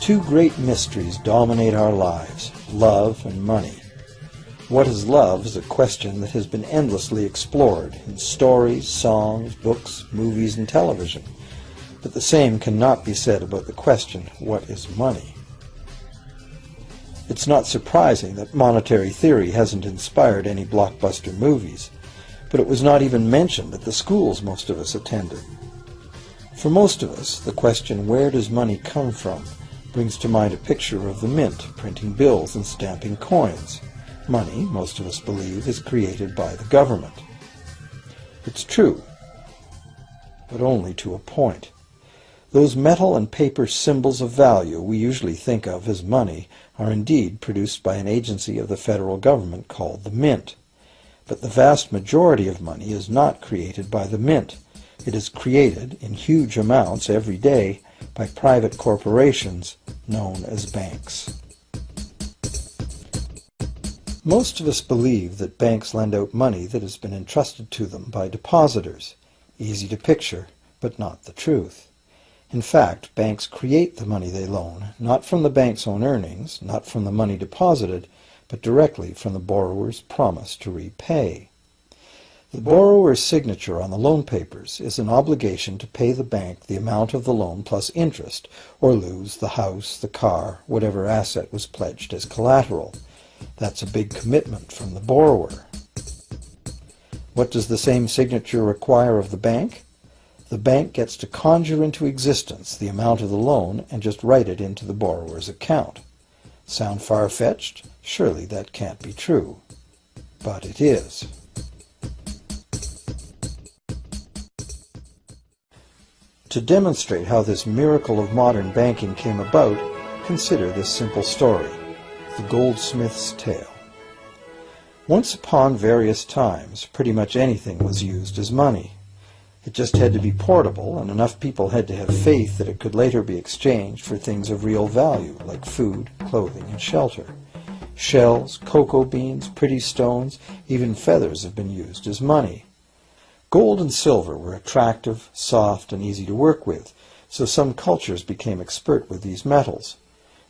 Two great mysteries dominate our lives, love and money. What is love is a question that has been endlessly explored in stories, songs, books, movies, and television. But the same cannot be said about the question, what is money? It's not surprising that monetary theory hasn't inspired any blockbuster movies, but it was not even mentioned at the schools most of us attended. For most of us, the question, where does money come from, brings to mind a picture of the mint printing bills and stamping coins. Money, most of us believe, is created by the government. It's true, but only to a point. Those metal and paper symbols of value we usually think of as money are indeed produced by an agency of the federal government called the mint. But the vast majority of money is not created by the mint. It is created in huge amounts every day by private corporations known as banks. Most of us believe that banks lend out money that has been entrusted to them by depositors. Easy to picture, but not the truth. In fact, banks create the money they loan, not from the bank's own earnings, not from the money deposited, but directly from the borrower's promise to repay. The borrower's signature on the loan papers is an obligation to pay the bank the amount of the loan plus interest, or lose the house, the car, whatever asset was pledged as collateral. That's a big commitment from the borrower. What does the same signature require of the bank? The bank gets to conjure into existence the amount of the loan and just write it into the borrower's account. Sound far-fetched? Surely that can't be true. But it is. To demonstrate how this miracle of modern banking came about, consider this simple story. The goldsmith's tale. Once upon various times, pretty much anything was used as money. It just had to be portable, and enough people had to have faith that it could later be exchanged for things of real value, like food, clothing, and shelter. Shells, cocoa beans, pretty stones, even feathers have been used as money. Gold and silver were attractive, soft, and easy to work with, so some cultures became expert with these metals.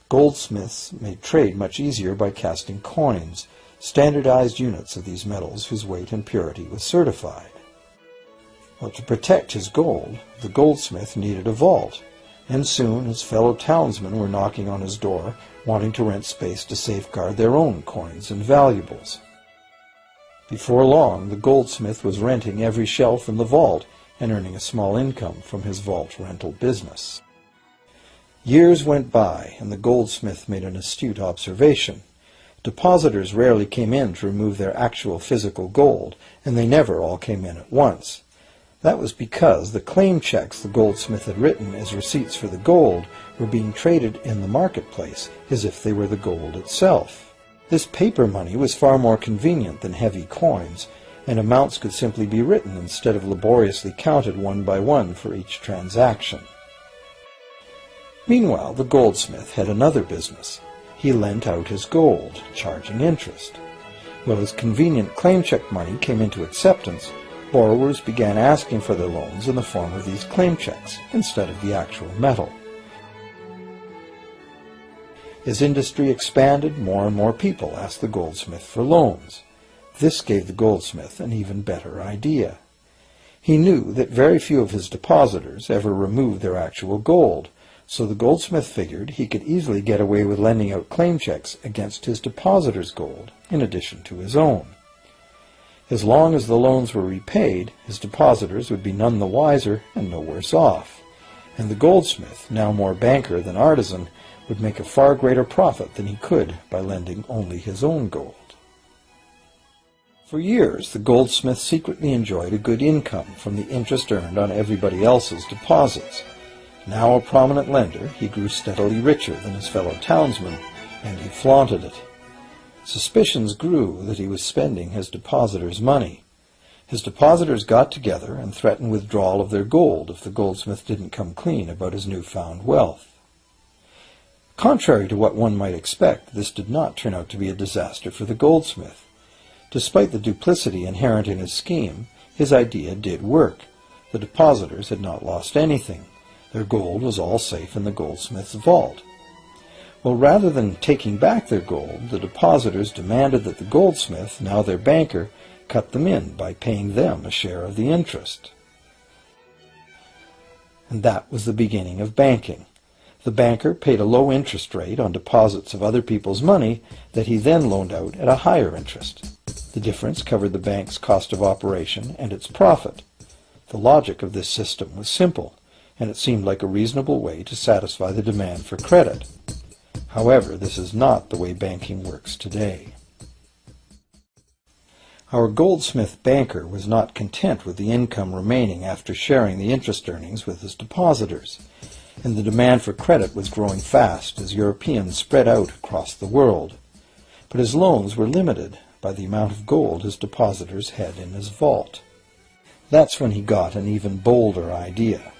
Goldsmiths made trade much easier by casting coins, standardized units of these metals whose weight and purity was certified. Well, to protect his gold, the goldsmith needed a vault, and soon his fellow townsmen were knocking on his door, wanting to rent space to safeguard their own coins and valuables. Before long, the goldsmith was renting every shelf in the vault and earning a small income from his vault rental business. Years went by, and the goldsmith made an astute observation. Depositors rarely came in to remove their actual physical gold, and they never all came in at once. That was because the claim checks the goldsmith had written as receipts for the gold were being traded in the marketplace as if they were the gold itself. This paper money was far more convenient than heavy coins, and amounts could simply be written instead of laboriously counted one by one for each transaction. Meanwhile, the goldsmith had another business. He lent out his gold, charging interest. Well, as convenient claim check money came into acceptance, borrowers began asking for their loans in the form of these claim checks instead of the actual metal. As industry expanded, more and more people asked the goldsmith for loans. This gave the goldsmith an even better idea. He knew that very few of his depositors ever removed their actual gold, so the goldsmith figured he could easily get away with lending out claim checks against his depositors' gold, in addition to his own. As long as the loans were repaid, his depositors would be none the wiser and no worse off, and the goldsmith, now more banker than artisan, would make a far greater profit than he could by lending only his own gold. For years, the goldsmith secretly enjoyed a good income from the interest earned on everybody else's deposits. Now a prominent lender, he grew steadily richer than his fellow townsmen, and he flaunted it. Suspicions grew that he was spending his depositors' money. His depositors got together and threatened withdrawal of their gold if the goldsmith didn't come clean about his newfound wealth. Contrary to what one might expect, this did not turn out to be a disaster for the goldsmith. Despite the duplicity inherent in his scheme, his idea did work. The depositors had not lost anything. Their gold was all safe in the goldsmith's vault. Well, rather than taking back their gold, the depositors demanded that the goldsmith, now their banker, cut them in by paying them a share of the interest. And that was the beginning of banking. The banker paid a low interest rate on deposits of other people's money that he then loaned out at a higher interest. The difference covered the bank's cost of operation and its profit. The logic of this system was simple, and it seemed like a reasonable way to satisfy the demand for credit. However, this is not the way banking works today. Our goldsmith banker was not content with the income remaining after sharing the interest earnings with his depositors, and the demand for credit was growing fast as Europeans spread out across the world. But his loans were limited by the amount of gold his depositors had in his vault. That's when he got an even bolder idea.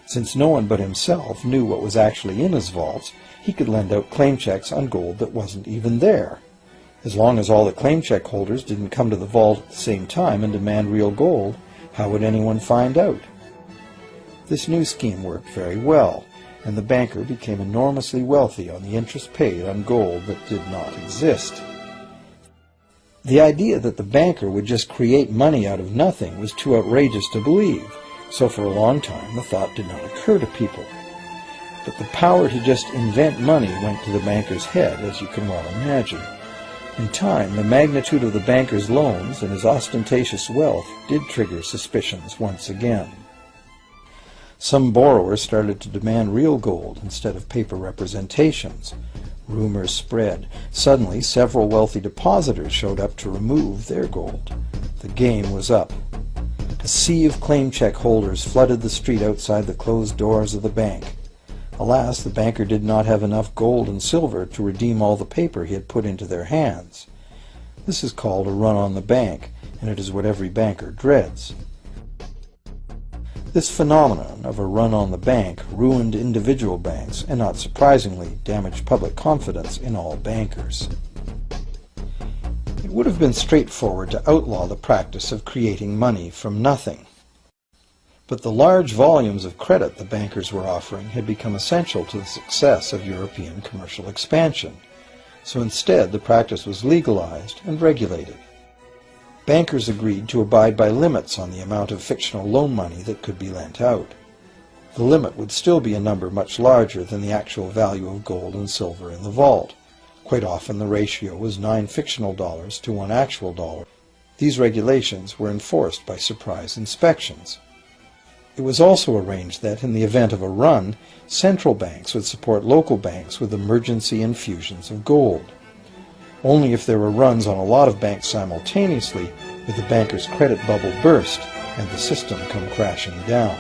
Since no one but himself knew what was actually in his vaults, he could lend out claim checks on gold that wasn't even there. As long as all the claim check holders didn't come to the vault at the same time and demand real gold, how would anyone find out? This new scheme worked very well, and the banker became enormously wealthy on the interest paid on gold that did not exist. The idea that the banker would just create money out of nothing was too outrageous to believe, so for a long time the thought did not occur to people. But the power to just invent money went to the banker's head, as you can well imagine. In time, the magnitude of the banker's loans and his ostentatious wealth did trigger suspicions once again. Some borrowers started to demand real gold instead of paper representations. Rumors spread. Suddenly, several wealthy depositors showed up to remove their gold. The game was up. A sea of claim check holders flooded the street outside the closed doors of the bank. Alas, the banker did not have enough gold and silver to redeem all the paper he had put into their hands. This is called a run on the bank, and it is what every banker dreads. This phenomenon of a run on the bank ruined individual banks and, not surprisingly, damaged public confidence in all bankers. It would have been straightforward to outlaw the practice of creating money from nothing. But the large volumes of credit the bankers were offering had become essential to the success of European commercial expansion, so instead the practice was legalized and regulated. Bankers agreed to abide by limits on the amount of fictional loan money that could be lent out. The limit would still be a number much larger than the actual value of gold and silver in the vault. Quite often the ratio was 9 fictional dollars to 1 actual dollar. These regulations were enforced by surprise inspections. It was also arranged that, in the event of a run, central banks would support local banks with emergency infusions of gold. Only if there were runs on a lot of banks simultaneously would the banker's credit bubble burst and the system come crashing down.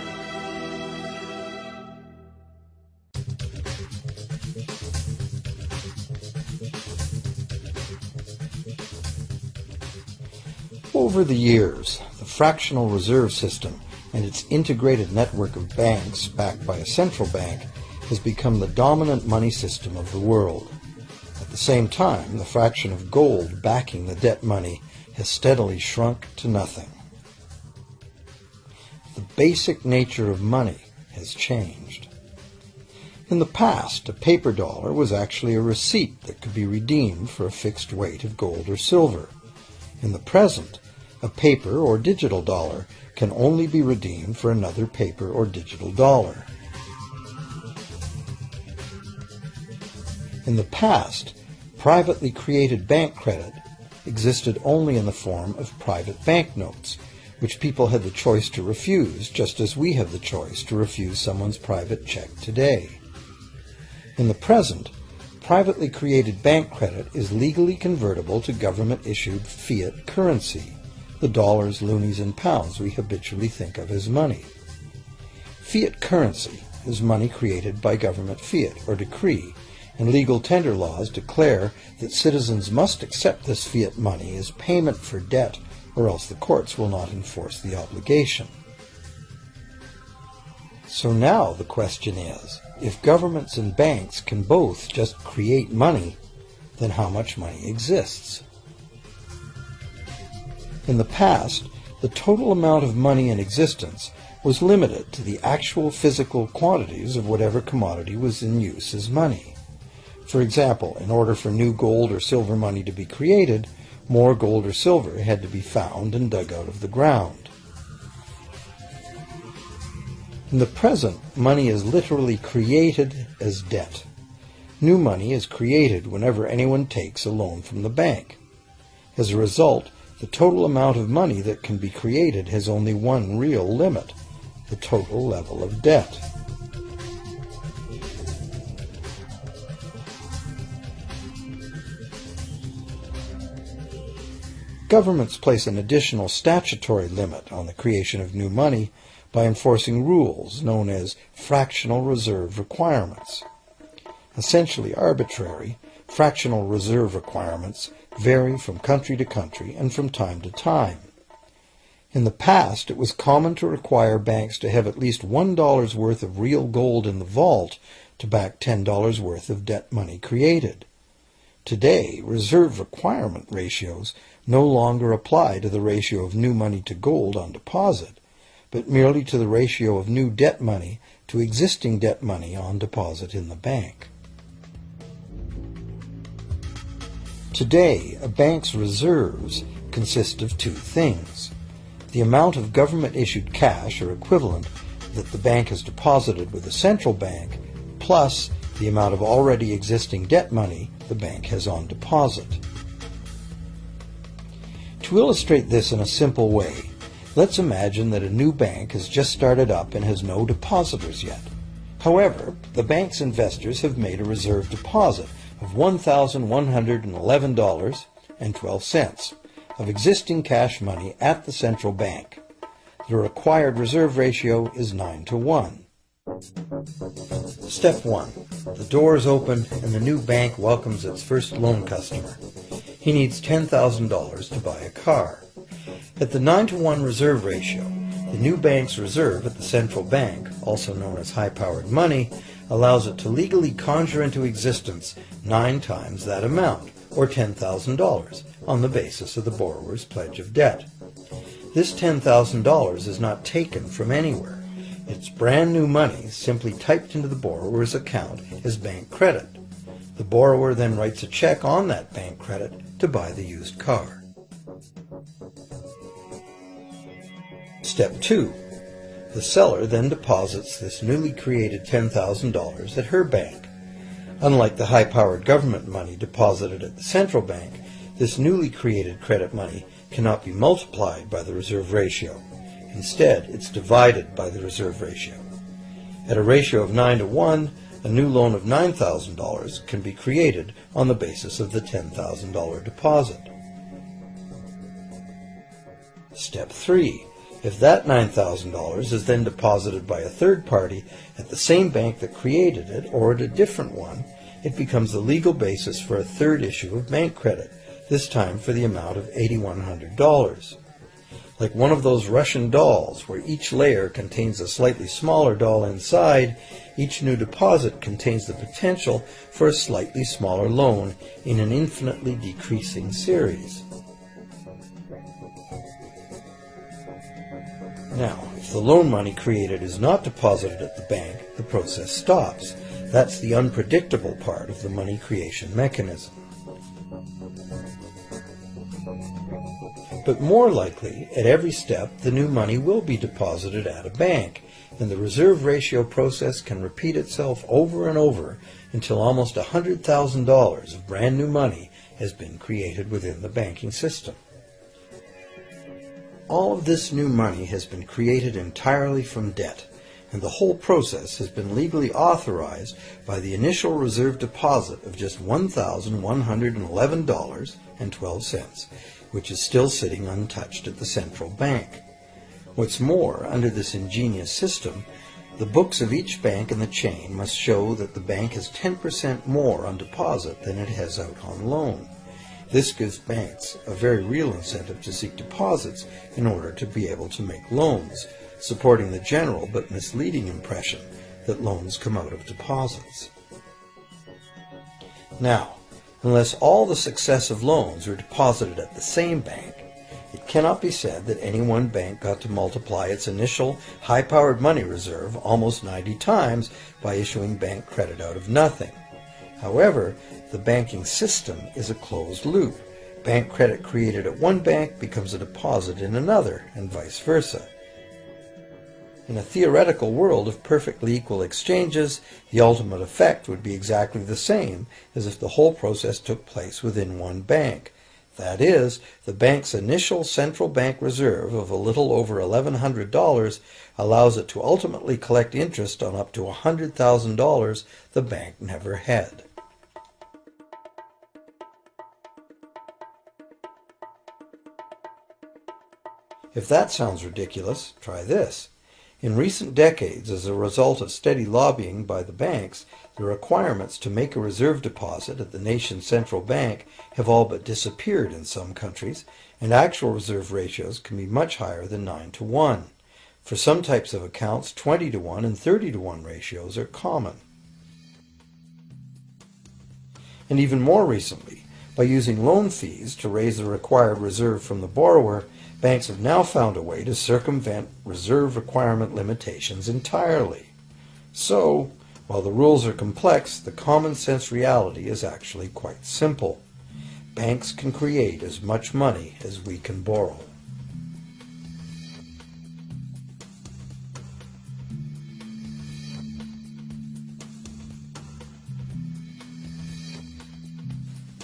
Over the years, the fractional reserve system and its integrated network of banks backed by a central bank has become the dominant money system of the world. At the same time, the fraction of gold backing the debt money has steadily shrunk to nothing. The basic nature of money has changed. In the past, a paper dollar was actually a receipt that could be redeemed for a fixed weight of gold or silver. In the present, a paper or digital dollar can only be redeemed for another paper or digital dollar. In the past, privately created bank credit existed only in the form of private banknotes, which people had the choice to refuse, just as we have the choice to refuse someone's private check today. In the present, privately created bank credit is legally convertible to government-issued fiat currency, the dollars, loonies, and pounds we habitually think of as money. Fiat currency is money created by government fiat or decree, and legal tender laws declare that citizens must accept this fiat money as payment for debt, or else the courts will not enforce the obligation. So now the question is, if governments and banks can both just create money, then how much money exists? In the past, the total amount of money in existence was limited to the actual physical quantities of whatever commodity was in use as money. For example, in order for new gold or silver money to be created, more gold or silver had to be found and dug out of the ground. In the present, money is literally created as debt. New money is created whenever anyone takes a loan from the bank. As a result, the total amount of money that can be created has only one real limit: the total level of debt. Governments place an additional statutory limit on the creation of new money by enforcing rules known as fractional reserve requirements. Essentially arbitrary, fractional reserve requirements vary from country to country and from time to time. In the past, it was common to require banks to have at least $1 worth of real gold in the vault to back $10 worth of debt money created. Today, reserve requirement ratios no longer apply to the ratio of new money to gold on deposit, but merely to the ratio of new debt money to existing debt money on deposit in the bank. Today, a bank's reserves consist of two things: the amount of government-issued cash or equivalent that the bank has deposited with the central bank, plus the amount of already existing debt money the bank has on deposit. To illustrate this in a simple way, let's imagine that a new bank has just started up and has no depositors yet. However, the bank's investors have made a reserve deposit of $1,111.12 of existing cash money at the central bank. The required reserve ratio is 9-to-1. Step 1. The door is open and the new bank welcomes its first loan customer. He needs $10,000 to buy a car. At the 9-to-1 reserve ratio, the new bank's reserve at the central bank, also known as high-powered money, allows it to legally conjure into existence 9 times that amount, or $10,000, on the basis of the borrower's pledge of debt. This $10,000 is not taken from anywhere. It's brand new money simply typed into the borrower's account as bank credit. The borrower then writes a check on that bank credit to buy the used car. Step 2. The seller then deposits this newly created $10,000 at her bank. Unlike the high-powered government money deposited at the central bank, this newly created credit money cannot be multiplied by the reserve ratio. Instead, it's divided by the reserve ratio. At a ratio of 9-to-1, a new loan of $9,000 can be created on the basis of the $10,000 deposit. Step 3. If that $9,000 is then deposited by a third party at the same bank that created it or at a different one, it becomes the legal basis for a third issue of bank credit, this time for the amount of $8,100. Like one of those Russian dolls, where each layer contains a slightly smaller doll inside, each new deposit contains the potential for a slightly smaller loan in an infinitely decreasing series. Now, if the loan money created is not deposited at the bank, the process stops. That's the unpredictable part of the money creation mechanism. But more likely, at every step, the new money will be deposited at a bank, and the reserve ratio process can repeat itself over and over until almost $100,000 of brand new money has been created within the banking system. All of this new money has been created entirely from debt, and the whole process has been legally authorized by the initial reserve deposit of just $1,111.12, which is still sitting untouched at the central bank. What's more, under this ingenious system, the books of each bank in the chain must show that the bank has 10% more on deposit than it has out on loan. This gives banks a very real incentive to seek deposits in order to be able to make loans, supporting the general but misleading impression that loans come out of deposits. Now, unless all the successive loans are deposited at the same bank, it cannot be said that any one bank got to multiply its initial high-powered money reserve almost 90 times by issuing bank credit out of nothing. However, the banking system is a closed loop. Bank credit created at one bank becomes a deposit in another, and vice versa. In a theoretical world of perfectly equal exchanges, the ultimate effect would be exactly the same as if the whole process took place within one bank. That is, the bank's initial central bank reserve of a little over $1,100 allows it to ultimately collect interest on up to $100,000 the bank never had. If that sounds ridiculous, try this. In recent decades, as a result of steady lobbying by the banks, the requirements to make a reserve deposit at the nation's central bank have all but disappeared in some countries, and actual reserve ratios can be much higher than 9-to-1. For some types of accounts, 20-to-1 and 30-to-1 ratios are common. And even more recently, by using loan fees to raise the required reserve from the borrower, banks have now found a way to circumvent reserve requirement limitations entirely. So, while the rules are complex, the common sense reality is actually quite simple. Banks can create as much money as we can borrow.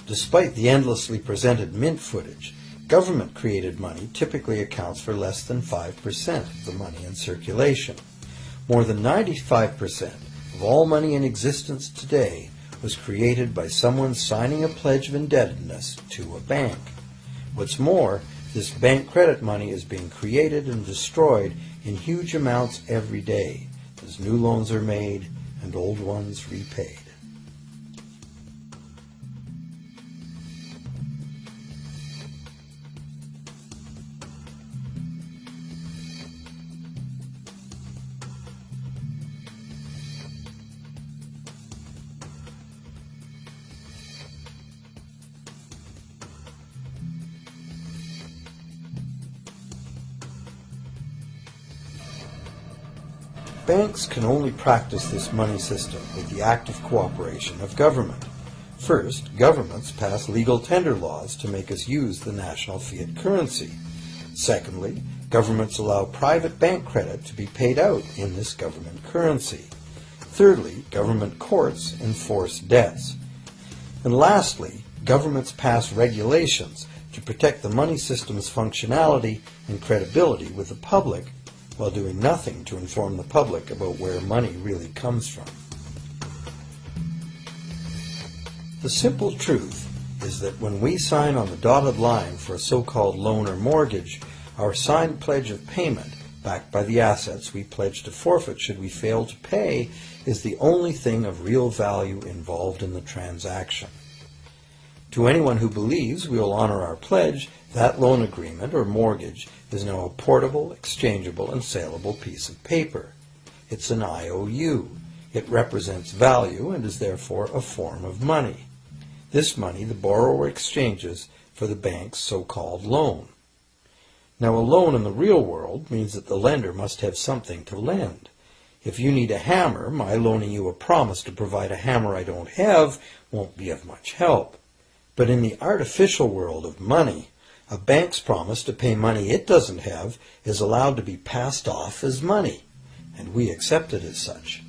Despite the endlessly presented mint footage, government-created money typically accounts for less than 5% of the money in circulation. More than 95% of all money in existence today was created by someone signing a pledge of indebtedness to a bank. What's more, this bank credit money is being created and destroyed in huge amounts every day, as new loans are made and old ones repaid. Banks can only practice this money system with the active cooperation of government. First, governments pass legal tender laws to make us use the national fiat currency. Secondly, governments allow private bank credit to be paid out in this government currency. Thirdly, government courts enforce debts. And lastly, governments pass regulations to protect the money system's functionality and credibility with the public, while doing nothing to inform the public about where money really comes from. The simple truth is that when we sign on the dotted line for a so-called loan or mortgage, our signed pledge of payment, backed by the assets we pledge to forfeit should we fail to pay, is the only thing of real value involved in the transaction. To anyone who believes we will honor our pledge, that loan agreement or mortgage is now a portable, exchangeable, and saleable piece of paper. It's an IOU. It represents value and is therefore a form of money. This money the borrower exchanges for the bank's so-called loan. Now, a loan in the real world means that the lender must have something to lend. If you need a hammer, my loaning you a promise to provide a hammer I don't have won't be of much help. But in the artificial world of money, a bank's promise to pay money it doesn't have is allowed to be passed off as money, and we accept it as such.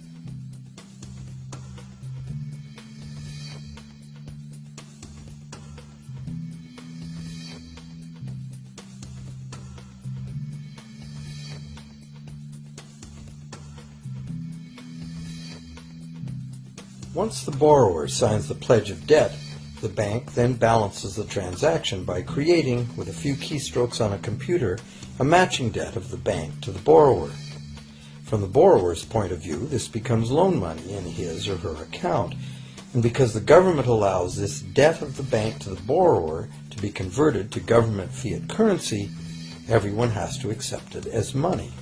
Once the borrower signs the pledge of debt, the bank then balances the transaction by creating, with a few keystrokes on a computer, a matching debt of the bank to the borrower. From the borrower's point of view, this becomes loan money in his or her account, and because the government allows this debt of the bank to the borrower to be converted to government fiat currency, everyone has to accept it as money.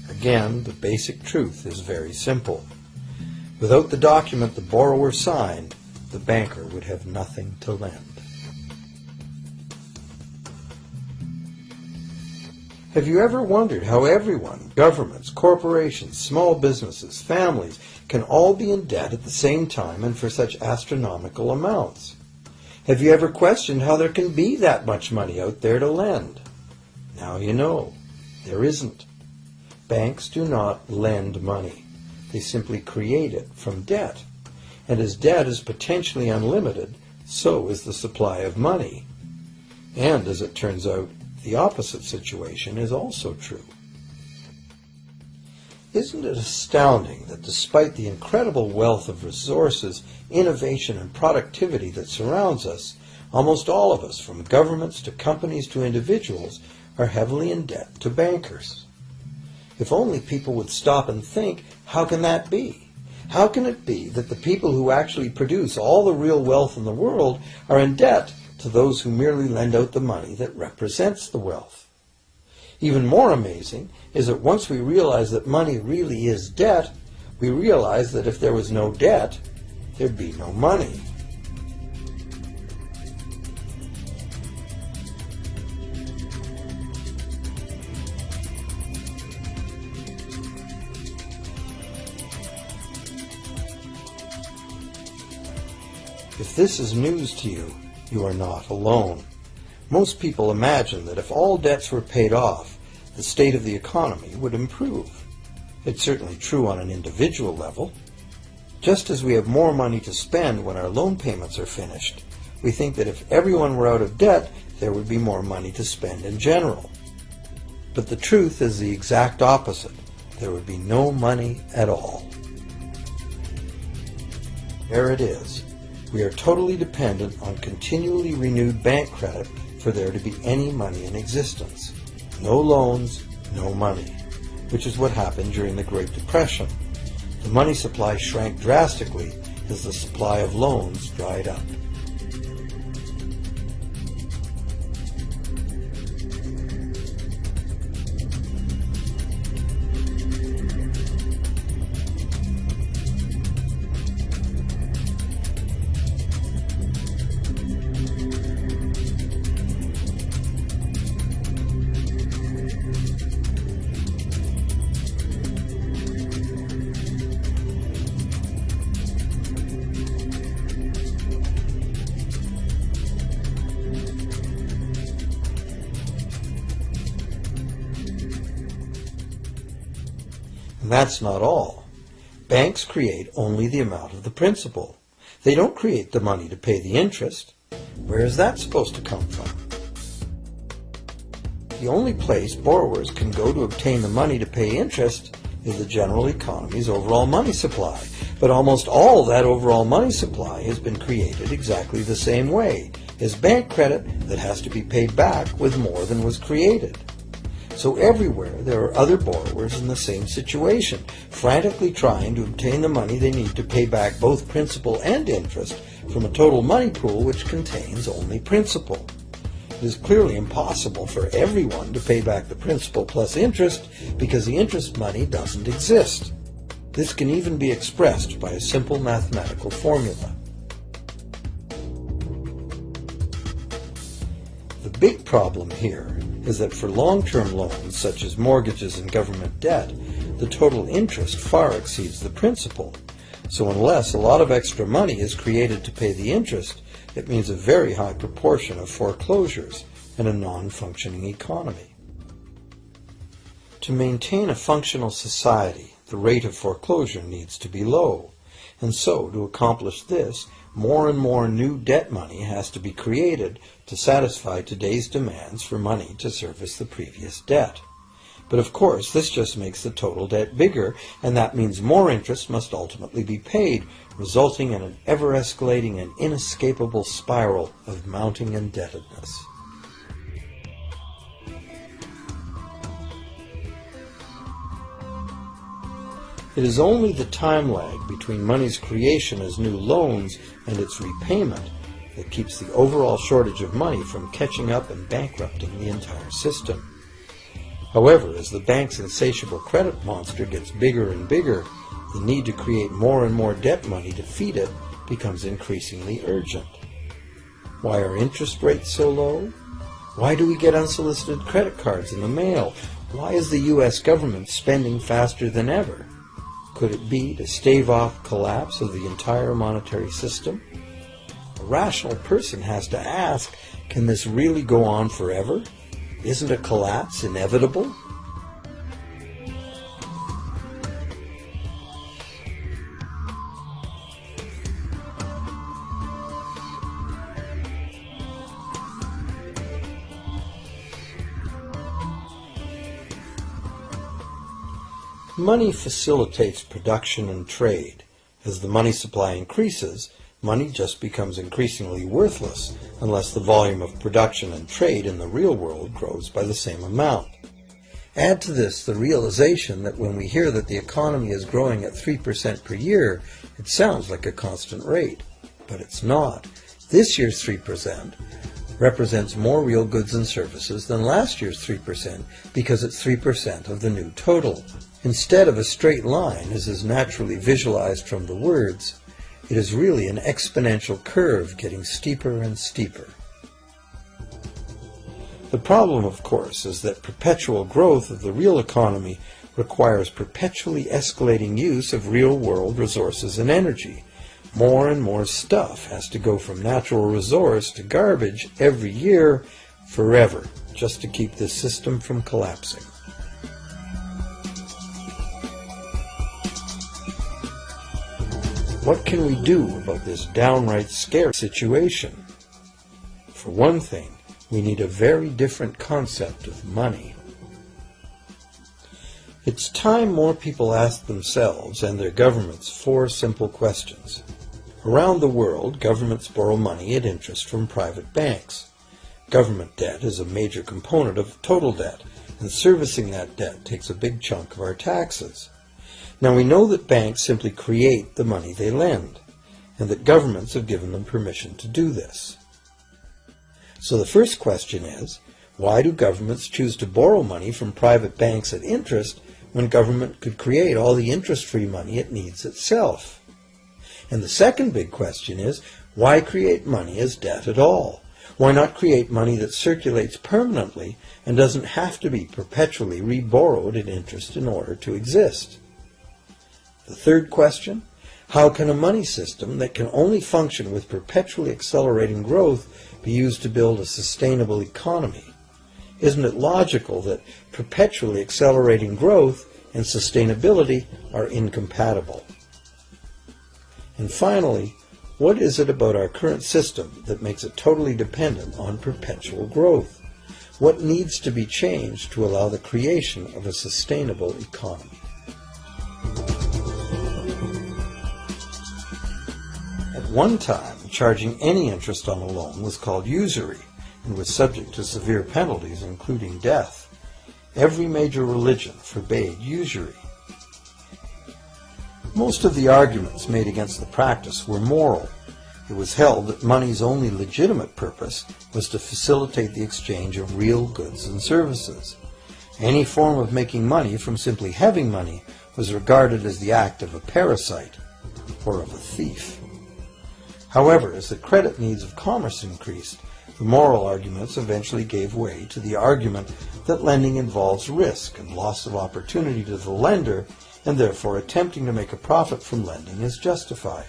Again, the basic truth is very simple. Without the document the borrower signed, the banker would have nothing to lend. Have you ever wondered how everyone, governments, corporations, small businesses, families, can all be in debt at the same time and for such astronomical amounts? Have you ever questioned how there can be that much money out there to lend? Now you know. There isn't. Banks do not lend money. They simply create it from debt. And as debt is potentially unlimited, so is the supply of money. And as it turns out, the opposite situation is also true. Isn't it astounding that despite the incredible wealth of resources, innovation, and productivity that surrounds us, almost all of us, from governments to companies to individuals, are heavily in debt to bankers? If only people would stop and think, how can that be? How can it be that the people who actually produce all the real wealth in the world are in debt to those who merely lend out the money that represents the wealth? Even more amazing is that once we realize that money really is debt, we realize that if there was no debt, there'd be no money. If this is news to you, you are not alone. Most people imagine that if all debts were paid off, the state of the economy would improve. It's certainly true on an individual level. Just as we have more money to spend when our loan payments are finished, we think that if everyone were out of debt, there would be more money to spend in general. But the truth is the exact opposite. There would be no money at all. There it is. We are totally dependent on continually renewed bank credit for there to be any money in existence. No loans, no money, which is what happened during the Great Depression. The money supply shrank drastically as the supply of loans dried up. And that's not all. Banks create only the amount of the principal. They don't create the money to pay the interest. Where is that supposed to come from? The only place borrowers can go to obtain the money to pay interest is the general economy's overall money supply. But almost all that overall money supply has been created exactly the same way, as bank credit that has to be paid back with more than was created. So everywhere there are other borrowers in the same situation, frantically trying to obtain the money they need to pay back both principal and interest from a total money pool which contains only principal. It is clearly impossible for everyone to pay back the principal plus interest because the interest money doesn't exist. This can even be expressed by a simple mathematical formula. The big problem here is that for long-term loans, such as mortgages and government debt, the total interest far exceeds the principal. So unless a lot of extra money is created to pay the interest, it means a very high proportion of foreclosures and a non-functioning economy. To maintain a functional society, the rate of foreclosure needs to be low. And so, to accomplish this, more and more new debt money has to be created to satisfy today's demands for money to service the previous debt. But of course, this just makes the total debt bigger, and that means more interest must ultimately be paid, resulting in an ever-escalating and inescapable spiral of mounting indebtedness. It is only the time lag between money's creation as new loans and its repayment that keeps the overall shortage of money from catching up and bankrupting the entire system. However, as the bank's insatiable credit monster gets bigger and bigger, the need to create more and more debt money to feed it becomes increasingly urgent. Why are interest rates so low? Why do we get unsolicited credit cards in the mail? Why is the U.S. government spending faster than ever? Could it be to stave off collapse of the entire monetary system? A rational person has to ask, can this really go on forever? Isn't a collapse inevitable? Money facilitates production and trade. As the money supply increases, money just becomes increasingly worthless unless the volume of production and trade in the real world grows by the same amount. Add to this the realization that when we hear that the economy is growing at 3% per year, it sounds like a constant rate, but it's not. This year's 3% represents more real goods and services than last year's 3% because it's 3% of the new total. Instead of a straight line, as is naturally visualized from the words, it is really an exponential curve getting steeper and steeper. The problem, of course, is that perpetual growth of the real economy requires perpetually escalating use of real-world resources and energy. More and more stuff has to go from natural resource to garbage every year, forever, just to keep this system from collapsing. What can we do about this downright scary situation? For one thing, we need a very different concept of money. It's time more people ask themselves and their governments 4 simple questions. Around the world, governments borrow money at interest from private banks. Government debt is a major component of total debt, and servicing that debt takes a big chunk of our taxes. Now we know that banks simply create the money they lend, and that governments have given them permission to do this. So the first question is, why do governments choose to borrow money from private banks at interest when government could create all the interest-free money it needs itself? And the second big question is, why create money as debt at all? Why not create money that circulates permanently and doesn't have to be perpetually reborrowed at interest in order to exist? The third question, how can a money system that can only function with perpetually accelerating growth be used to build a sustainable economy? Isn't it logical that perpetually accelerating growth and sustainability are incompatible? And finally, what is it about our current system that makes it totally dependent on perpetual growth? What needs to be changed to allow the creation of a sustainable economy? At one time, charging any interest on a loan was called usury and was subject to severe penalties, including death. Every major religion forbade usury. Most of the arguments made against the practice were moral. It was held that money's only legitimate purpose was to facilitate the exchange of real goods and services. Any form of making money from simply having money was regarded as the act of a parasite or of a thief. However, as the credit needs of commerce increased, the moral arguments eventually gave way to the argument that lending involves risk and loss of opportunity to the lender, and therefore attempting to make a profit from lending is justified.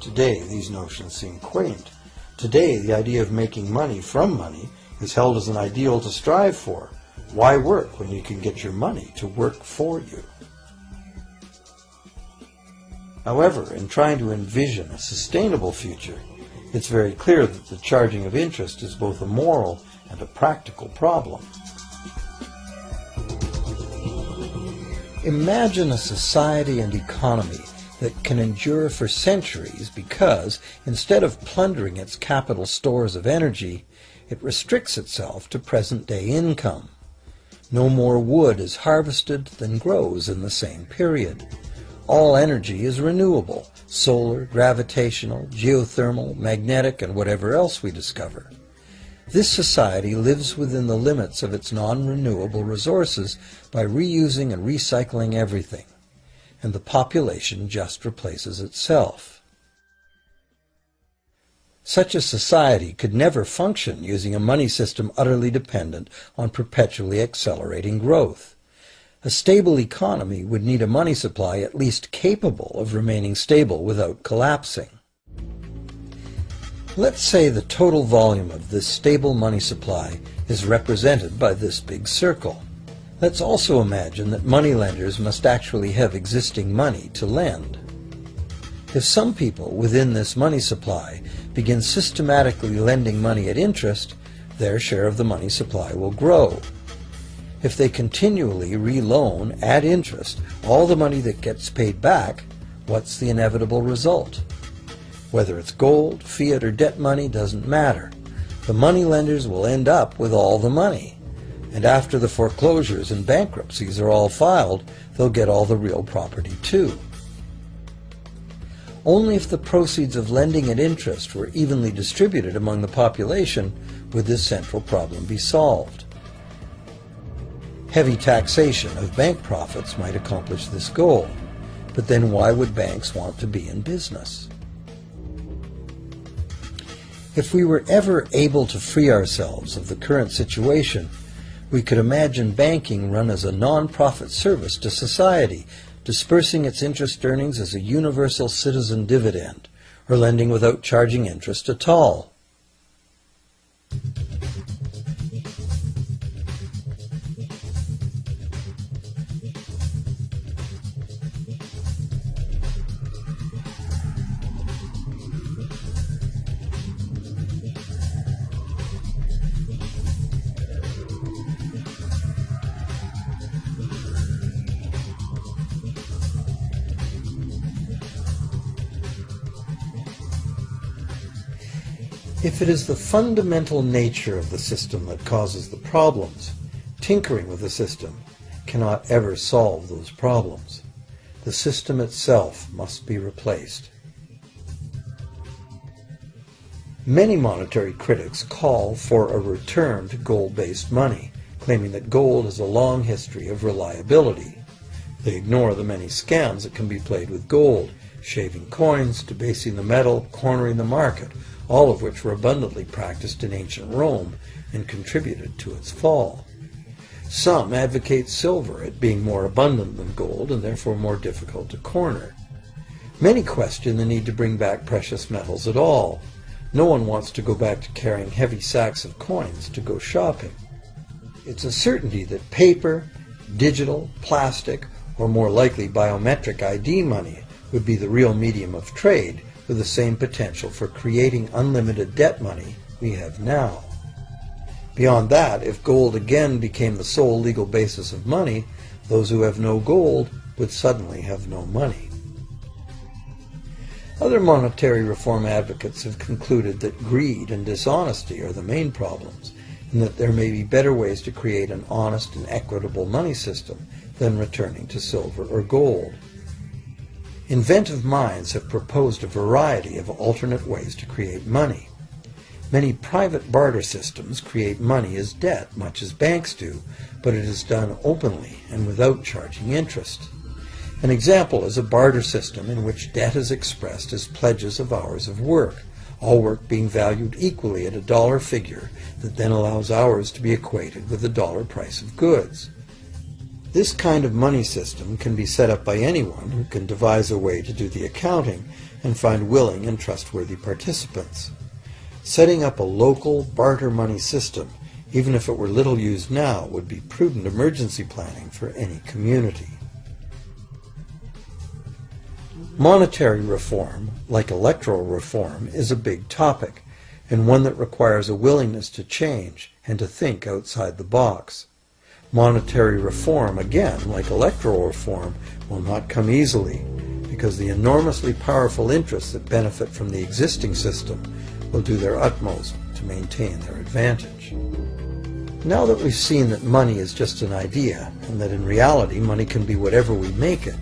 Today, these notions seem quaint. Today, the idea of making money from money is held as an ideal to strive for. Why work when you can get your money to work for you? However, in trying to envision a sustainable future, it's very clear that the charging of interest is both a moral and a practical problem. Imagine a society and economy that can endure for centuries because, instead of plundering its capital stores of energy, it restricts itself to present-day income. No more wood is harvested than grows in the same period. All energy is renewable, solar, gravitational, geothermal, magnetic, and whatever else we discover. This society lives within the limits of its non-renewable resources by reusing and recycling everything, and the population just replaces itself. Such a society could never function using a money system utterly dependent on perpetually accelerating growth. A stable economy would need a money supply at least capable of remaining stable without collapsing. Let's say the total volume of this stable money supply is represented by this big circle. Let's also imagine that moneylenders must actually have existing money to lend. If some people within this money supply begin systematically lending money at interest, their share of the money supply will grow. If they continually re-loan at interest all the money that gets paid back, what's the inevitable result? Whether it's gold, fiat, or debt money doesn't matter. The moneylenders will end up with all the money. And after the foreclosures and bankruptcies are all filed, they'll get all the real property too. Only if the proceeds of lending at interest were evenly distributed among the population would this central problem be solved. Heavy taxation of bank profits might accomplish this goal, but then why would banks want to be in business? If we were ever able to free ourselves of the current situation, we could imagine banking run as a non-profit service to society, dispersing its interest earnings as a universal citizen dividend, or lending without charging interest at all. If it is the fundamental nature of the system that causes the problems, tinkering with the system cannot ever solve those problems. The system itself must be replaced. Many monetary critics call for a return to gold-based money, claiming that gold has a long history of reliability. They ignore the many scams that can be played with gold, shaving coins, debasing the metal, cornering the market, all of which were abundantly practiced in ancient Rome and contributed to its fall. Some advocate silver, it being more abundant than gold and therefore more difficult to corner. Many question the need to bring back precious metals at all. No one wants to go back to carrying heavy sacks of coins to go shopping. It's a certainty that paper, digital, plastic, or more likely biometric ID money would be the real medium of trade, with the same potential for creating unlimited debt money we have now. Beyond that, if gold again became the sole legal basis of money, those who have no gold would suddenly have no money. Other monetary reform advocates have concluded that greed and dishonesty are the main problems, and that there may be better ways to create an honest and equitable money system than returning to silver or gold. Inventive minds have proposed a variety of alternate ways to create money. Many private barter systems create money as debt, much as banks do, but it is done openly and without charging interest. An example is a barter system in which debt is expressed as pledges of hours of work, all work being valued equally at a dollar figure that then allows hours to be equated with the dollar price of goods. This kind of money system can be set up by anyone who can devise a way to do the accounting and find willing and trustworthy participants. Setting up a local barter money system, even if it were little used now, would be prudent emergency planning for any community. Monetary reform, like electoral reform, is a big topic, and one that requires a willingness to change and to think outside the box. Monetary reform, again, like electoral reform, will not come easily, because the enormously powerful interests that benefit from the existing system will do their utmost to maintain their advantage. Now that we've seen that money is just an idea, and that in reality money can be whatever we make it,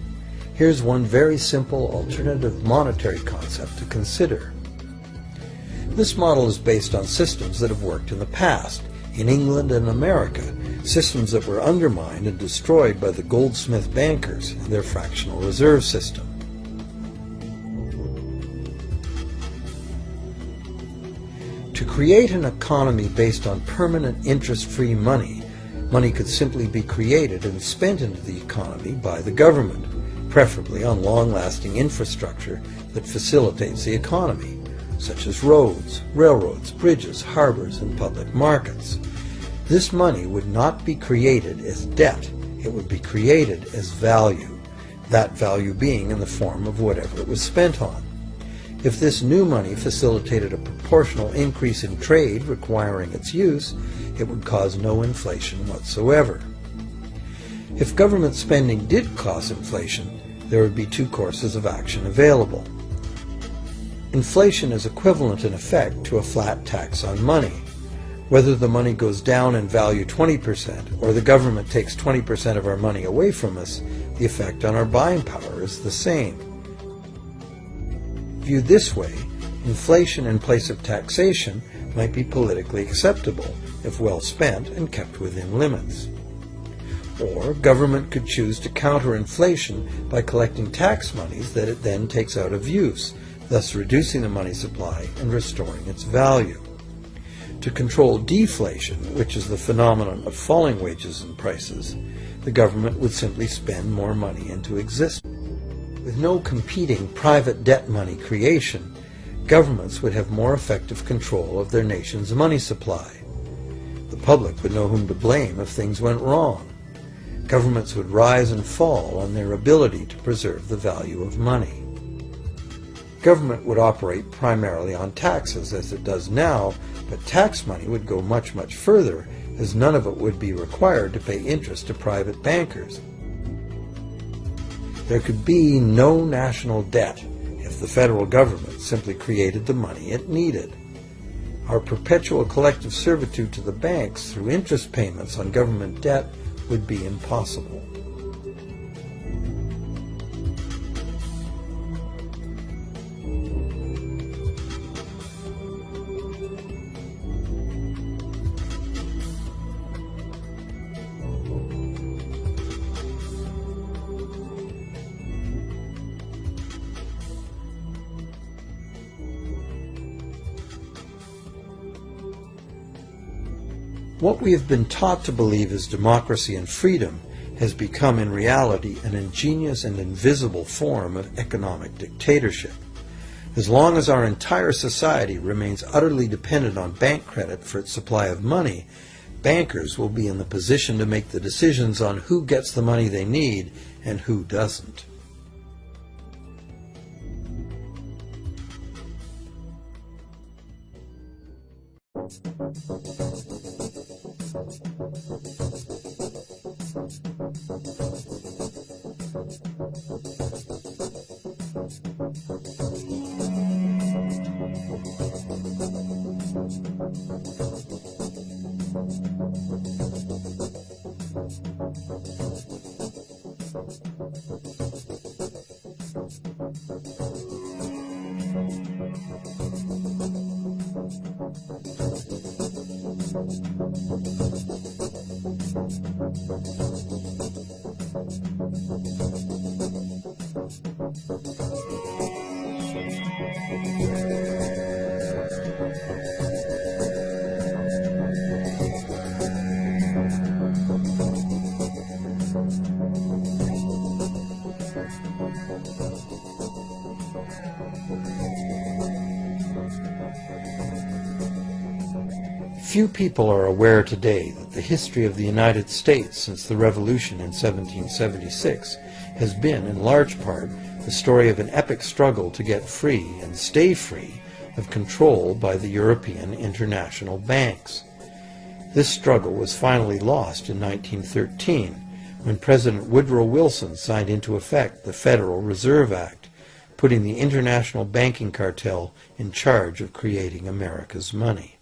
here's one very simple alternative monetary concept to consider. This model is based on systems that have worked in the past, in England and America, systems that were undermined and destroyed by the goldsmith bankers and their fractional reserve system. create an economy based on permanent interest-free money, money could simply be created and spent into the economy by the government, preferably on long-lasting infrastructure that facilitates the economy, such as roads, railroads, bridges, harbors, and public markets. This money would not be created as debt, it would be created as value, that value being in the form of whatever it was spent on. If this new money facilitated a proportional increase in trade requiring its use, it would cause no inflation whatsoever. If government spending did cause inflation, there would be two courses of action available. Inflation is equivalent in effect to a flat tax on money. Whether the money goes down in value 20% or the government takes 20% of our money away from us, the effect on our buying power is the same. Viewed this way, inflation in place of taxation might be politically acceptable if well spent and kept within limits. Or government could choose to counter inflation by collecting tax monies that it then takes out of use, thus reducing the money supply and restoring its value. To control deflation, which is the phenomenon of falling wages and prices, the government would simply spend more money into existence. With no competing private debt money creation, governments would have more effective control of their nation's money supply. The public would know whom to blame if things went wrong. Governments would rise and fall on their ability to preserve the value of money. Government would operate primarily on taxes, as it does now, but tax money would go much, much further, as none of it would be required to pay interest to private bankers. There could be no national debt if the federal government simply created the money it needed. Our perpetual collective servitude to the banks through interest payments on government debt would be impossible. What we have been taught to believe as democracy and freedom has become in reality an ingenious and invisible form of economic dictatorship. As long as our entire society remains utterly dependent on bank credit for its supply of money, bankers will be in the position to make the decisions on who gets the money they need and who doesn't. Few people are aware today that the history of the United States since the Revolution in 1776 has been, in large part, the story of an epic struggle to get free and stay free of control by the European international banks. This struggle was finally lost in 1913 when President Woodrow Wilson signed into effect the Federal Reserve Act, putting the international banking cartel in charge of creating America's money.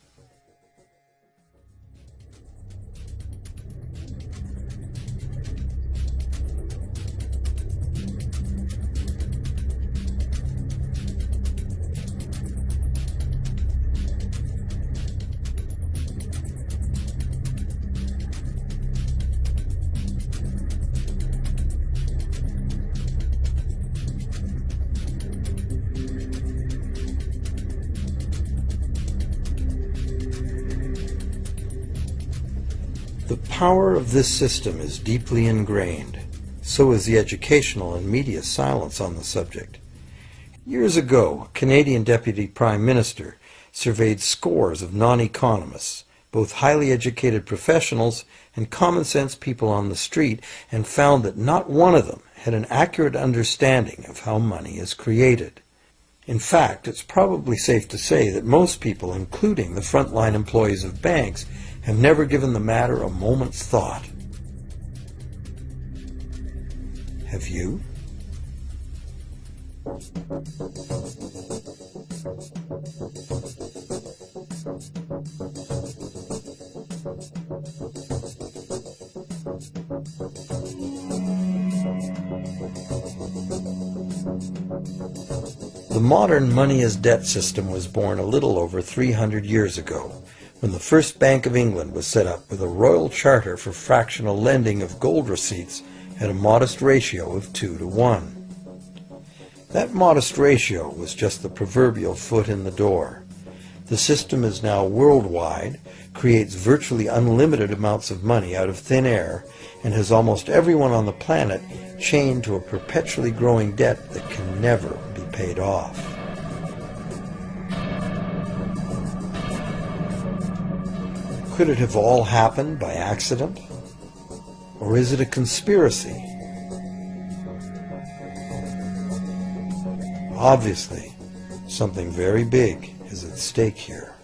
The power of this system is deeply ingrained. So is the educational and media silence on the subject. Years ago, a Canadian Deputy Prime Minister surveyed scores of non-economists, both highly educated professionals and common-sense people on the street, and found that not one of them had an accurate understanding of how money is created. In fact, it's probably safe to say that most people, including the frontline employees of banks, have never given the matter a moment's thought. Have you? The modern money-as-debt system was born a little over 300 years ago, when the first Bank of England was set up with a royal charter for fractional lending of gold receipts at a modest ratio of 2 to 1. That modest ratio was just the proverbial foot in the door. The system is now worldwide, creates virtually unlimited amounts of money out of thin air, and has almost everyone on the planet chained to a perpetually growing debt that can never be paid off. Could it have all happened by accident? Or is it a conspiracy? Obviously, something very big is at stake here.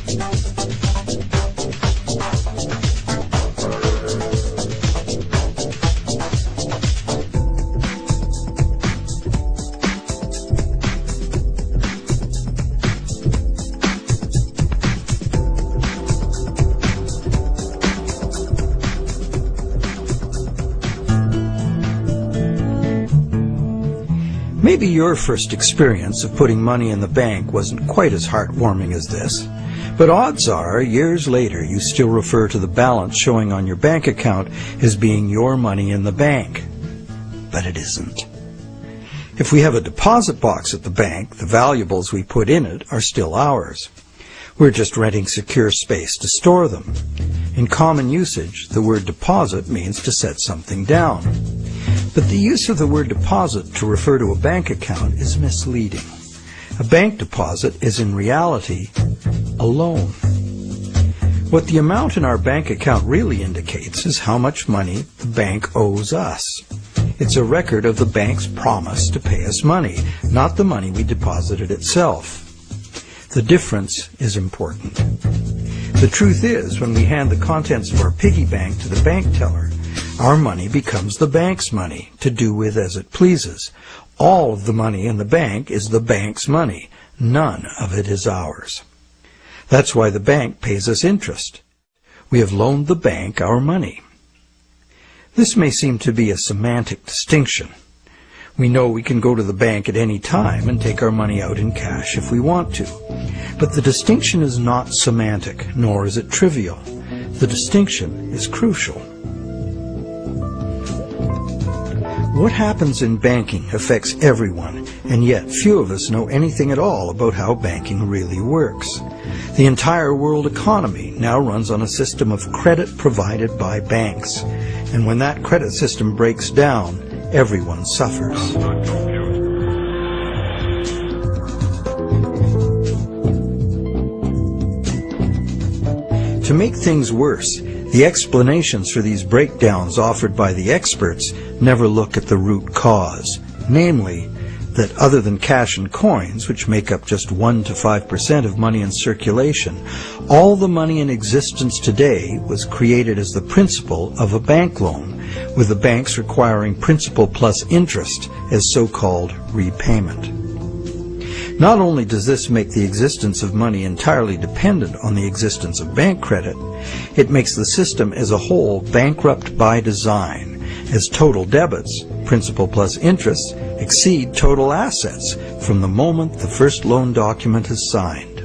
Maybe your first experience of putting money in the bank wasn't quite as heartwarming as this, but odds are, years later, you still refer to the balance showing on your bank account as being your money in the bank. But it isn't. If we have a deposit box at the bank, the valuables we put in it are still ours. We're just renting secure space to store them. In common usage, the word deposit means to set something down. But the use of the word deposit to refer to a bank account is misleading. A bank deposit is in reality a loan. What the amount in our bank account really indicates is how much money the bank owes us. It's a record of the bank's promise to pay us money, not the money we deposited itself. The difference is important. The truth is, when we hand the contents of our piggy bank to the bank teller, our money becomes the bank's money, to do with as it pleases. All of the money in the bank is the bank's money. None of it is ours. That's why the bank pays us interest. We have loaned the bank our money. This may seem to be a semantic distinction. We know we can go to the bank at any time and take our money out in cash if we want to. But the distinction is not semantic, nor is it trivial. The distinction is crucial. What happens in banking affects everyone, and yet few of us know anything at all about how banking really works. The entire world economy now runs on a system of credit provided by banks, and when that credit system breaks down, everyone suffers. To make things worse, the explanations for these breakdowns offered by the experts never look at the root cause, namely, that other than cash and coins, which make up just 1 to 5% of money in circulation, all the money in existence today was created as the principal of a bank loan, with the banks requiring principal plus interest as so-called repayment. Not only does this make the existence of money entirely dependent on the existence of bank credit, it makes the system as a whole bankrupt by design, as total debits, principal plus interest, exceed total assets from the moment the first loan document is signed.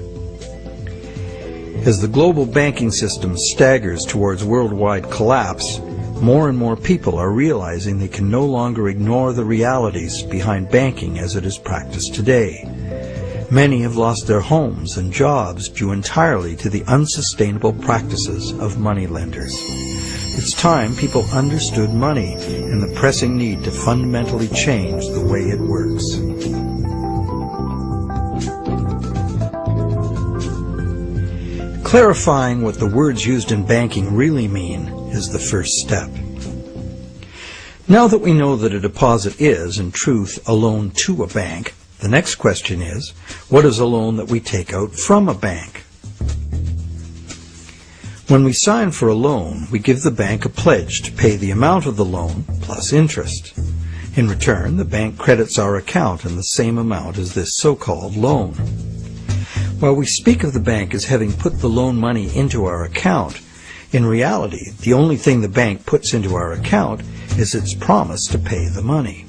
As the global banking system staggers towards worldwide collapse, more and more people are realizing they can no longer ignore the realities behind banking as it is practiced today. Many have lost their homes and jobs due entirely to the unsustainable practices of moneylenders. It's time people understood money and the pressing need to fundamentally change the way it works. Clarifying what the words used in banking really mean is the first step. Now that we know that a deposit is, in truth, a loan to a bank, the next question is, what is a loan that we take out from a bank? When we sign for a loan, we give the bank a pledge to pay the amount of the loan plus interest. In return, the bank credits our account in the same amount as this so-called loan. While we speak of the bank as having put the loan money into our account, in reality, the only thing the bank puts into our account is its promise to pay the money.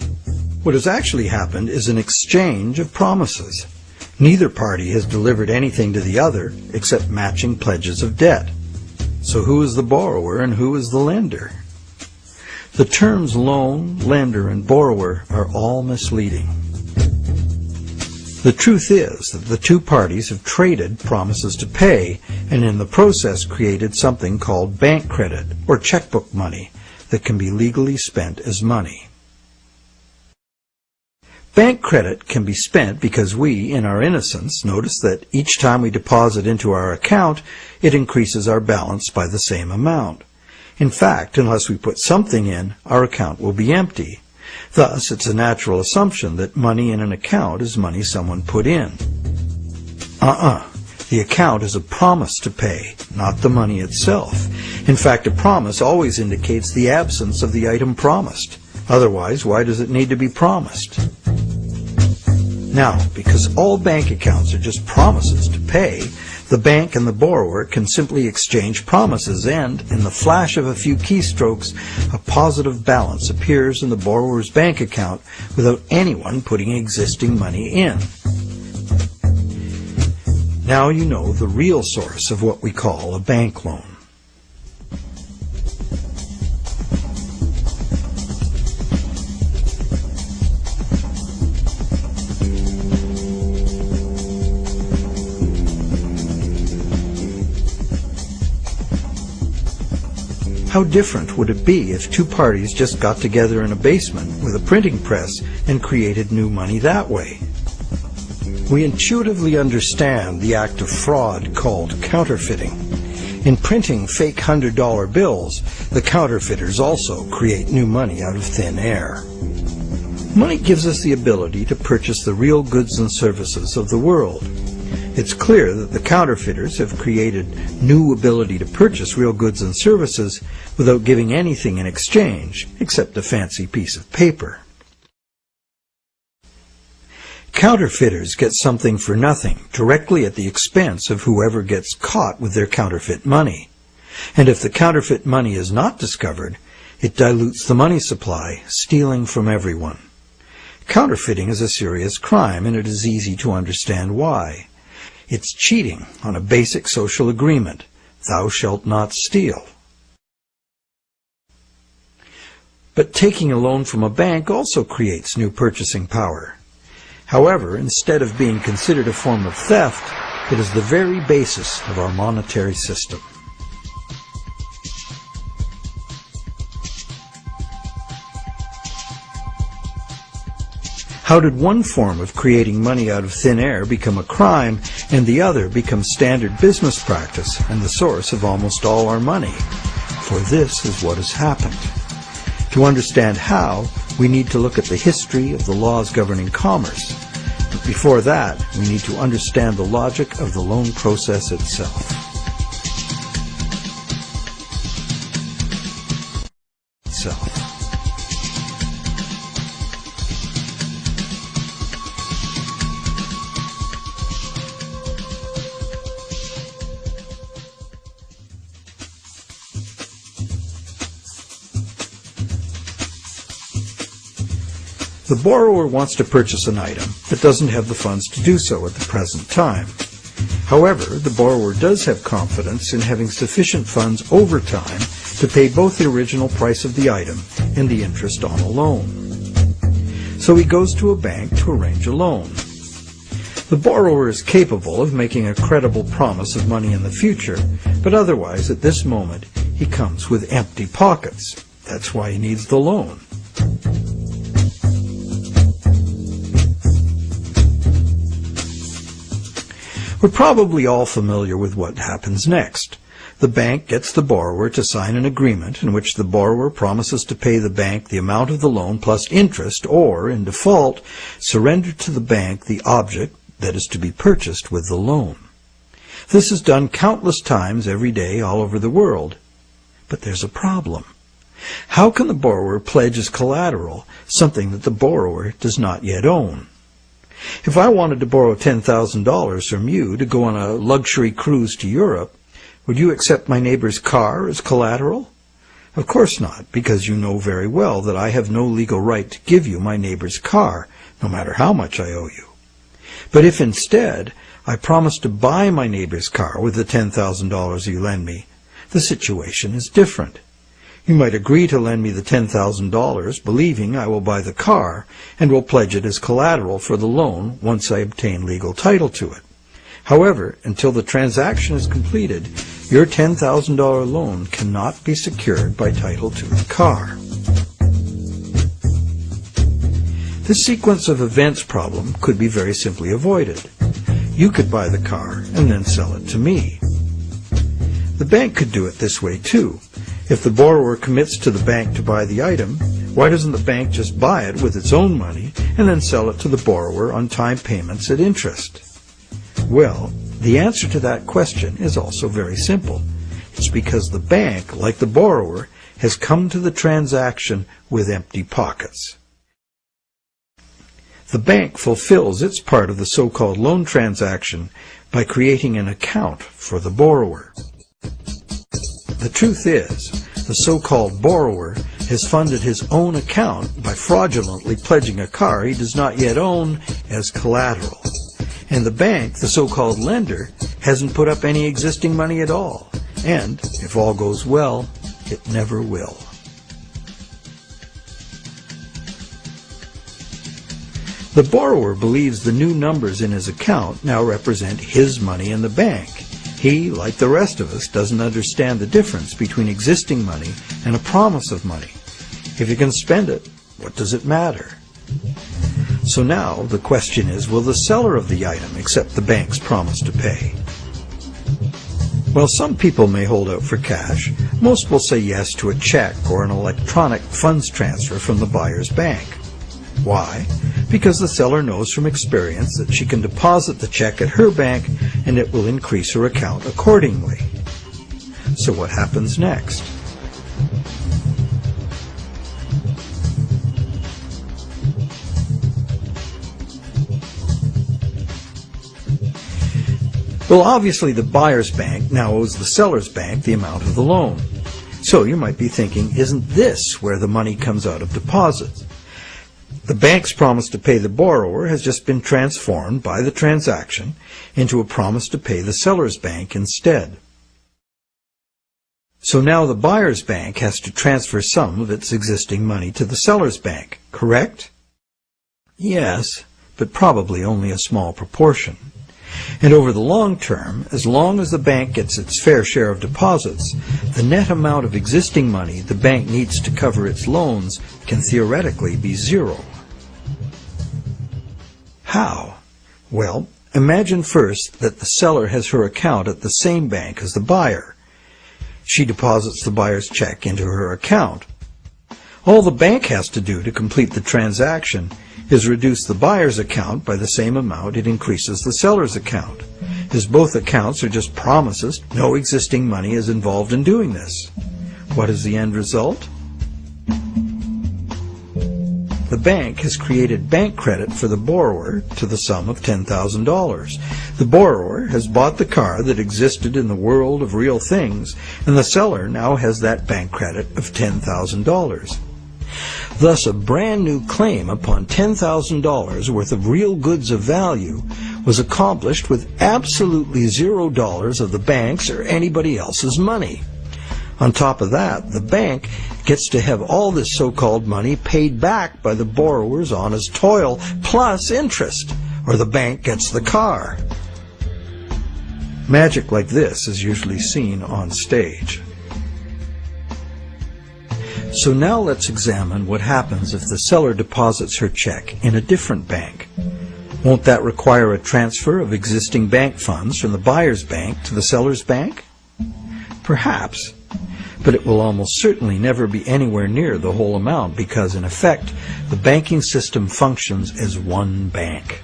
What has actually happened is an exchange of promises. Neither party has delivered anything to the other except matching pledges of debt. So who is the borrower and who is the lender? The terms loan, lender, and borrower are all misleading. The truth is that the two parties have traded promises to pay and in the process created something called bank credit or checkbook money that can be legally spent as money. Bank credit can be spent because we, in our innocence, notice that each time we deposit into our account, it increases our balance by the same amount. In fact, unless we put something in, our account will be empty. Thus, it's a natural assumption that money in an account is money someone put in. The The account is a promise to pay, not the money itself. In fact, a promise always indicates the absence of the item promised. Otherwise, why does it need to be promised? Now, because all bank accounts are just promises to pay, the bank and the borrower can simply exchange promises and, in the flash of a few keystrokes, a positive balance appears in the borrower's bank account without anyone putting existing money in. Now you know the real source of what we call a bank loan. How different would it be if two parties just got together in a basement with a printing press and created new money that way? We intuitively understand the act of fraud called counterfeiting. In printing fake $100 bills, the counterfeiters also create new money out of thin air. Money gives us the ability to purchase the real goods and services of the world. It's clear that the counterfeiters have created new ability to purchase real goods and services without giving anything in exchange except a fancy piece of paper. Counterfeiters get something for nothing directly at the expense of whoever gets caught with their counterfeit money. And if the counterfeit money is not discovered, it dilutes the money supply, stealing from everyone. Counterfeiting is a serious crime, and it is easy to understand why. It's cheating on a basic social agreement, thou shalt not steal. But taking a loan from a bank also creates new purchasing power. However, instead of being considered a form of theft, it is the very basis of our monetary system. How did one form of creating money out of thin air become a crime and the other become standard business practice and the source of almost all our money? For this is what has happened. To understand how, we need to look at the history of the laws governing commerce. But before that, we need to understand the logic of the loan process itself. The borrower wants to purchase an item, but doesn't have the funds to do so at the present time. However, the borrower does have confidence in having sufficient funds over time to pay both the original price of the item and the interest on a loan. So he goes to a bank to arrange a loan. The borrower is capable of making a credible promise of money in the future, but otherwise at this moment he comes with empty pockets. That's why he needs the loan. We're probably all familiar with what happens next. The bank gets the borrower to sign an agreement in which the borrower promises to pay the bank the amount of the loan plus interest, or, in default, surrender to the bank the object that is to be purchased with the loan. This is done countless times every day all over the world. But there's a problem. How can the borrower pledge as collateral something that the borrower does not yet own? If I wanted to borrow $10,000 from you to go on a luxury cruise to Europe, would you accept my neighbor's car as collateral? Of course not, because you know very well that I have no legal right to give you my neighbor's car, no matter how much I owe you. But if instead I promise to buy my neighbor's car with the $10,000 you lend me, the situation is different. You might agree to lend me the $10,000, believing I will buy the car and will pledge it as collateral for the loan once I obtain legal title to it. However, until the transaction is completed, your $10,000 loan cannot be secured by title to the car. This sequence of events problem could be very simply avoided. You could buy the car and then sell it to me. The bank could do it this way too. If the borrower commits to the bank to buy the item, why doesn't the bank just buy it with its own money and then sell it to the borrower on time payments at interest? Well, the answer to that question is also very simple. It's because the bank, like the borrower, has come to the transaction with empty pockets. The bank fulfills its part of the so-called loan transaction by creating an account for the borrower. The truth is, the so-called borrower has funded his own account by fraudulently pledging a car he does not yet own as collateral. And the bank, the so-called lender, hasn't put up any existing money at all. And, if all goes well, it never will. The borrower believes the new numbers in his account now represent his money in the bank. He, like the rest of us, doesn't understand the difference between existing money and a promise of money. If you can spend it, what does it matter? So now the question is, will the seller of the item accept the bank's promise to pay? While some people may hold out for cash, most will say yes to a check or an electronic funds transfer from the buyer's bank. Why? Because the seller knows from experience that she can deposit the check at her bank and it will increase her account accordingly. So what happens next? Well, obviously the buyer's bank now owes the seller's bank the amount of the loan. So you might be thinking, isn't this where the money comes out of deposits? The bank's promise to pay the borrower has just been transformed by the transaction into a promise to pay the seller's bank instead. So now the buyer's bank has to transfer some of its existing money to the seller's bank, correct? Yes, but probably only a small proportion. And over the long term, as long as the bank gets its fair share of deposits, the net amount of existing money the bank needs to cover its loans can theoretically be zero. How? Well, imagine first that the seller has her account at the same bank as the buyer. She deposits the buyer's check into her account. All the bank has to do to complete the transaction is reduce the buyer's account by the same amount it increases the seller's account. As both accounts are just promises, no existing money is involved in doing this. What is the end result? The bank has created bank credit for the borrower to the sum of $10,000. The borrower has bought the car that existed in the world of real things, and the seller now has that bank credit of $10,000. Thus, a brand new claim upon $10,000 worth of real goods of value was accomplished with absolutely $0 of the bank's or anybody else's money. On top of that, the bank gets to have all this so-called money paid back by the borrower's honest toil, plus interest, or the bank gets the car. Magic like this is usually seen on stage. So now let's examine what happens if the seller deposits her check in a different bank. Won't that require a transfer of existing bank funds from the buyer's bank to the seller's bank? Perhaps, but it will almost certainly never be anywhere near the whole amount because, in effect, the banking system functions as one bank.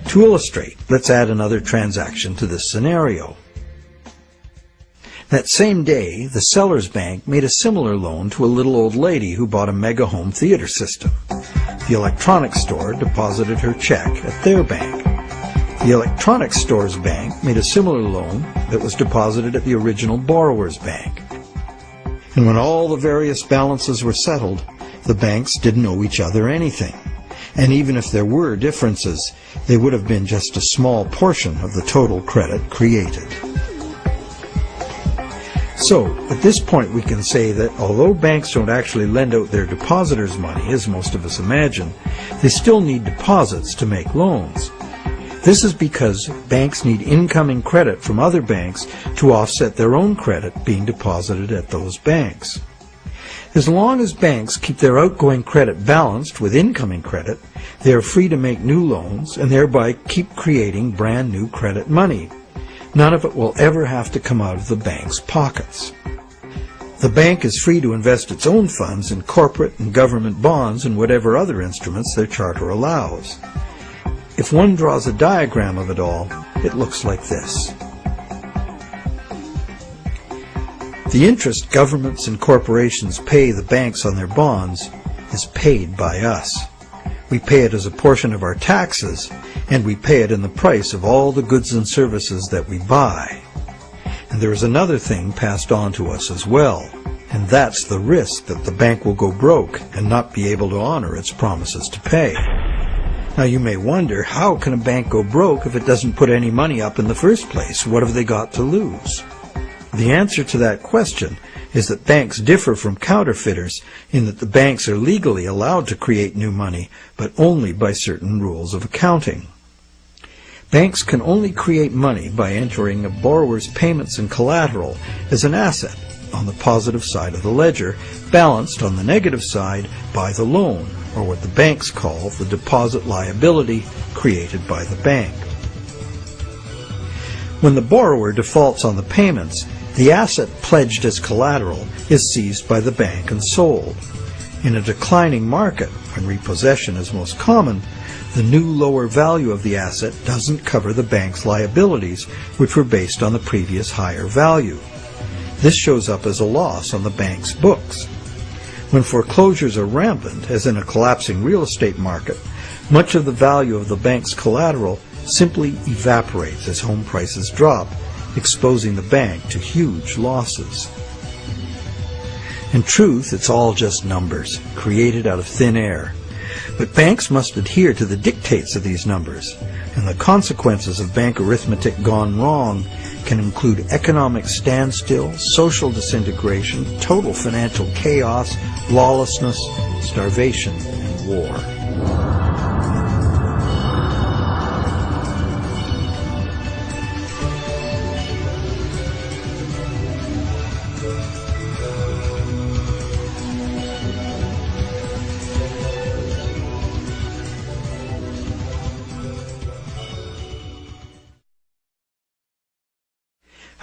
To illustrate, let's add another transaction to this scenario. That same day, the seller's bank made a similar loan to a little old lady who bought a mega home theater system. The electronics store deposited her check at their bank. The electronics store's bank made a similar loan that was deposited at the original borrower's bank. And when all the various balances were settled, the banks didn't owe each other anything. And even if there were differences, they would have been just a small portion of the total credit created. So, at this point we can say that although banks don't actually lend out their depositors' money, as most of us imagine, they still need deposits to make loans. This is because banks need incoming credit from other banks to offset their own credit being deposited at those banks. As long as banks keep their outgoing credit balanced with incoming credit, they are free to make new loans and thereby keep creating brand new credit money. None of it will ever have to come out of the bank's pockets. The bank is free to invest its own funds in corporate and government bonds and whatever other instruments their charter allows. If one draws a diagram of it all, it looks like this. The interest governments and corporations pay the banks on their bonds is paid by us. We pay it as a portion of our taxes, and we pay it in the price of all the goods and services that we buy. And there is another thing passed on to us as well, and that's the risk that the bank will go broke and not be able to honor its promises to pay. Now you may wonder, how can a bank go broke if it doesn't put any money up in the first place? What have they got to lose? The answer to that question is that banks differ from counterfeiters in that the banks are legally allowed to create new money, but only by certain rules of accounting. Banks can only create money by entering a borrower's payments and collateral as an asset on the positive side of the ledger, balanced on the negative side by the loan, or what the banks call the deposit liability created by the bank. When the borrower defaults on the payments, the asset pledged as collateral is seized by the bank and sold. In a declining market, when repossession is most common, the new lower value of the asset doesn't cover the bank's liabilities, which were based on the previous higher value. This shows up as a loss on the bank's books. When foreclosures are rampant, as in a collapsing real estate market, much of the value of the bank's collateral simply evaporates as home prices drop, exposing the bank to huge losses. In truth, it's all just numbers, created out of thin air. But banks must adhere to the dictates of these numbers, and the consequences of bank arithmetic gone wrong can include economic standstill, social disintegration, total financial chaos, lawlessness, starvation, and war.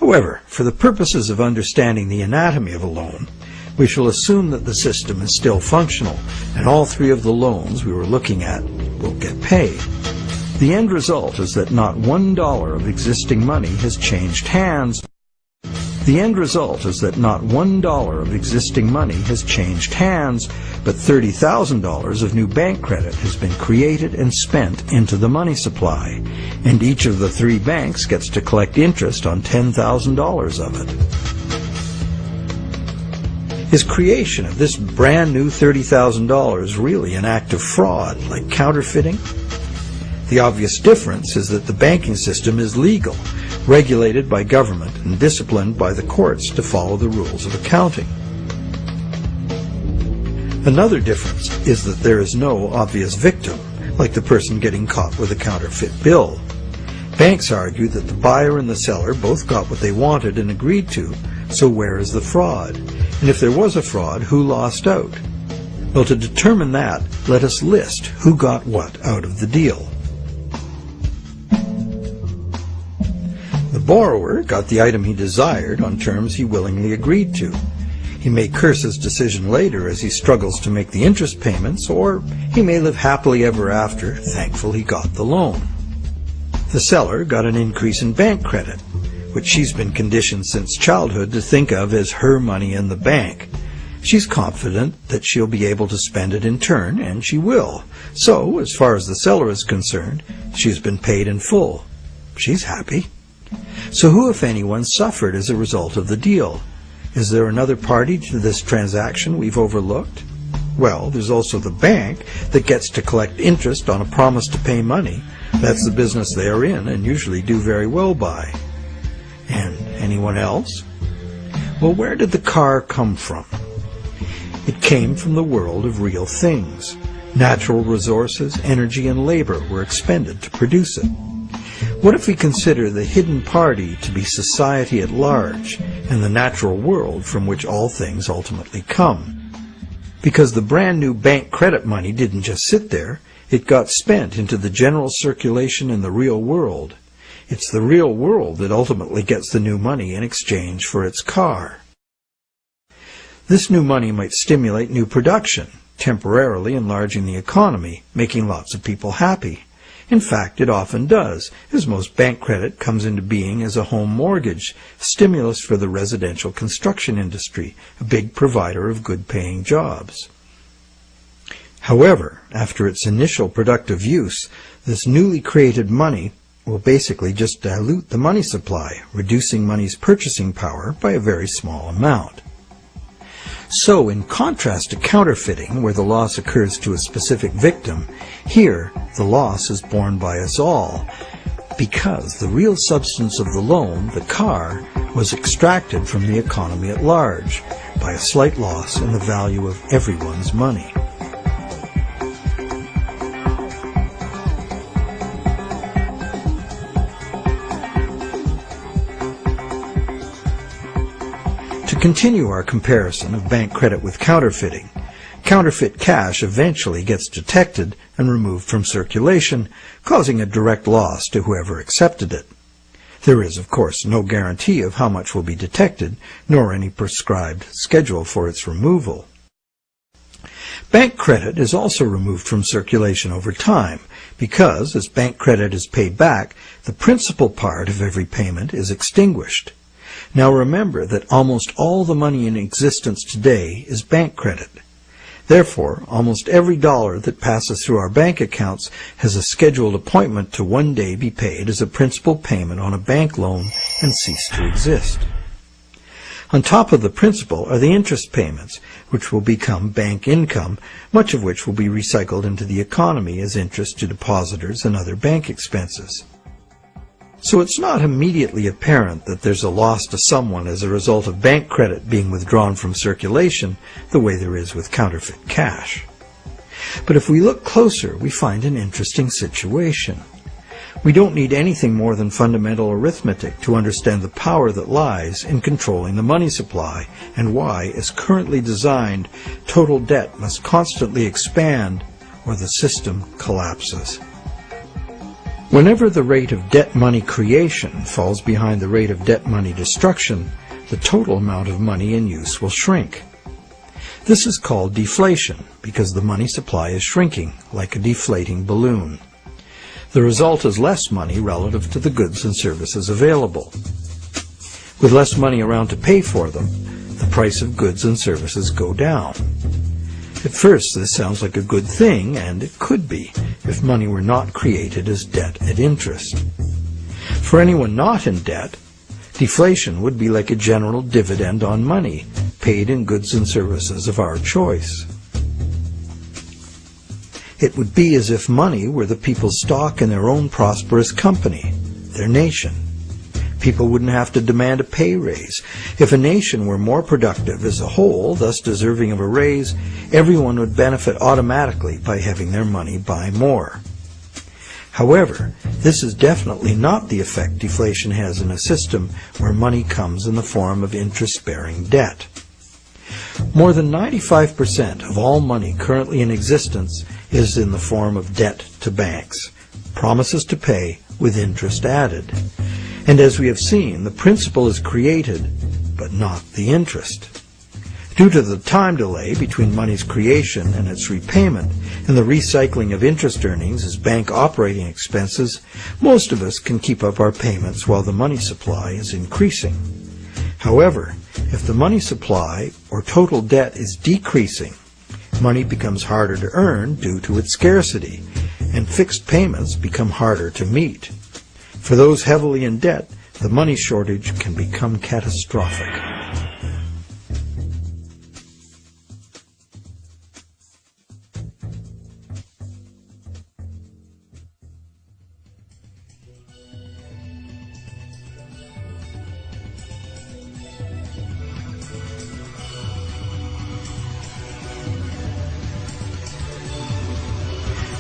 However, for the purposes of understanding the anatomy of a loan, we shall assume that the system is still functional, and all three of the loans we were looking at will get paid. The end result is that not $1 of existing money has changed hands. The end result is that not $1 of existing money has changed hands, but $30,000 of new bank credit has been created and spent into the money supply, and each of the three banks gets to collect interest on $10,000 of it. Is creation of this brand new $30,000 really an act of fraud, like counterfeiting? The obvious difference is that the banking system is legal, regulated by government and disciplined by the courts to follow the rules of accounting. Another difference is that there is no obvious victim, like the person getting caught with a counterfeit bill. Banks argue that the buyer and the seller both got what they wanted and agreed to, so where is the fraud? And if there was a fraud, who lost out? Well, to determine that, let us list who got what out of the deal. The borrower got the item he desired on terms he willingly agreed to. He may curse his decision later as he struggles to make the interest payments, or he may live happily ever after, thankful he got the loan. The seller got an increase in bank credit, which she's been conditioned since childhood to think of as her money in the bank. She's confident that she'll be able to spend it in turn, and she will. So, as far as the seller is concerned, she's been paid in full. She's happy. So who, if anyone, suffered as a result of the deal? Is there another party to this transaction we've overlooked? Well, there's also the bank that gets to collect interest on a promise to pay money. That's the business they are in and usually do very well by. And anyone else? Well, where did the car come from? It came from the world of real things. Natural resources, energy, and labor were expended to produce it. What if we consider the hidden party to be society at large and the natural world from which all things ultimately come? Because the brand new bank credit money didn't just sit there, it got spent into the general circulation in the real world. It's the real world that ultimately gets the new money in exchange for its car. This new money might stimulate new production, temporarily enlarging the economy, making lots of people happy. In fact, it often does, as most bank credit comes into being as a home mortgage, stimulus for the residential construction industry, a big provider of good-paying jobs. However, after its initial productive use, this newly created money will basically just dilute the money supply, reducing money's purchasing power by a very small amount. So, in contrast to counterfeiting, where the loss occurs to a specific victim, here the loss is borne by us all, because the real substance of the loan, the car, was extracted from the economy at large by a slight loss in the value of everyone's money. To continue our comparison of bank credit with counterfeiting, counterfeit cash eventually gets detected and removed from circulation, causing a direct loss to whoever accepted it. There is, of course, no guarantee of how much will be detected, nor any prescribed schedule for its removal. Bank credit is also removed from circulation over time because, as bank credit is paid back, the principal part of every payment is extinguished. Now remember that almost all the money in existence today is bank credit. Therefore, almost every dollar that passes through our bank accounts has a scheduled appointment to one day be paid as a principal payment on a bank loan and cease to exist. On top of the principal are the interest payments, which will become bank income, much of which will be recycled into the economy as interest to depositors and other bank expenses. So it's not immediately apparent that there's a loss to someone as a result of bank credit being withdrawn from circulation the way there is with counterfeit cash. But if we look closer, we find an interesting situation. We don't need anything more than fundamental arithmetic to understand the power that lies in controlling the money supply and why, as currently designed, total debt must constantly expand or the system collapses. Whenever the rate of debt money creation falls behind the rate of debt money destruction, the total amount of money in use will shrink. This is called deflation because the money supply is shrinking like a deflating balloon. The result is less money relative to the goods and services available. With less money around to pay for them, the price of goods and services go down. At first, this sounds like a good thing, and it could be, if money were not created as debt at interest. For anyone not in debt, deflation would be like a general dividend on money, paid in goods and services of our choice. It would be as if money were the people's stock in their own prosperous company, their nation. People wouldn't have to demand a pay raise. If a nation were more productive as a whole, thus deserving of a raise, everyone would benefit automatically by having their money buy more. However, this is definitely not the effect deflation has in a system where money comes in the form of interest-bearing debt. More than 95% of all money currently in existence is in the form of debt to banks, promises to pay with interest added. And as we have seen, the principal is created, but not the interest. Due to the time delay between money's creation and its repayment, and the recycling of interest earnings as bank operating expenses, most of us can keep up our payments while the money supply is increasing. However, if the money supply or total debt is decreasing, money becomes harder to earn due to its scarcity, and fixed payments become harder to meet. For those heavily in debt, the money shortage can become catastrophic.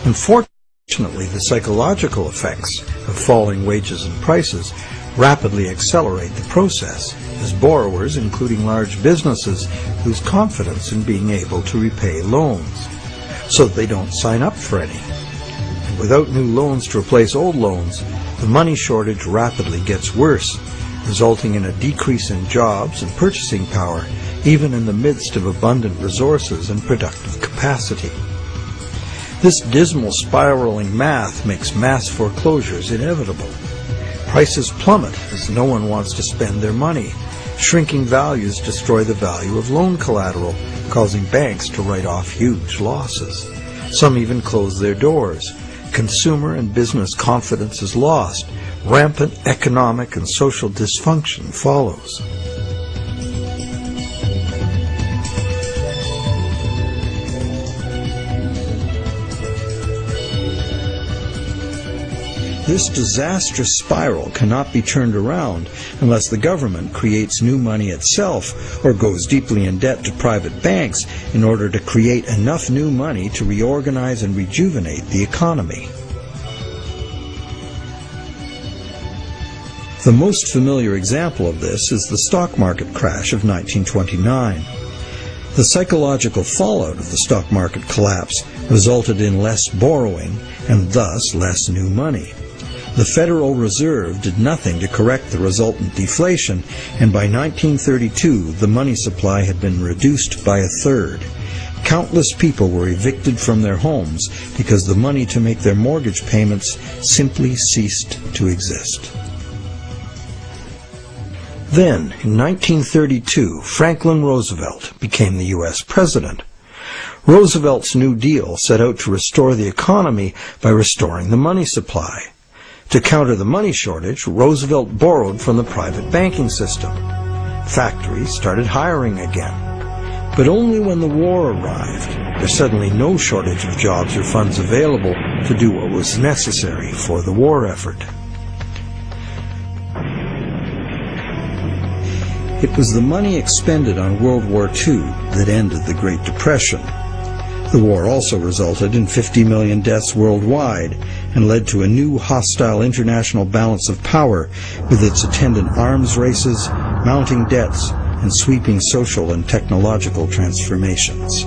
Unfortunately, the psychological effects of falling wages and prices rapidly accelerate the process as borrowers, including large businesses, lose confidence in being able to repay loans, so that they don't sign up for any. And without new loans to replace old loans, the money shortage rapidly gets worse, resulting in a decrease in jobs and purchasing power, even in the midst of abundant resources and productive capacity. This dismal spiraling math makes mass foreclosures inevitable. Prices plummet as no one wants to spend their money. Shrinking values destroy the value of loan collateral, causing banks to write off huge losses. Some even close their doors. Consumer and business confidence is lost. Rampant economic and social dysfunction follows. This disastrous spiral cannot be turned around unless the government creates new money itself or goes deeply in debt to private banks in order to create enough new money to reorganize and rejuvenate the economy. The most familiar example of this is the stock market crash of 1929. The psychological fallout of the stock market collapse resulted in less borrowing and thus less new money. The Federal Reserve did nothing to correct the resultant deflation, and by 1932 the money supply had been reduced by a third. Countless people were evicted from their homes because the money to make their mortgage payments simply ceased to exist. Then, in 1932, Franklin Roosevelt became the U.S. president. Roosevelt's New Deal set out to restore the economy by restoring the money supply. To counter the money shortage, Roosevelt borrowed from the private banking system. Factories started hiring again. But only when the war arrived, there's suddenly no shortage of jobs or funds available to do what was necessary for the war effort. It was the money expended on World War II that ended the Great Depression. The war also resulted in 50 million deaths worldwide and led to a new hostile international balance of power with its attendant arms races, mounting debts, and sweeping social and technological transformations.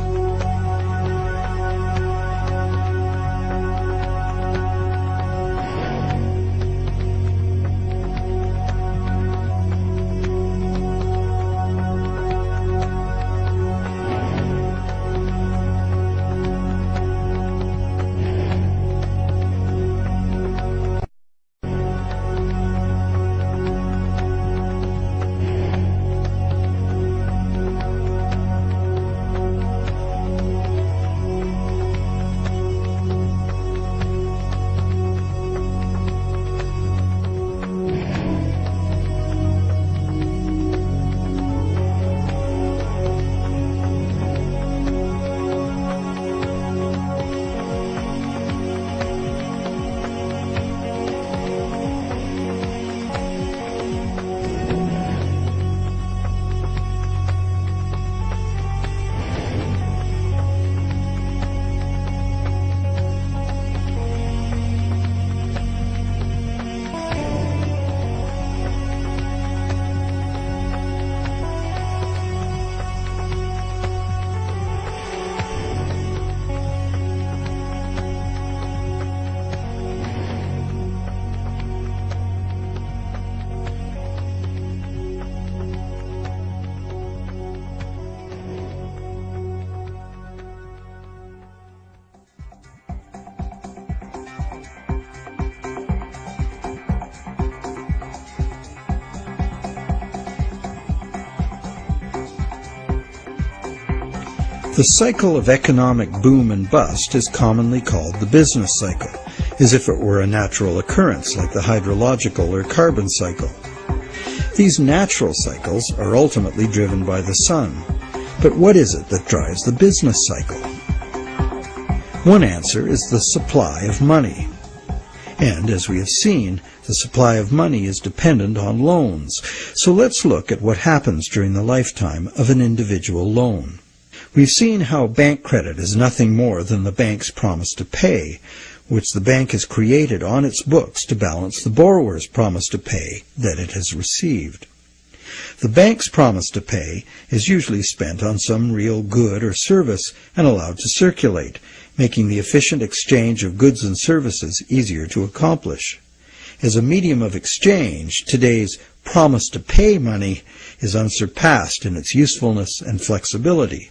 The cycle of economic boom and bust is commonly called the business cycle, as if it were a natural occurrence like the hydrological or carbon cycle. These natural cycles are ultimately driven by the sun. But what is it that drives the business cycle? One answer is the supply of money. And, as we have seen, the supply of money is dependent on loans. So let's look at what happens during the lifetime of an individual loan. We've seen how bank credit is nothing more than the bank's promise to pay, which the bank has created on its books to balance the borrower's promise to pay that it has received. The bank's promise to pay is usually spent on some real good or service and allowed to circulate, making the efficient exchange of goods and services easier to accomplish. As a medium of exchange, today's promise to pay money is unsurpassed in its usefulness and flexibility.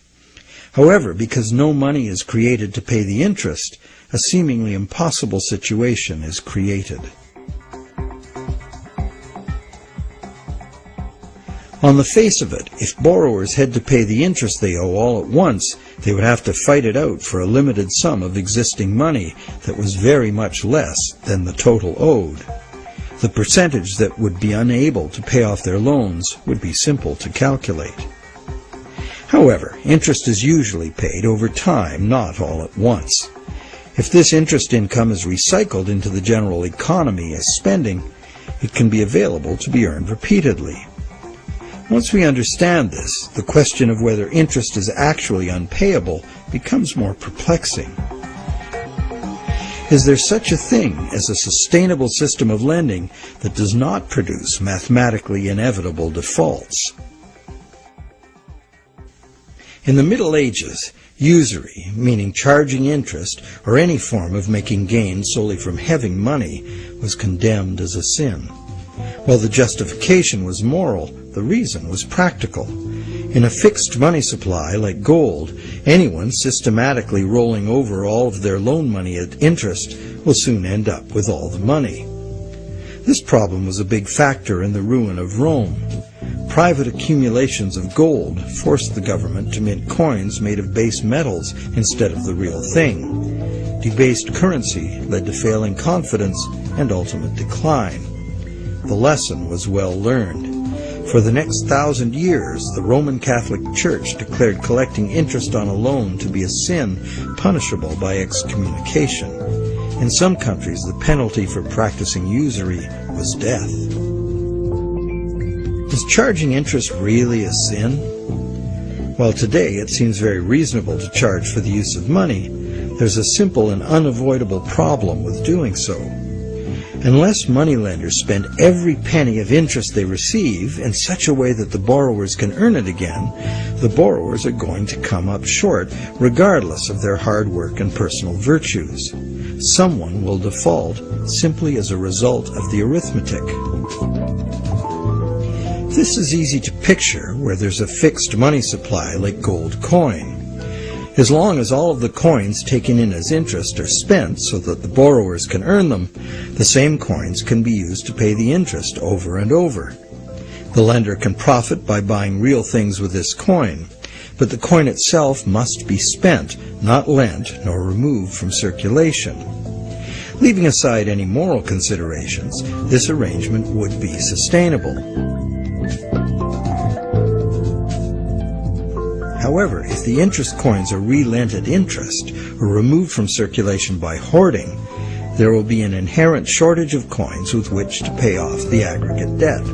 However, because no money is created to pay the interest, a seemingly impossible situation is created. On the face of it, if borrowers had to pay the interest they owe all at once, they would have to fight it out for a limited sum of existing money that was very much less than the total owed. The percentage that would be unable to pay off their loans would be simple to calculate. However, interest is usually paid over time, not all at once. If this interest income is recycled into the general economy as spending, it can be available to be earned repeatedly. Once we understand this, the question of whether interest is actually unpayable becomes more perplexing. Is there such a thing as a sustainable system of lending that does not produce mathematically inevitable defaults? In the Middle Ages, usury, meaning charging interest or any form of making gains solely from having money, was condemned as a sin. While the justification was moral, the reason was practical. In a fixed money supply like gold, anyone systematically rolling over all of their loan money at interest will soon end up with all the money. This problem was a big factor in the ruin of Rome. Private accumulations of gold forced the government to mint coins made of base metals instead of the real thing. Debased currency led to failing confidence and ultimate decline. The lesson was well learned. For the next 1,000 years, the Roman Catholic Church declared collecting interest on a loan to be a sin punishable by excommunication. In some countries, the penalty for practicing usury was death. Is charging interest really a sin? While today it seems very reasonable to charge for the use of money, there's a simple and unavoidable problem with doing so. Unless moneylenders spend every penny of interest they receive in such a way that the borrowers can earn it again, the borrowers are going to come up short, regardless of their hard work and personal virtues. Someone will default simply as a result of the arithmetic. This is easy to picture where there's a fixed money supply like gold coin. As long as all of the coins taken in as interest are spent so that the borrowers can earn them, the same coins can be used to pay the interest over and over. The lender can profit by buying real things with this coin, but the coin itself must be spent, not lent nor removed from circulation. Leaving aside any moral considerations, this arrangement would be sustainable. However, if the interest coins are re-lent at interest or removed from circulation by hoarding, there will be an inherent shortage of coins with which to pay off the aggregate debt.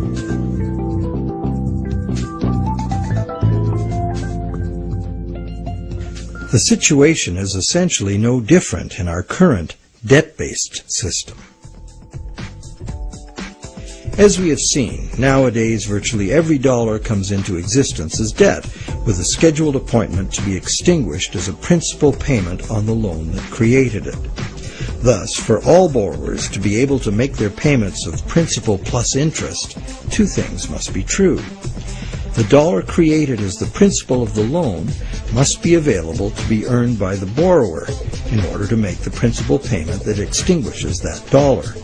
The situation is essentially no different in our current debt-based system. As we have seen, nowadays virtually every dollar comes into existence as debt, with a scheduled appointment to be extinguished as a principal payment on the loan that created it. Thus, for all borrowers to be able to make their payments of principal plus interest, two things must be true. The dollar created as the principal of the loan must be available to be earned by the borrower in order to make the principal payment that extinguishes that dollar.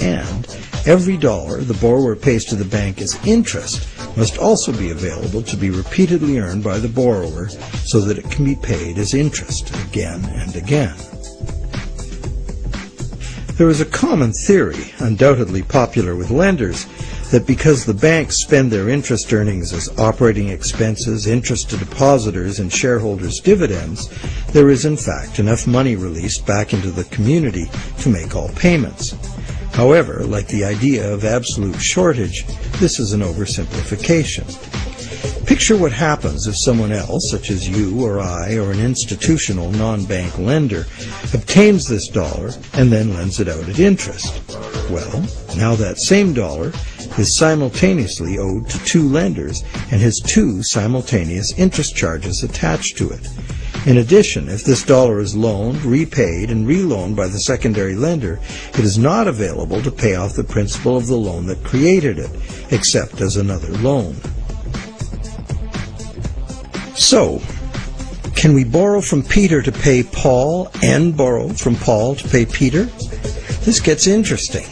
And every dollar the borrower pays to the bank as interest must also be available to be repeatedly earned by the borrower so that it can be paid as interest again and again. There is a common theory, undoubtedly popular with lenders, that because the banks spend their interest earnings as operating expenses, interest to depositors, and shareholders' dividends, there is in fact enough money released back into the community to make all payments. However, like the idea of absolute shortage, this is an oversimplification. Picture what happens if someone else, such as you or I or an institutional non-bank lender, obtains this dollar and then lends it out at interest. Well, now that same dollar is simultaneously owed to two lenders and has two simultaneous interest charges attached to it. In addition, if this dollar is loaned, repaid, and reloaned by the secondary lender, it is not available to pay off the principal of the loan that created it, except as another loan. So, Can we borrow from Peter to pay Paul and borrow from Paul to pay Peter? This gets interesting.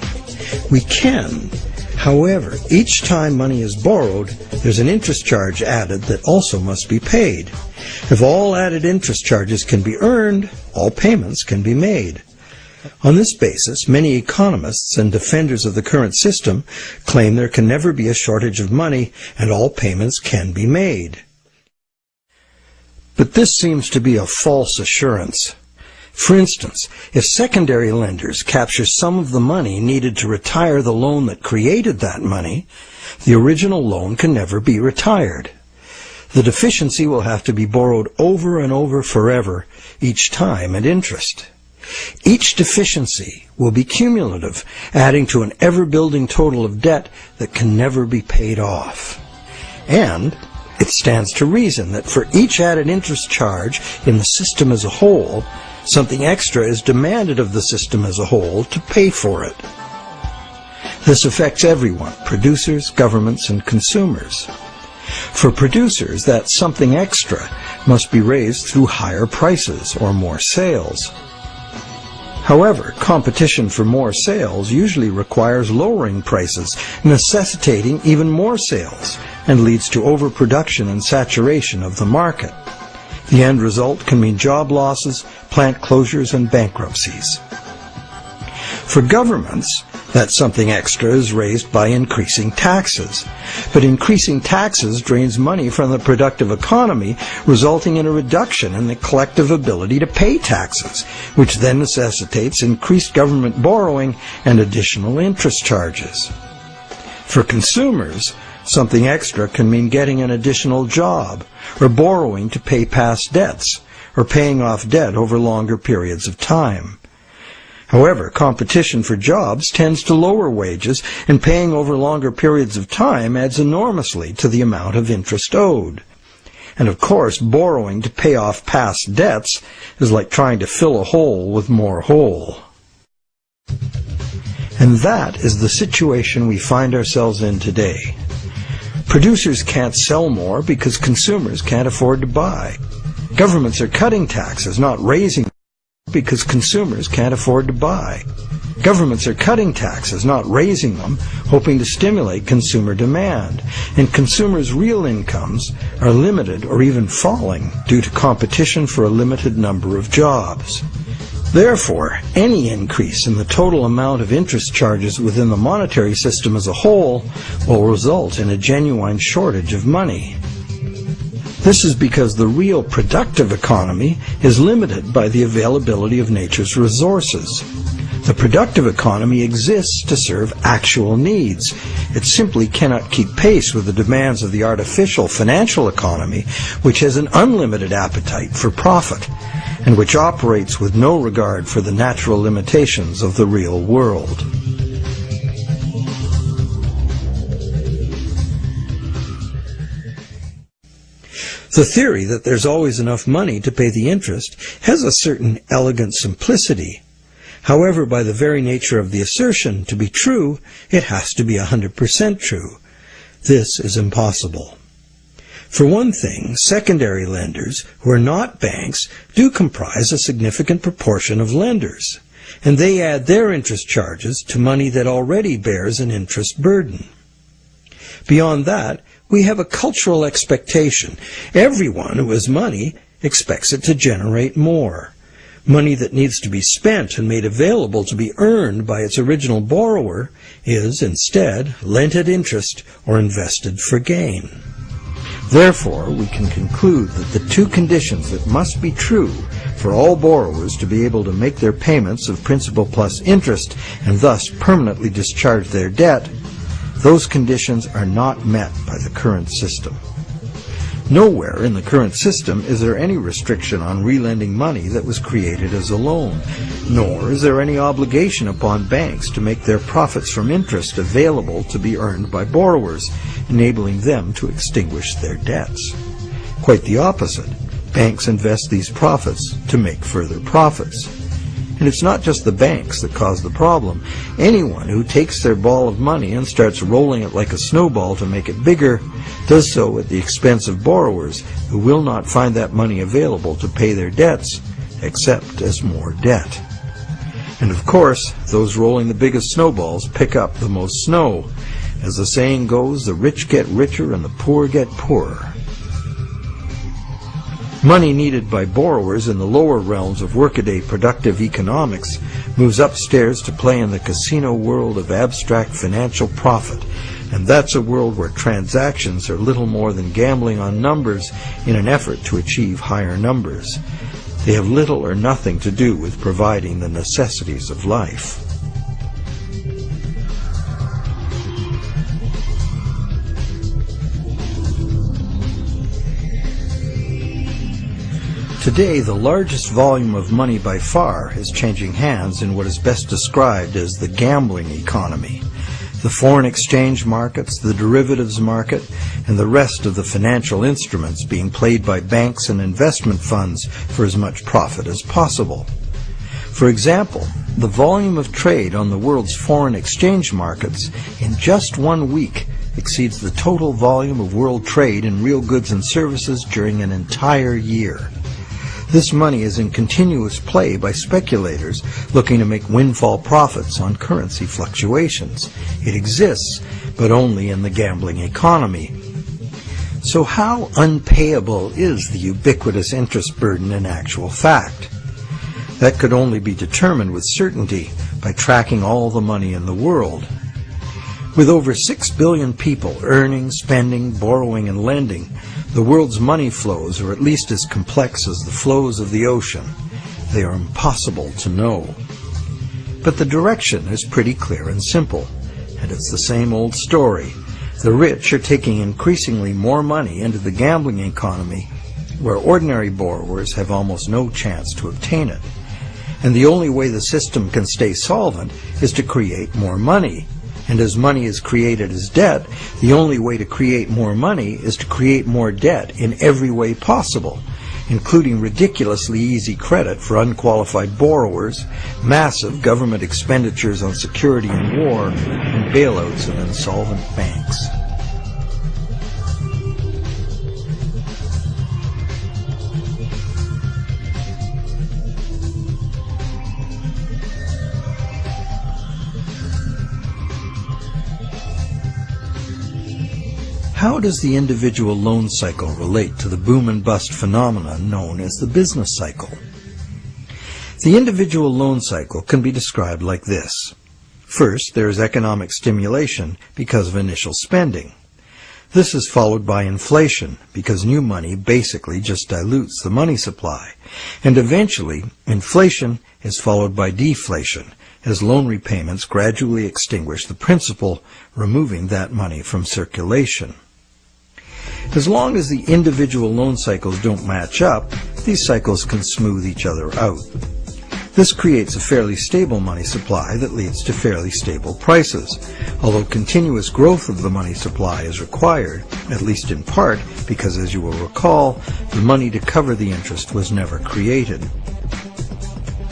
We can. However, each time money is borrowed, there's an interest charge added that also must be paid. If all added interest charges can be earned, all payments can be made. On this basis, many economists and defenders of the current system claim there can never be a shortage of money and all payments can be made. But this seems to be a false assurance. For instance, if secondary lenders capture some of the money needed to retire the loan that created that money, the original loan can never be retired. The deficiency will have to be borrowed over and over forever, each time at interest. Each deficiency will be cumulative, adding to an ever-building total of debt that can never be paid off. And it stands to reason that for each added interest charge in the system as a whole, something extra is demanded of the system as a whole to pay for it. This affects everyone, producers, governments, and consumers. For producers, that something extra must be raised through higher prices or more sales. However, competition for more sales usually requires lowering prices, necessitating even more sales, and leads to overproduction and saturation of the market. The end result can mean job losses, plant closures, and bankruptcies. For governments, that something extra is raised by increasing taxes. But increasing taxes drains money from the productive economy, resulting in a reduction in the collective ability to pay taxes, which then necessitates increased government borrowing and additional interest charges. For consumers, something extra can mean getting an additional job, or borrowing to pay past debts, or paying off debt over longer periods of time. However, competition for jobs tends to lower wages, and paying over longer periods of time adds enormously to the amount of interest owed. And of course, borrowing to pay off past debts is like trying to fill a hole with more hole. And that is the situation we find ourselves in today. Producers can't sell more because consumers can't afford to buy. Governments are cutting taxes, not raising them, because consumers can't afford to buy. Governments are cutting taxes, not raising them, hoping to stimulate consumer demand. And consumers' real incomes are limited or even falling due to competition for a limited number of jobs. Therefore, any increase in the total amount of interest charges within the monetary system as a whole will result in a genuine shortage of money. This is because the real productive economy is limited by the availability of nature's resources. The productive economy exists to serve actual needs. It simply cannot keep pace with the demands of the artificial financial economy, which has an unlimited appetite for profit, and which operates with no regard for the natural limitations of the real world. The theory that there's always enough money to pay the interest has a certain elegant simplicity. However, by the very nature of the assertion to be true, it has to be 100% true. This is impossible. For one thing, secondary lenders, who are not banks, do comprise a significant proportion of lenders, and they add their interest charges to money that already bears an interest burden. Beyond that, we have a cultural expectation. Everyone who has money expects it to generate more. Money that needs to be spent and made available to be earned by its original borrower is, instead, lent at interest or invested for gain. Therefore, we can conclude that the two conditions that must be true for all borrowers to be able to make their payments of principal plus interest and thus permanently discharge their debt, those conditions are not met by the current system. Nowhere in the current system is there any restriction on relending money that was created as a loan, nor is there any obligation upon banks to make their profits from interest available to be earned by borrowers, enabling them to extinguish their debts. Quite the opposite. Banks invest these profits to make further profits. And it's not just the banks that cause the problem. Anyone who takes their ball of money and starts rolling it like a snowball to make it bigger does so at the expense of borrowers who will not find that money available to pay their debts, except as more debt. And of course, those rolling the biggest snowballs pick up the most snow. As the saying goes, the rich get richer and the poor get poorer. Money needed by borrowers in the lower realms of workaday productive economics moves upstairs to play in the casino world of abstract financial profit, and that's a world where transactions are little more than gambling on numbers in an effort to achieve higher numbers. They have little or nothing to do with providing the necessities of life. Today, the largest volume of money by far is changing hands in what is best described as the gambling economy. The foreign exchange markets, the derivatives market, and the rest of the financial instruments being played by banks and investment funds for as much profit as possible. For example, the volume of trade on the world's foreign exchange markets in just 1 week exceeds the total volume of world trade in real goods and services during an entire year. This money is in continuous play by speculators looking to make windfall profits on currency fluctuations. It exists, but only in the gambling economy. So how unpayable is the ubiquitous interest burden in actual fact? That could only be determined with certainty by tracking all the money in the world. With over 6 billion people earning, spending, borrowing, and lending, the world's money flows are at least as complex as the flows of the ocean. They are impossible to know. But the direction is pretty clear and simple, and it's the same old story. The rich are taking increasingly more money into the gambling economy, where ordinary borrowers have almost no chance to obtain it. And the only way the system can stay solvent is to create more money. And as money is created as debt, the only way to create more money is to create more debt in every way possible, including ridiculously easy credit for unqualified borrowers, massive government expenditures on security and war, and bailouts of insolvent banks. How does the individual loan cycle relate to the boom and bust phenomenon known as the business cycle? The individual loan cycle can be described like this. First, there is economic stimulation because of initial spending. This is followed by inflation because new money basically just dilutes the money supply. And eventually, inflation is followed by deflation as loan repayments gradually extinguish the principal, removing that money from circulation. As long as the individual loan cycles don't match up, these cycles can smooth each other out. This creates a fairly stable money supply that leads to fairly stable prices, although continuous growth of the money supply is required, at least in part because, as you will recall, the money to cover the interest was never created.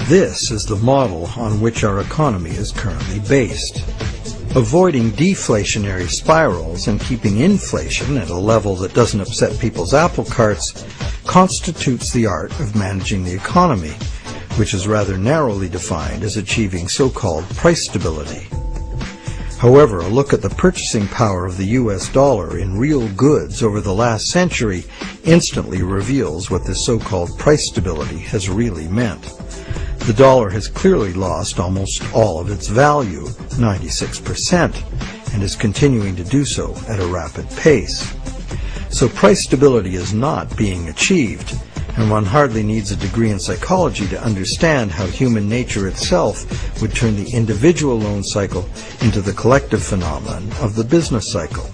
This is the model on which our economy is currently based. Avoiding deflationary spirals and keeping inflation at a level that doesn't upset people's apple carts constitutes the art of managing the economy, which is rather narrowly defined as achieving so-called price stability. However, a look at the purchasing power of the US dollar in real goods over the last century instantly reveals what this so-called price stability has really meant. The dollar has clearly lost almost all of its value, 96%, and is continuing to do so at a rapid pace. So price stability is not being achieved, and one hardly needs a degree in psychology to understand how human nature itself would turn the individual loan cycle into the collective phenomenon of the business cycle.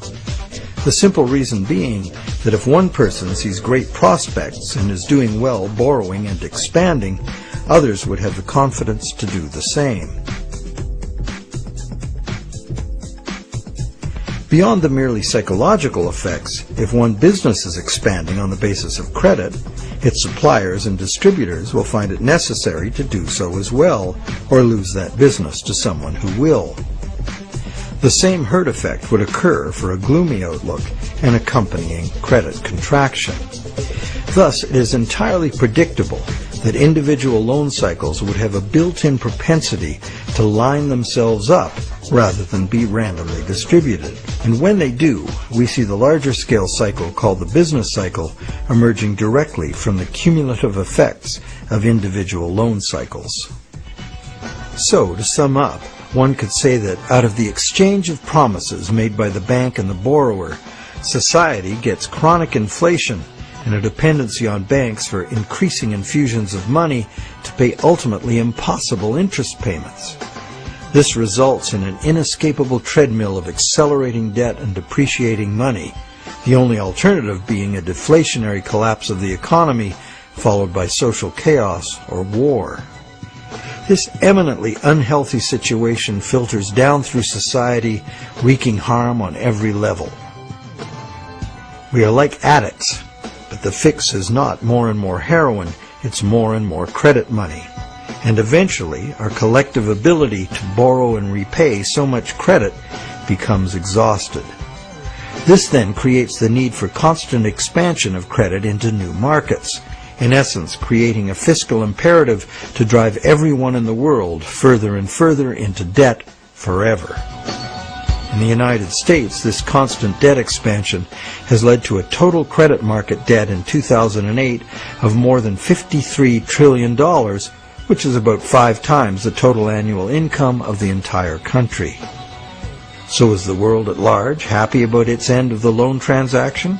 The simple reason being that if one person sees great prospects and is doing well borrowing and expanding, others would have the confidence to do the same. Beyond the merely psychological effects, if one business is expanding on the basis of credit, its suppliers and distributors will find it necessary to do so as well, or lose that business to someone who will. The same herd effect would occur for a gloomy outlook and accompanying credit contraction. Thus, it is entirely predictable that individual loan cycles would have a built-in propensity to line themselves up rather than be randomly distributed. And when they do, we see the larger scale cycle called the business cycle emerging directly from the cumulative effects of individual loan cycles. So, to sum up, one could say that out of the exchange of promises made by the bank and the borrower, society gets chronic inflation and a dependency on banks for increasing infusions of money to pay ultimately impossible interest payments. This results in an inescapable treadmill of accelerating debt and depreciating money, the only alternative being a deflationary collapse of the economy followed by social chaos or war. This eminently unhealthy situation filters down through society, wreaking harm on every level. We are like addicts, but the fix is not more and more heroin, it's more and more credit money. And eventually, our collective ability to borrow and repay so much credit becomes exhausted. This then creates the need for constant expansion of credit into new markets, in essence creating a fiscal imperative to drive everyone in the world further and further into debt forever. In the United States, this constant debt expansion has led to a total credit market debt in 2008 of more than $53 trillion, which is about 5 times the total annual income of the entire country. So is the world at large happy about its end of the loan transaction?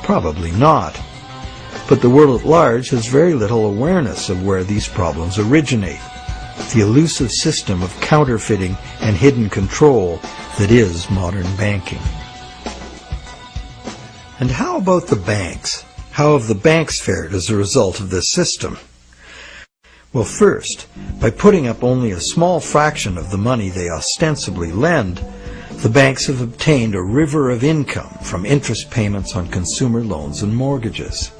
Probably not. But the world at large has very little awareness of where these problems originate, the elusive system of counterfeiting and hidden control that is modern banking. And how about the banks? How have the banks fared as a result of this system? Well, first, by putting up only a small fraction of the money they ostensibly lend, the banks have obtained a river of income from interest payments on consumer loans and mortgages.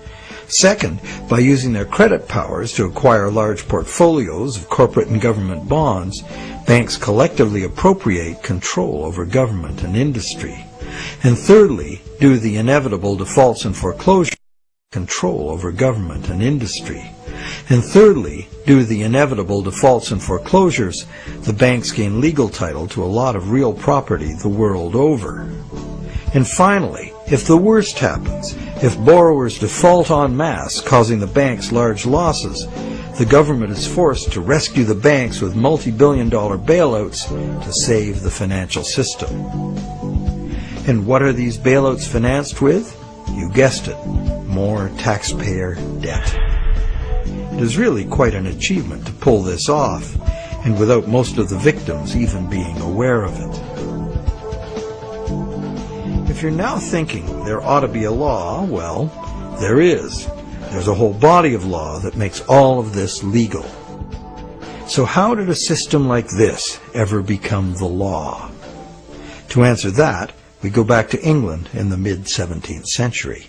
Second, by using their credit powers to acquire large portfolios of corporate and government bonds, banks collectively appropriate control over government and industry. And thirdly, due to the inevitable defaults and foreclosures, control over government and industry. And thirdly, due to the inevitable defaults and foreclosures, the banks gain legal title to a lot of real property the world over. And finally, if the worst happens, if borrowers default en masse, causing the banks large losses, the government is forced to rescue the banks with multi-billion-dollar bailouts to save the financial system. And what are these bailouts financed with? You guessed it, more taxpayer debt. It is really quite an achievement to pull this off, and without most of the victims even being aware of it. If you're now thinking there ought to be a law, well, there is. There's a whole body of law that makes all of this legal. So how did a system like this ever become the law? To answer that, we go back to England in the mid-17th century.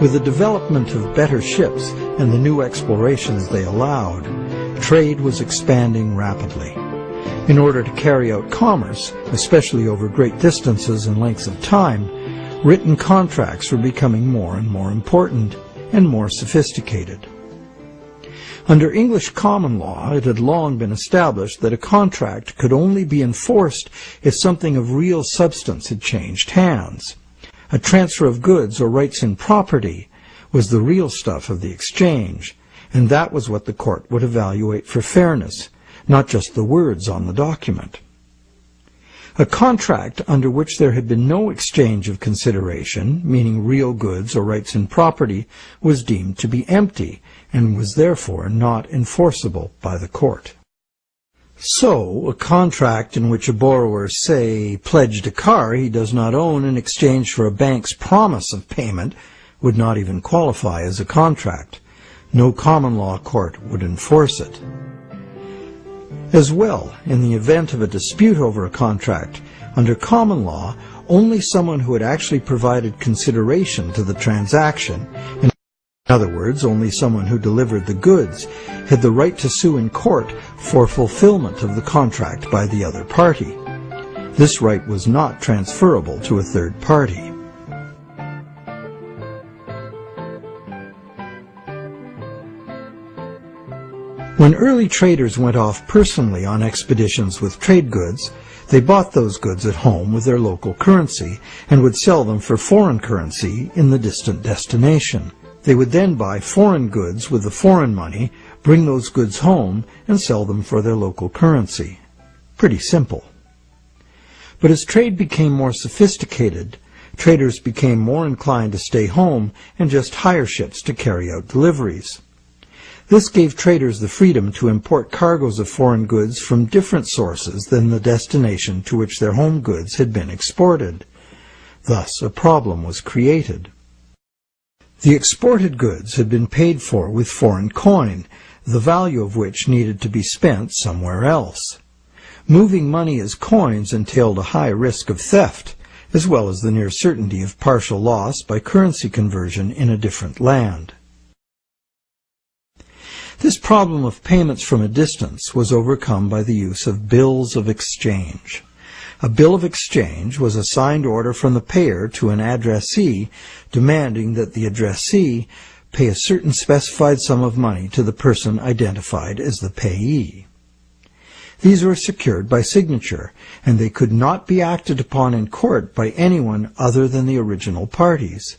With the development of better ships and the new explorations they allowed, trade was expanding rapidly. In order to carry out commerce, especially over great distances and lengths of time, written contracts were becoming more and more important and more sophisticated. Under English common law, it had long been established that a contract could only be enforced if something of real substance had changed hands. A transfer of goods or rights in property was the real stuff of the exchange, and that was what the court would evaluate for fairness, not just the words on the document. A contract under which there had been no exchange of consideration, meaning real goods or rights in property, was deemed to be empty and was therefore not enforceable by the court. So, a contract in which a borrower, say, pledged a car he does not own in exchange for a bank's promise of payment would not even qualify as a contract. No common law court would enforce it. As well, in the event of a dispute over a contract, under common law, only someone who had actually provided consideration to the transaction, in other words, only someone who delivered the goods, had the right to sue in court for fulfillment of the contract by the other party. This right was not transferable to a third party. When early traders went off personally on expeditions with trade goods, they bought those goods at home with their local currency and would sell them for foreign currency in the distant destination. They would then buy foreign goods with the foreign money, bring those goods home, and sell them for their local currency. Pretty simple. But as trade became more sophisticated, traders became more inclined to stay home and just hire ships to carry out deliveries. This gave traders the freedom to import cargoes of foreign goods from different sources than the destination to which their home goods had been exported. Thus, a problem was created. The exported goods had been paid for with foreign coin, the value of which needed to be spent somewhere else. Moving money as coins entailed a high risk of theft, as well as the near certainty of partial loss by currency conversion in a different land. This problem of payments from a distance was overcome by the use of bills of exchange. A bill of exchange was a signed order from the payer to an addressee demanding that the addressee pay a certain specified sum of money to the person identified as the payee. These were secured by signature, and they could not be acted upon in court by anyone other than the original parties.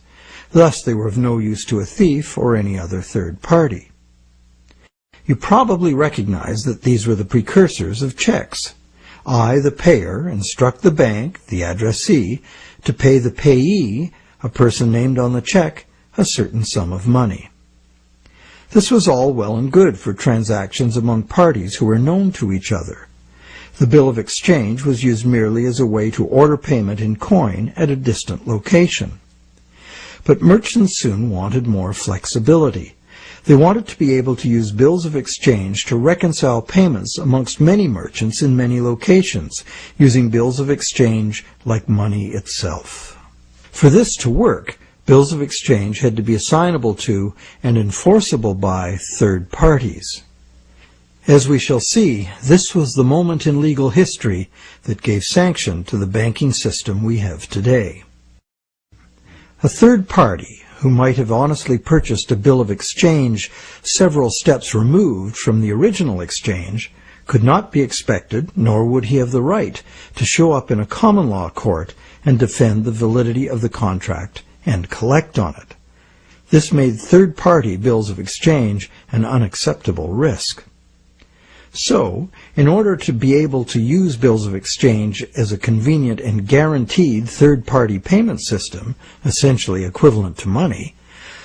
Thus they were of no use to a thief or any other third party. You probably recognize that these were the precursors of checks. I, the payer, instruct the bank, the addressee, to pay the payee, a person named on the check, a certain sum of money. This was all well and good for transactions among parties who were known to each other. The bill of exchange was used merely as a way to order payment in coin at a distant location. But merchants soon wanted more flexibility. They wanted to be able to use bills of exchange to reconcile payments amongst many merchants in many locations, using bills of exchange like money itself. For this to work, bills of exchange had to be assignable to and enforceable by third parties. As we shall see, this was the moment in legal history that gave sanction to the banking system we have today. A third party, who might have honestly purchased a bill of exchange several steps removed from the original exchange, could not be expected, nor would he have the right, to show up in a common law court and defend the validity of the contract and collect on it. This made third-party bills of exchange an unacceptable risk. So, in order to be able to use bills of exchange as a convenient and guaranteed third-party payment system, essentially equivalent to money,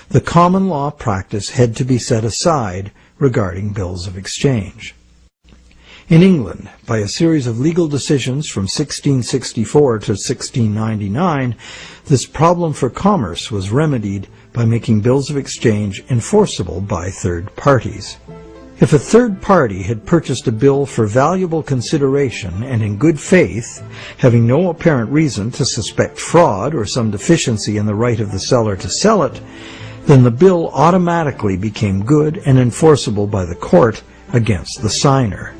the common law practice had to be set aside regarding bills of exchange. In England, by a series of legal decisions from 1664 to 1699, this problem for commerce was remedied by making bills of exchange enforceable by third parties. If a third party had purchased a bill for valuable consideration and in good faith, having no apparent reason to suspect fraud or some deficiency in the right of the seller to sell it, then the bill automatically became good and enforceable by the court against the signer.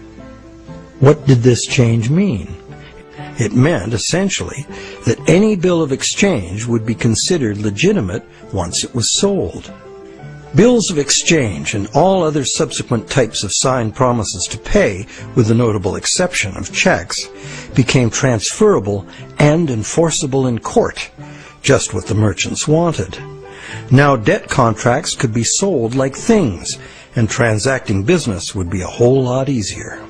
What did this change mean? It meant, essentially, that any bill of exchange would be considered legitimate once it was sold. Bills of exchange and all other subsequent types of signed promises to pay, with the notable exception of checks, became transferable and enforceable in court, just what the merchants wanted. Now debt contracts could be sold like things, and transacting business would be a whole lot easier.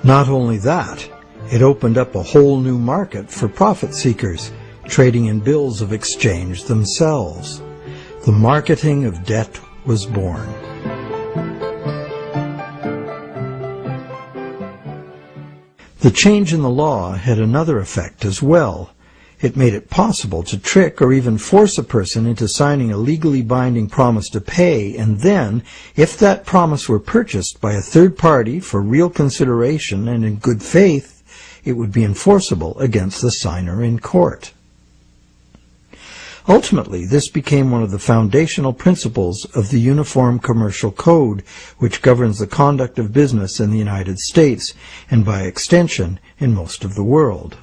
Not only that, it opened up a whole new market for profit seekers, trading in bills of exchange themselves. The marketing of debt was born. The change in the law had another effect as well. it made it possible to trick or even force a person into signing a legally binding promise to pay, and then, if that promise were purchased by a third party for real consideration and in good faith, it would be enforceable against the signer in court. Ultimately, this became one of the foundational principles of the Uniform Commercial Code, which governs the conduct of business in the United States, and by extension, in most of the world.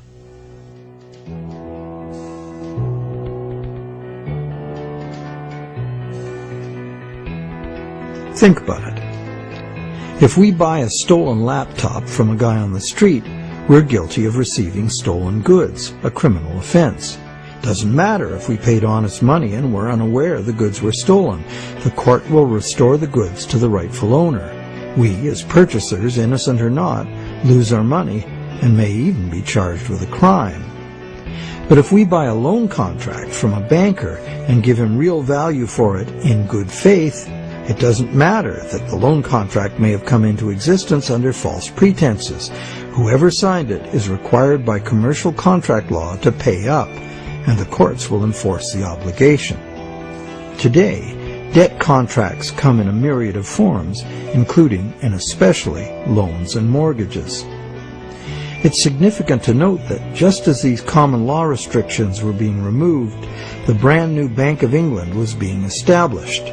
Think about it. If we buy a stolen laptop from a guy on the street, we're guilty of receiving stolen goods, a criminal offense. Doesn't matter if we paid honest money and were unaware the goods were stolen. The court will restore the goods to the rightful owner. We, as purchasers, innocent or not, lose our money and may even be charged with a crime. But if we buy a loan contract from a banker and give him real value for it in good faith, it doesn't matter that the loan contract may have come into existence under false pretenses. Whoever signed it is required by commercial contract law to pay up, and the courts will enforce the obligation. Today, debt contracts come in a myriad of forms, including and especially loans and mortgages. It's significant to note that just as these common law restrictions were being removed, the brand new Bank of England was being established.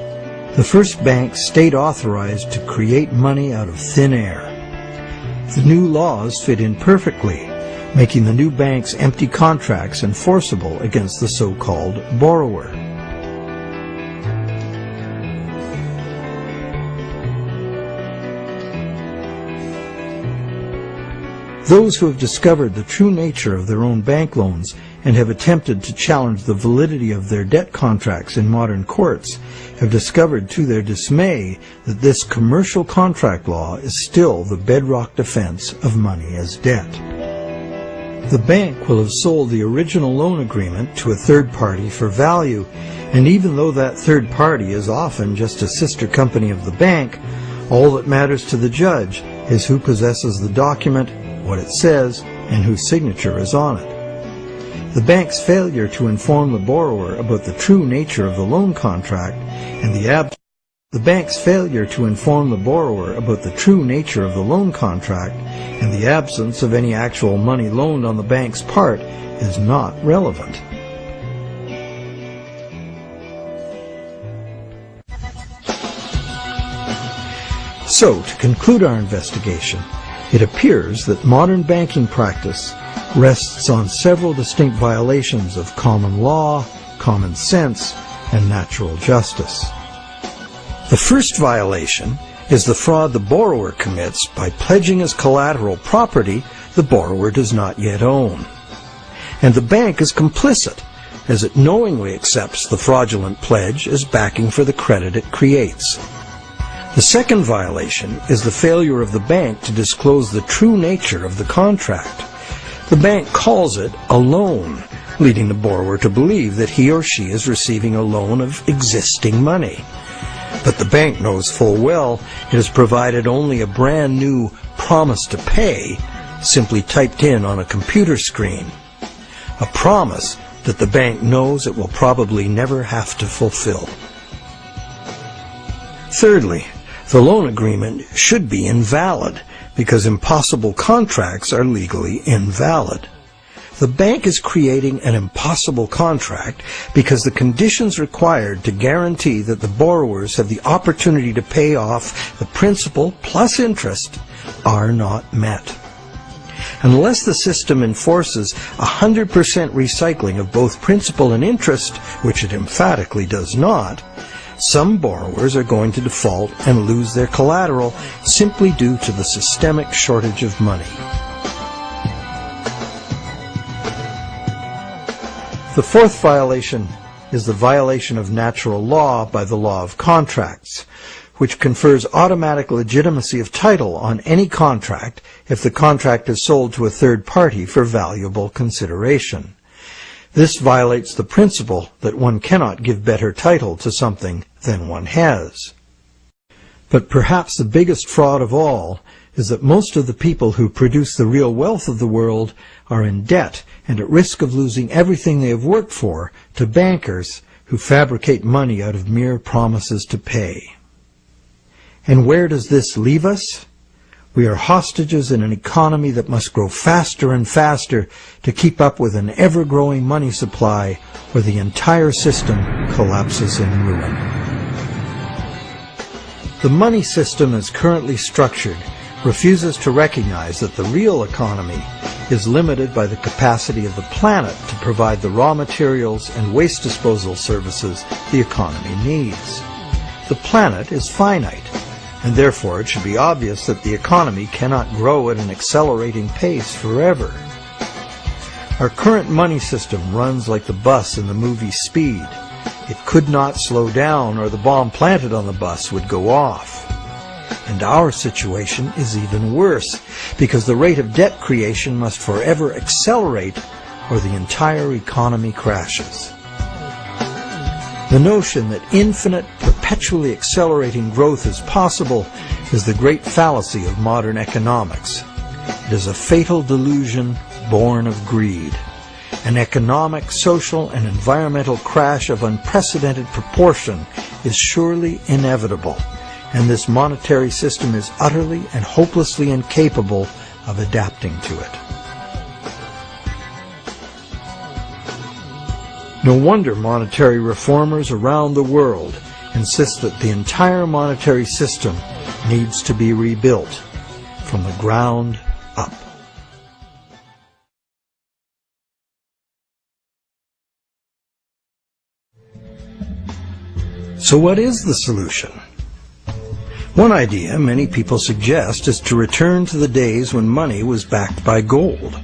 The first bank state-authorized to create money out of thin air. The new laws fit in perfectly, making the new bank's empty contracts enforceable against the so-called borrower. Those who have discovered the true nature of their own bank loans and have attempted to challenge the validity of their debt contracts in modern courts have discovered to their dismay that this commercial contract law is still the bedrock defense of money as debt. The bank will have sold the original loan agreement to a third party for value, and even though that third party is often just a sister company of the bank, all that matters to the judge is who possesses the document, what it says, and whose signature is on it. The bank's failure to inform the borrower about the true nature of the loan contract and the absence of any actual money loaned on the bank's part is not relevant. So, to conclude our investigation, it appears that modern banking practice rests on several distinct violations of common law, common sense, and natural justice. The first violation is the fraud the borrower commits by pledging as collateral property the borrower does not yet own. And the bank is complicit, as it knowingly accepts the fraudulent pledge as backing for the credit it creates. The second violation is the failure of the bank to disclose the true nature of the contract. The bank calls it a loan, leading the borrower to believe that he or she is receiving a loan of existing money. But the bank knows full well it has provided only a brand new promise to pay, simply typed in on a computer screen. A promise that the bank knows it will probably never have to fulfill. Thirdly, the loan agreement should be invalid, because impossible contracts are legally invalid. The bank is creating an impossible contract because the conditions required to guarantee that the borrowers have the opportunity to pay off the principal plus interest are not met. Unless the system enforces 100% recycling of both principal and interest, which it emphatically does not, some borrowers are going to default and lose their collateral simply due to the systemic shortage of money. The fourth violation is the violation of natural law by the law of contracts, which confers automatic legitimacy of title on any contract if the contract is sold to a third party for valuable consideration. This violates the principle that one cannot give better title to something than one has. But perhaps the biggest fraud of all is that most of the people who produce the real wealth of the world are in debt and at risk of losing everything they have worked for to bankers who fabricate money out of mere promises to pay. And where does this leave us? We are hostages in an economy that must grow faster and faster to keep up with an ever-growing money supply, where the entire system collapses in ruin. The money system as currently structured refuses to recognize that the real economy is limited by the capacity of the planet to provide the raw materials and waste disposal services the economy needs. The planet is finite, and therefore it should be obvious that the economy cannot grow at an accelerating pace forever. Our current money system runs like the bus in the movie Speed. It could not slow down, or the bomb planted on the bus would go off. And our situation is even worse, because the rate of debt creation must forever accelerate, or the entire economy crashes. The notion that infinite, perpetually accelerating growth is possible is the great fallacy of modern economics. It is a fatal delusion born of greed. An economic, social, and environmental crash of unprecedented proportion is surely inevitable, and this monetary system is utterly and hopelessly incapable of adapting to it. No wonder monetary reformers around the world insist that the entire monetary system needs to be rebuilt from the ground up. So what is the solution? One idea many people suggest is to return to the days when money was backed by gold.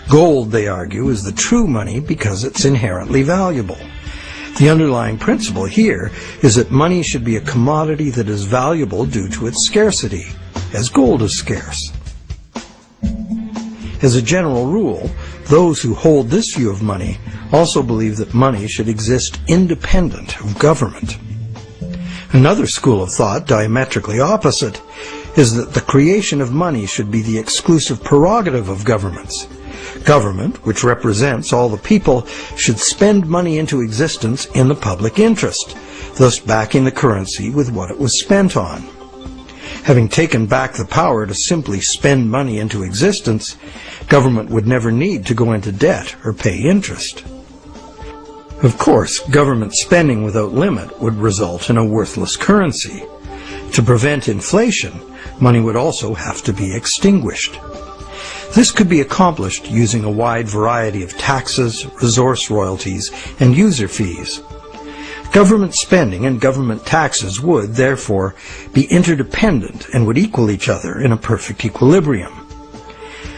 Gold, they argue, is the true money because it's inherently valuable. The underlying principle here is that money should be a commodity that is valuable due to its scarcity, as gold is scarce. As a general rule, those who hold this view of money also believe that money should exist independent of government. Another school of thought, diametrically opposite, is that the creation of money should be the exclusive prerogative of governments. Government, which represents all the people, should spend money into existence in the public interest, thus backing the currency with what it was spent on. Having taken back the power to simply spend money into existence, government would never need to go into debt or pay interest. Of course, government spending without limit would result in a worthless currency. To prevent inflation, money would also have to be extinguished. This could be accomplished using a wide variety of taxes, resource royalties, and user fees. Government spending and government taxes would, therefore, be interdependent and would equal each other in a perfect equilibrium.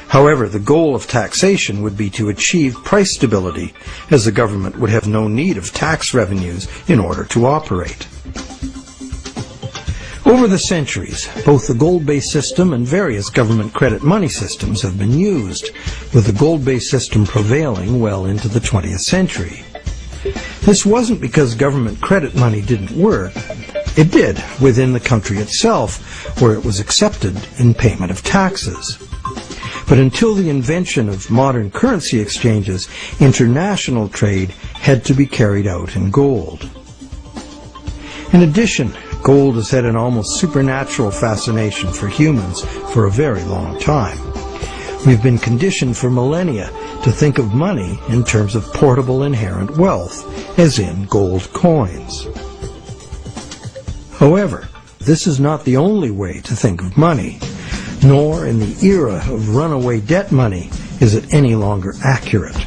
However, the goal of taxation would be to achieve price stability, as the government would have no need of tax revenues in order to operate. Over the centuries, both the gold-based system and various government credit money systems have been used, with the gold-based system prevailing well into the 20th century. This wasn't because government credit money didn't work. It did within the country itself, where it was accepted in payment of taxes. But until the invention of modern currency exchanges, international trade had to be carried out in gold. In addition, gold has had an almost supernatural fascination for humans for a very long time. We've been conditioned for millennia to think of money in terms of portable inherent wealth, as in gold coins. However, this is not the only way to think of money, nor in the era of runaway debt money is it any longer accurate.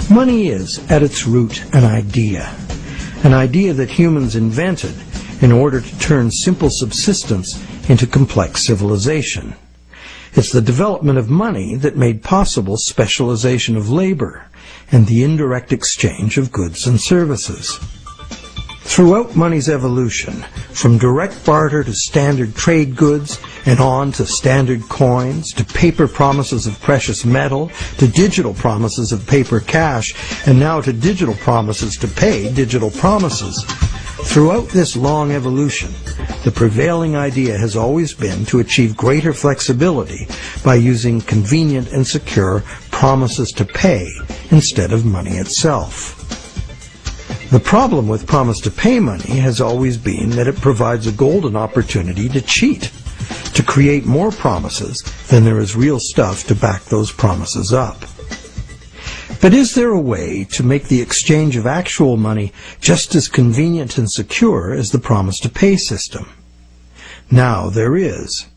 Money is, at its root, an idea that humans invented in order to turn simple subsistence into complex civilization. It's the development of money that made possible specialization of labor and the indirect exchange of goods and services. Throughout money's evolution, from direct barter to standard trade goods, and on to standard coins, to paper promises of precious metal, to digital promises of paper cash, and now to digital promises to pay digital promises. Throughout this long evolution, The prevailing idea has always been to achieve greater flexibility by using convenient and secure promises to pay instead of money itself. The problem with promise to pay money has always been that it provides a golden opportunity to cheat, to create more promises than there is real stuff to back those promises up. But is there a way to make the exchange of actual money just as convenient and secure as the promise to pay system? Now there is.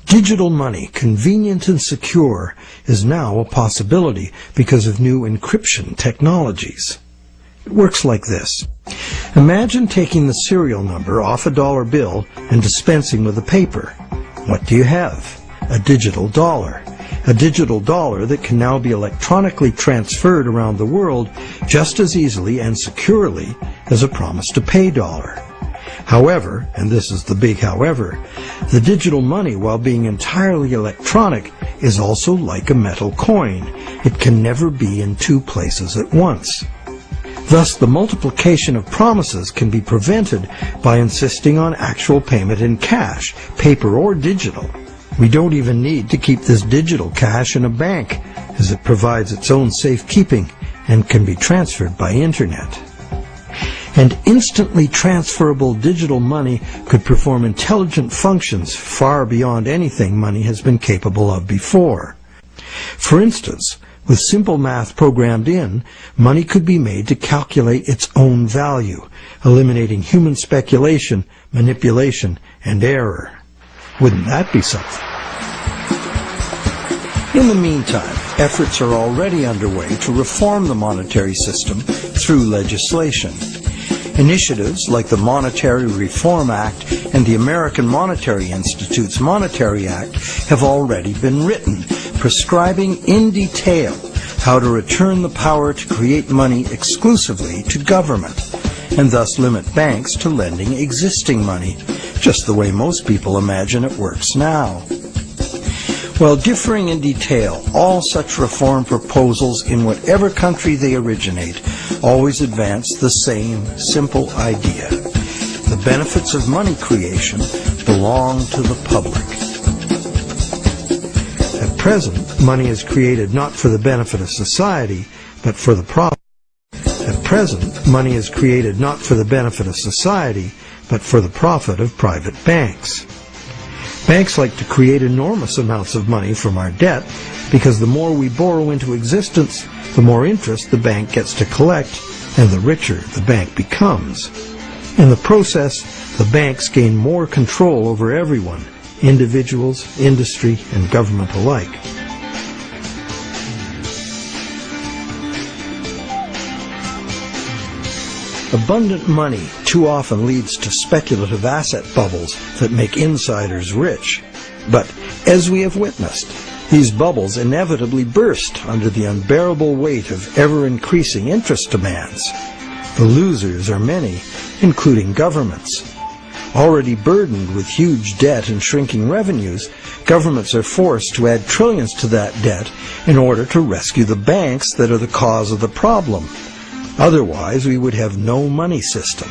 Digital money, convenient and secure, is now a possibility because of new encryption technologies. It works like this. Imagine taking the serial number off a dollar bill and dispensing with the paper. What do you have? A digital dollar. A digital dollar that can now be electronically transferred around the world just as easily and securely as a promise to pay dollar. However, and this is the big however, the digital money, while being entirely electronic, is also like a metal coin. It can never be in two places at once. Thus, the multiplication of promises can be prevented by insisting on actual payment in cash, paper or digital. We don't even need to keep this digital cash in a bank, as it provides its own safekeeping and can be transferred by internet. And instantly transferable digital money could perform intelligent functions far beyond anything money has been capable of before. For instance, with simple math programmed in, money could be made to calculate its own value, eliminating human speculation, manipulation, and error. Wouldn't that be something? In the meantime, efforts are already underway to reform the monetary system through legislation. Initiatives like the Monetary Reform Act and the American Monetary Institute's Monetary Act have already been written, prescribing in detail how to return the power to create money exclusively to government, and thus limit banks to lending existing money, just the way most people imagine it works now. While differing in detail, all such reform proposals in whatever country they originate always advance the same simple idea. The benefits of money creation belong to the public. At present, money is created not for the benefit of society, but for the profit. At present, money is created not for the benefit of society, but for the profit of private banks. Banks like to create enormous amounts of money from our debt because the more we borrow into existence, the more interest the bank gets to collect, and the richer the bank becomes. In the process, the banks gain more control over everyone, individuals, industry, and government alike. Abundant money too often leads to speculative asset bubbles that make insiders rich. But, as we have witnessed, these bubbles inevitably burst under the unbearable weight of ever-increasing interest demands. The losers are many, including governments. Already burdened with huge debt and shrinking revenues, governments are forced to add trillions to that debt in order to rescue the banks that are the cause of the problem. Otherwise, we would have no money system.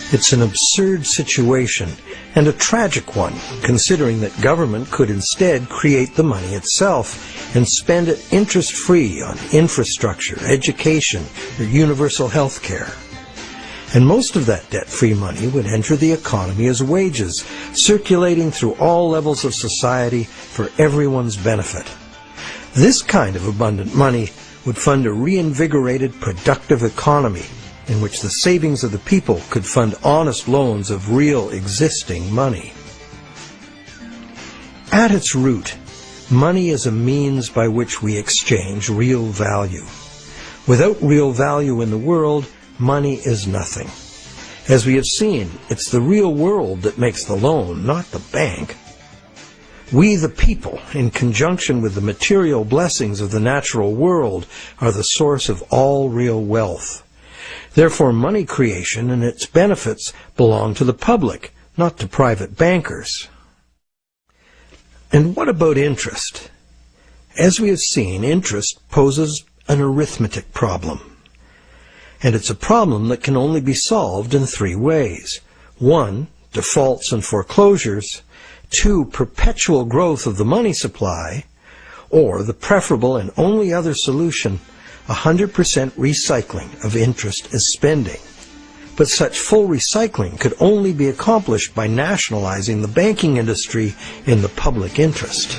It's an absurd situation, and a tragic one, considering that government could instead create the money itself and spend it interest-free on infrastructure, education, or universal health care. And most of that debt-free money would enter the economy as wages, circulating through all levels of society for everyone's benefit. This kind of abundant money would fund a reinvigorated, productive economy in which the savings of the people could fund honest loans of real existing money. At its root, money is a means by which we exchange real value. Without real value in the world, money is nothing. As we have seen, it's the real world that makes the loan, not the bank. We, the people, in conjunction with the material blessings of the natural world, are the source of all real wealth. Therefore, money creation and its benefits belong to the public, not to private bankers. And what about interest? As we have seen, interest poses an arithmetic problem. and it's a problem that can only be solved in three ways. 1. Defaults and foreclosures. 2. Perpetual growth of the money supply. Or the preferable and only other solution, 100% recycling of interest as spending. But such full recycling could only be accomplished by nationalizing the banking industry in the public interest.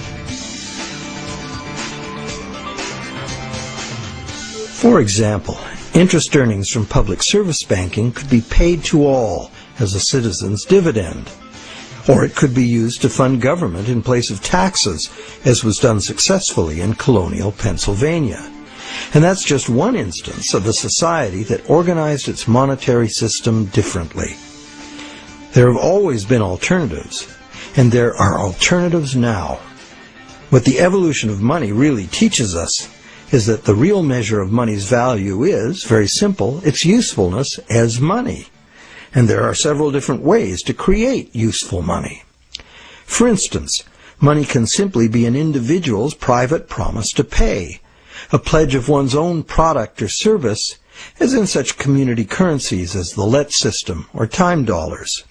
For example, interest earnings from public service banking could be paid to all as a citizen's dividend. Or it could be used to fund government in place of taxes, as was done successfully in colonial Pennsylvania. And that's just one instance of a society that organized its monetary system differently. There have always been alternatives, and there are alternatives now. What the evolution of money really teaches us is that the real measure of money's value is, very simple, its usefulness as money. And there are several different ways to create useful money. For instance, money can simply be an individual's private promise to pay, a pledge of one's own product or service, as in such community currencies as the let system or time dollars.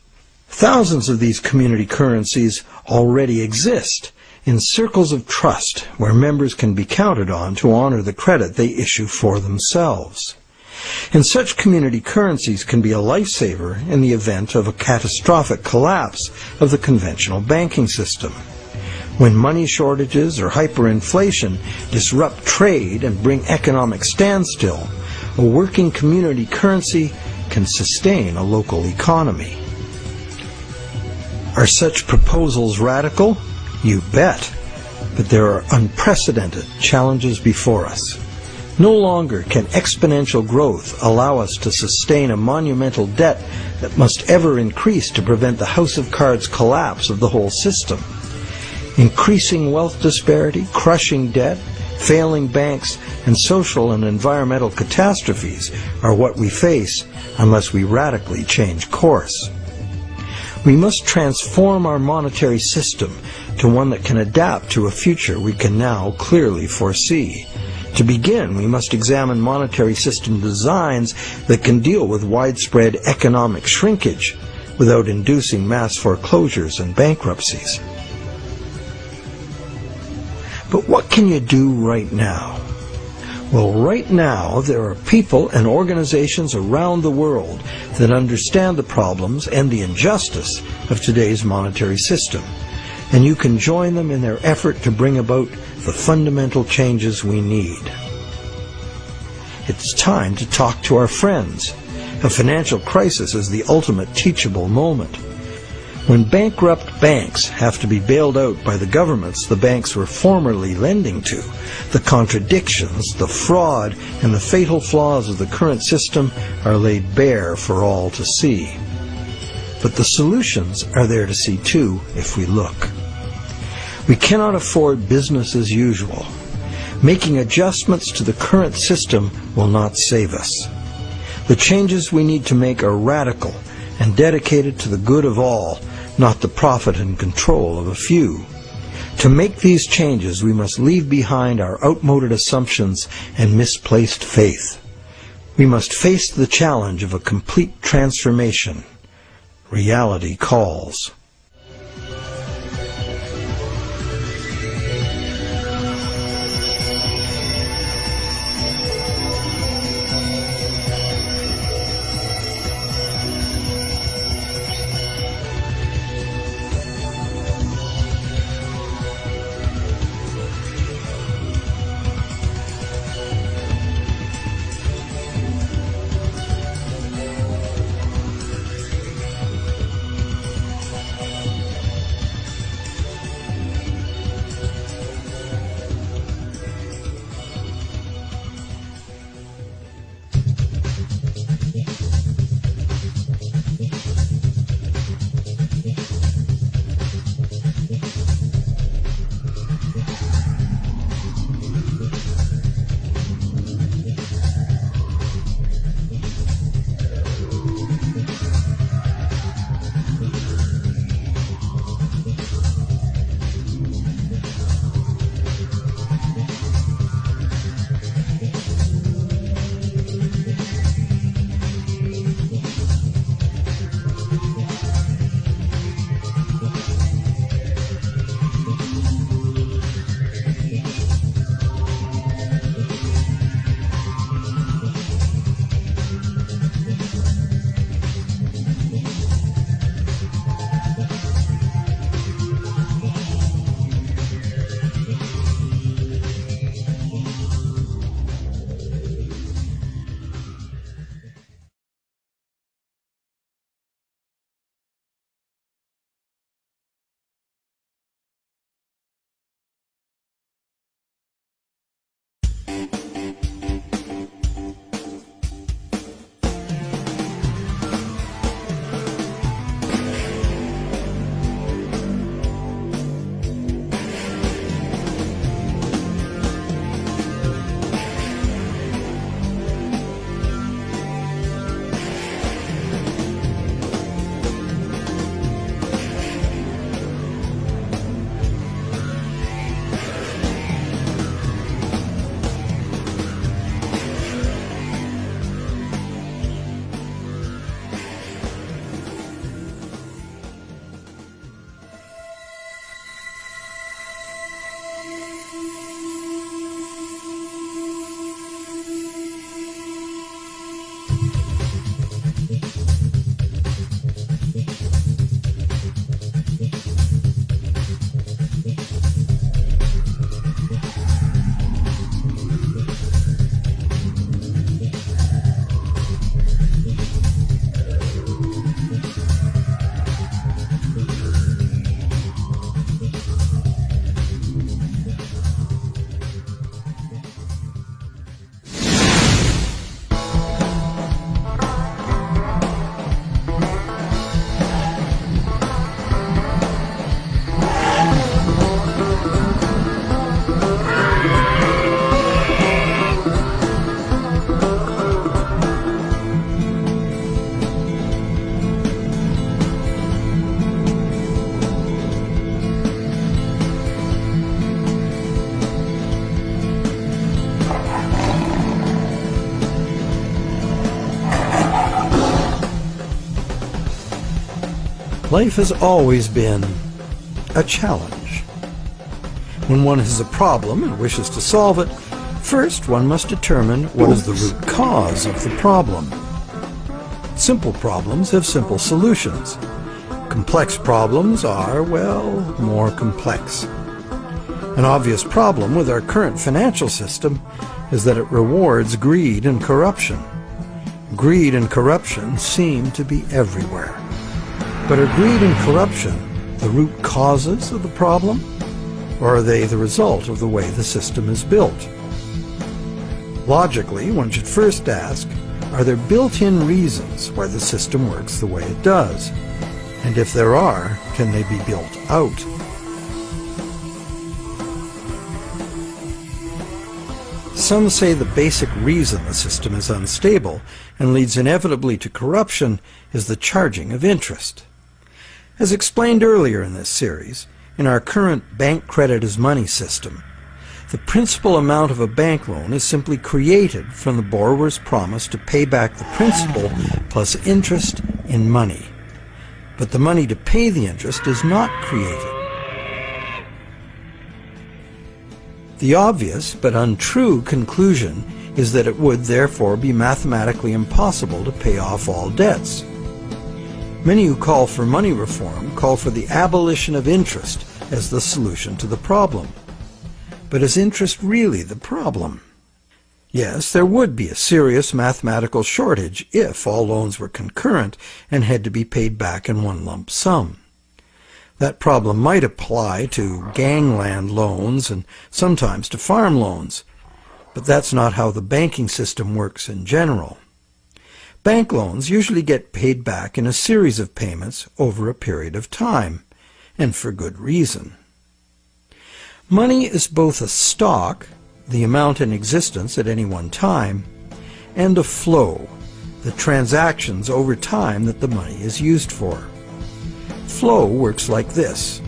Thousands of these community currencies already exist in circles of trust where members can be counted on to honor the credit they issue for themselves. And such community currencies can be a lifesaver in the event of a catastrophic collapse of the conventional banking system. When money shortages or hyperinflation disrupt trade and bring economic standstill, a working community currency can sustain a local economy. Are such proposals radical? You bet. But there are unprecedented challenges before us. No longer can exponential growth allow us to sustain a monumental debt that must ever increase to prevent the house of cards collapse of the whole system. Increasing wealth disparity, crushing debt, failing banks, and social and environmental catastrophes are what we face unless we radically change course. We must transform our monetary system to one that can adapt to a future we can now clearly foresee. To begin, we must examine monetary system designs that can deal with widespread economic shrinkage without inducing mass foreclosures and bankruptcies. But what can you do right now? Well, right now there are people and organizations around the world that understand the problems and the injustice of today's monetary system, and you can join them in their effort to bring about the fundamental changes we need. It's time to talk to our friends. A financial crisis is the ultimate teachable moment. When bankrupt banks have to be bailed out by the governments the banks were formerly lending to, the contradictions, the fraud, and the fatal flaws of the current system are laid bare for all to see. But the solutions are there to see too if we look. We cannot afford business as usual. Making adjustments to the current system will not save us. The changes we need to make are radical and dedicated to the good of all, not the profit and control of a few. To make these changes, we must leave behind our outmoded assumptions and misplaced faith. We must face the challenge of a complete transformation. Reality calls. Life has always been a challenge. When one has a problem and wishes to solve it, first one must determine what is the root cause of the problem. Simple problems have simple solutions. Complex problems are, well, more complex. An obvious problem with our current financial system is that it rewards greed and corruption. Greed and corruption seem to be everywhere. But are greed and corruption the root causes of the problem, or are they the result of the way the system is built? Logically, one should first ask, are there built-in reasons why the system works the way it does? And if there are, can they be built out? Some say the basic reason the system is unstable and leads inevitably to corruption is the charging of interest. As explained earlier in this series, in our current bank credit as money system, the principal amount of a bank loan is simply created from the borrower's promise to pay back the principal plus interest in money. But the money to pay the interest is not created. The obvious but untrue conclusion is that it would therefore be mathematically impossible to pay off all debts. Many who call for money reform call for the abolition of interest as the solution to the problem. But is interest really the problem? Yes, there would be a serious mathematical shortage if all loans were concurrent and had to be paid back in one lump sum. That problem might apply to gangland loans and sometimes to farm loans, but that's not how the banking system works in general. Bank loans usually get paid back in a series of payments over a period of time, and for good reason. Money is both a stock, the amount in existence at any one time, and a flow, the transactions over time that the money is used for. Flow works like this.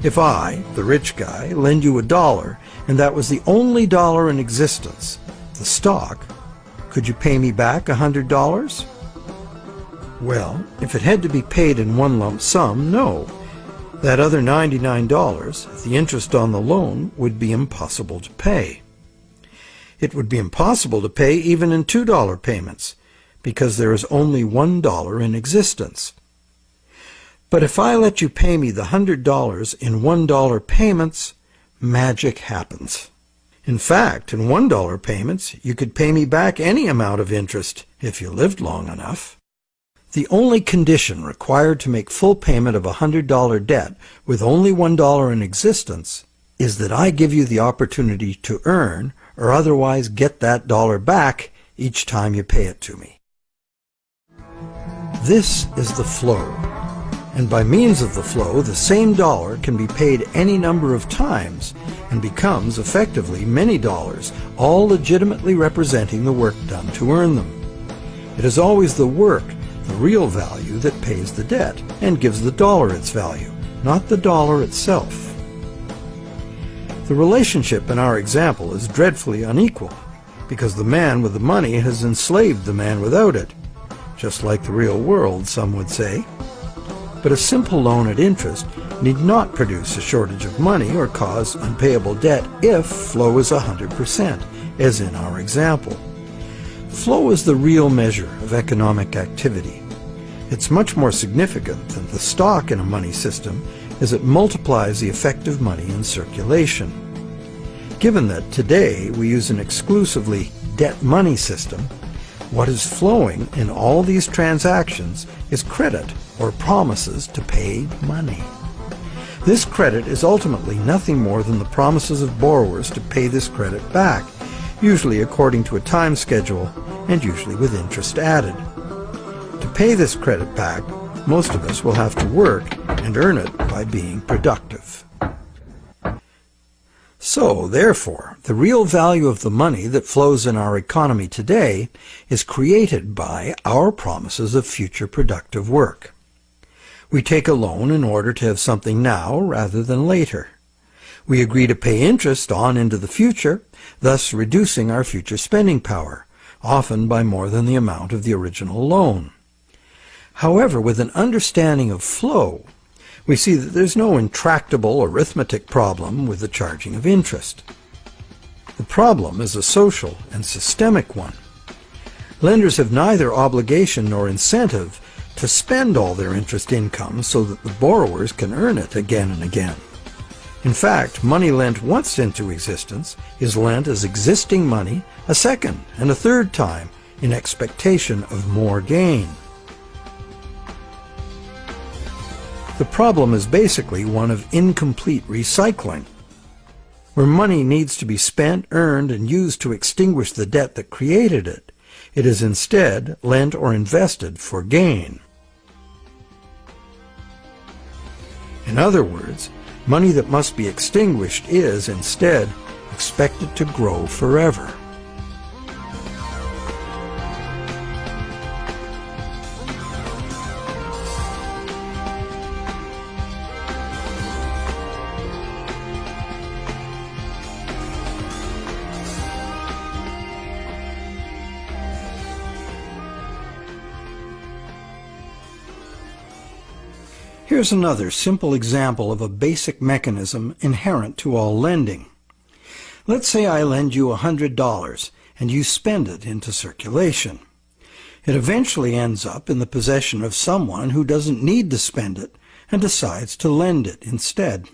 If I, the rich guy, lend you $1 and that was the only dollar in existence, the stock, could you pay me back $100? Well, if it had to be paid in one lump sum, no. That other $99, the interest on the loan, would be impossible to pay. It would be impossible to pay even in $2 payments, because there is only $1 in existence. But if I let you pay me the $100 in $1 payments, magic happens. In fact, in $1 payments, you could pay me back any amount of interest if you lived long enough. The only condition required to make full payment of a $100 debt with only $1 in existence is that I give you the opportunity to earn or otherwise get that dollar back each time you pay it to me. This is the flow, and by means of the flow, the same dollar can be paid any number of times and becomes effectively many dollars, all legitimately representing the work done to earn them. It is always the work, the real value, that pays the debt and gives the dollar its value, not the dollar itself. The relationship in our example is dreadfully unequal, because the man with the money has enslaved the man without it, just like the real world, some would say. But a simple loan at interest need not produce a shortage of money or cause unpayable debt if flow is 100%, as in our example. Flow is the real measure of economic activity. It's much more significant than the stock in a money system, as it multiplies the effective money in circulation. Given that today we use an exclusively debt money system, what is flowing in all these transactions is credit or promises to pay money. This credit is ultimately nothing more than the promises of borrowers to pay this credit back, usually according to a time schedule and usually with interest added. To pay this credit back, most of us will have to work and earn it by being productive. So, therefore, the real value of the money that flows in our economy today is created by our promises of future productive work. We take a loan in order to have something now rather than later. We agree to pay interest on into the future, thus reducing our future spending power, often by more than the amount of the original loan. However, with an understanding of flow, we see that there's no intractable arithmetic problem with the charging of interest. The problem is a social and systemic one. Lenders have neither obligation nor incentive to spend all their interest income so that the borrowers can earn it again and again. In fact, money lent once into existence is lent as existing money a second and a third time in expectation of more gain. The problem is basically one of incomplete recycling, where money needs to be spent, earned, and used to extinguish the debt that created it. It is instead lent or invested for gain. In other words, money that must be extinguished is, instead, expected to grow forever. Here's another simple example of a basic mechanism inherent to all lending. Let's say I lend you $100 and you spend it into circulation. It eventually ends up in the possession of someone who doesn't need to spend it and decides to lend it instead.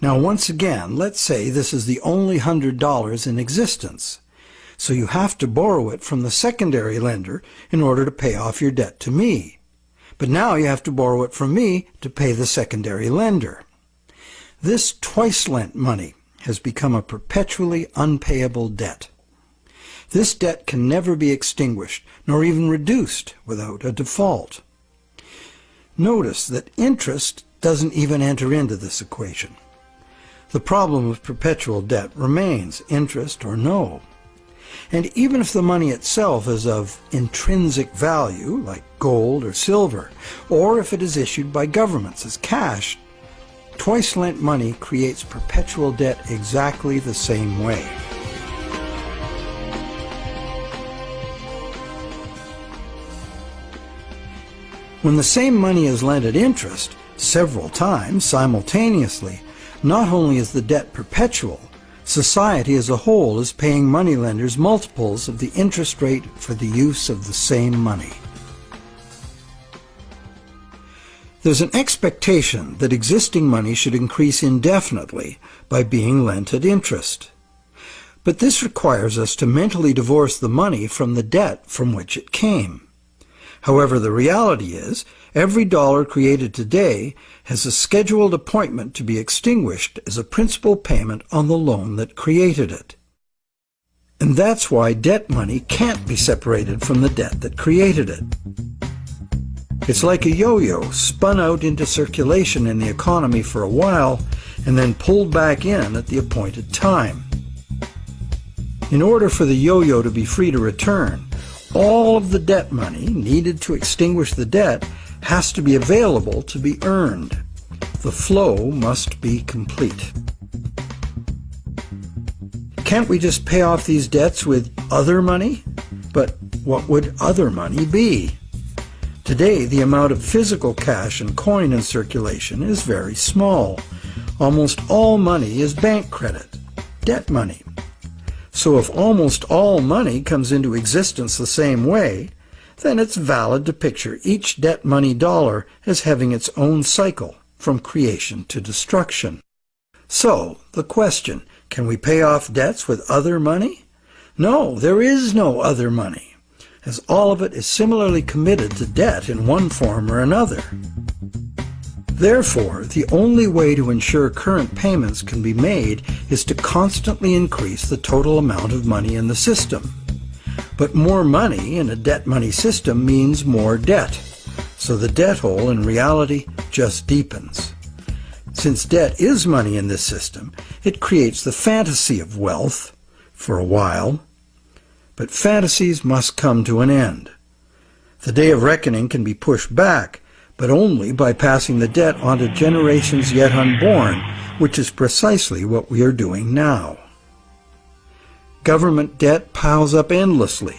Now once again, let's say this is the only $100 in existence. So you have to borrow it from the secondary lender in order to pay off your debt to me. But now you have to borrow it from me to pay the secondary lender. This twice-lent money has become a perpetually unpayable debt. This debt can never be extinguished, nor even reduced without a default. Notice that interest doesn't even enter into this equation. The problem of perpetual debt remains, interest or no. And even if the money itself is of intrinsic value, like gold or silver, or if it is issued by governments as cash, twice-lent money creates perpetual debt exactly the same way. When the same money is lent at interest, several times simultaneously, not only is the debt perpetual, society as a whole is paying moneylenders multiples of the interest rate for the use of the same money. There's an expectation that existing money should increase indefinitely by being lent at interest. But this requires us to mentally divorce the money from the debt from which it came. However, the reality is, every dollar created today has a scheduled appointment to be extinguished as a principal payment on the loan that created it. And that's why debt money can't be separated from the debt that created it. It's like a yo-yo spun out into circulation in the economy for a while and then pulled back in at the appointed time. In order for the yo-yo to be free to return, all of the debt money needed to extinguish the debt has to be available to be earned. The flow must be complete. Can't we just pay off these debts with other money? But what would other money be? Today, the amount of physical cash and coin in circulation is very small. Almost all money is bank credit, debt money. So if almost all money comes into existence the same way, then it's valid to picture each debt money dollar as having its own cycle from creation to destruction. So, the question, can we pay off debts with other money? No, there is no other money, as all of it is similarly committed to debt in one form or another. Therefore, the only way to ensure current payments can be made is to constantly increase the total amount of money in the system. But more money in a debt money system means more debt, so the debt hole in reality just deepens. Since debt is money in this system, it creates the fantasy of wealth for a while, but fantasies must come to an end. The day of reckoning can be pushed back, but only by passing the debt on to generations yet unborn, which is precisely what we are doing now. Government debt piles up endlessly.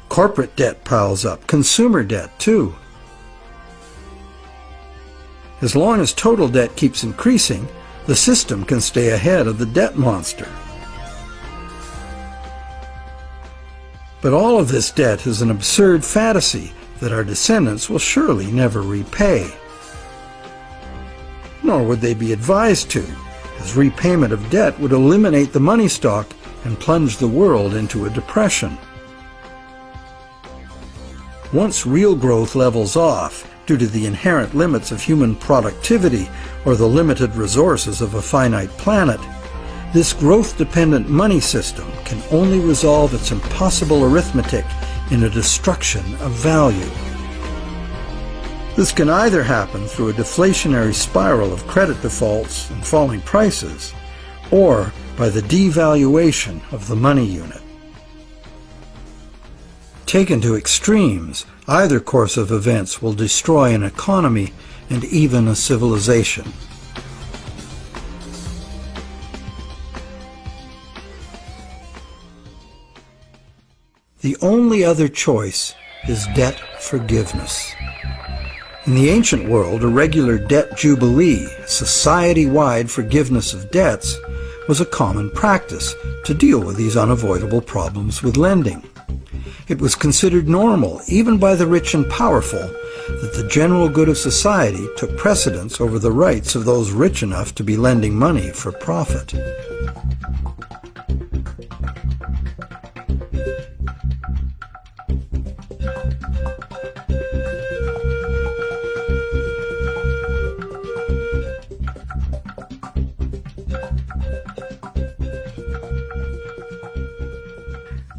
Corporate debt piles up. Consumer debt, too. As long as total debt keeps increasing, the system can stay ahead of the debt monster. But all of this debt is an absurd fantasy that our descendants will surely never repay. Nor would they be advised to, as repayment of debt would eliminate the money stock and plunge the world into a depression. Once real growth levels off due to the inherent limits of human productivity or the limited resources of a finite planet, this growth-dependent money system can only resolve its impossible arithmetic in a destruction of value. This can either happen through a deflationary spiral of credit defaults and falling prices, or by the devaluation of the money unit. Taken to extremes, either course of events will destroy an economy and even a civilization. The only other choice is debt forgiveness. In the ancient world, a regular debt jubilee, society-wide forgiveness of debts, was a common practice to deal with these unavoidable problems with lending. It was considered normal, even by the rich and powerful, that the general good of society took precedence over the rights of those rich enough to be lending money for profit.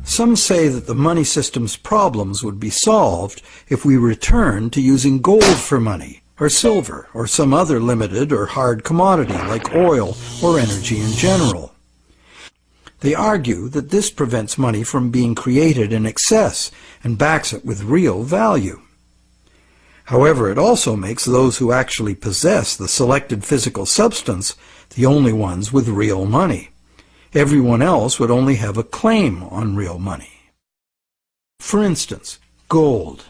Some say that the money system's problems would be solved if we returned to using gold for money, or silver, or some other limited or hard commodity like oil or energy in general. They argue that this prevents money from being created in excess and backs it with real value. However, it also makes those who actually possess the selected physical substance the only ones with real money. Everyone else would only have a claim on real money. For instance, gold.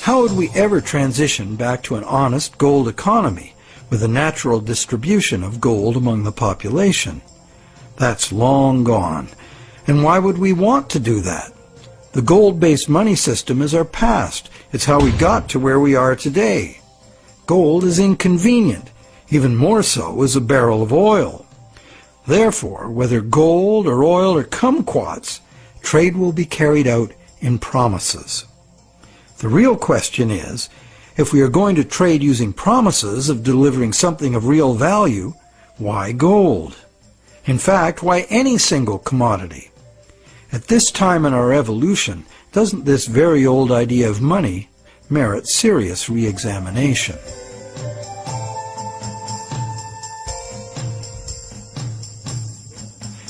How would we ever transition back to an honest gold economy with a natural distribution of gold among the population? That's long gone. And why would we want to do that? The gold-based money system is our past. It's how we got to where we are today. Gold is inconvenient. Even more so is a barrel of oil. Therefore, whether gold or oil or kumquats, trade will be carried out in promises. The real question is, if we are going to trade using promises of delivering something of real value, why gold? In fact, why any single commodity? At this time in our evolution, doesn't this very old idea of money merit serious re-examination?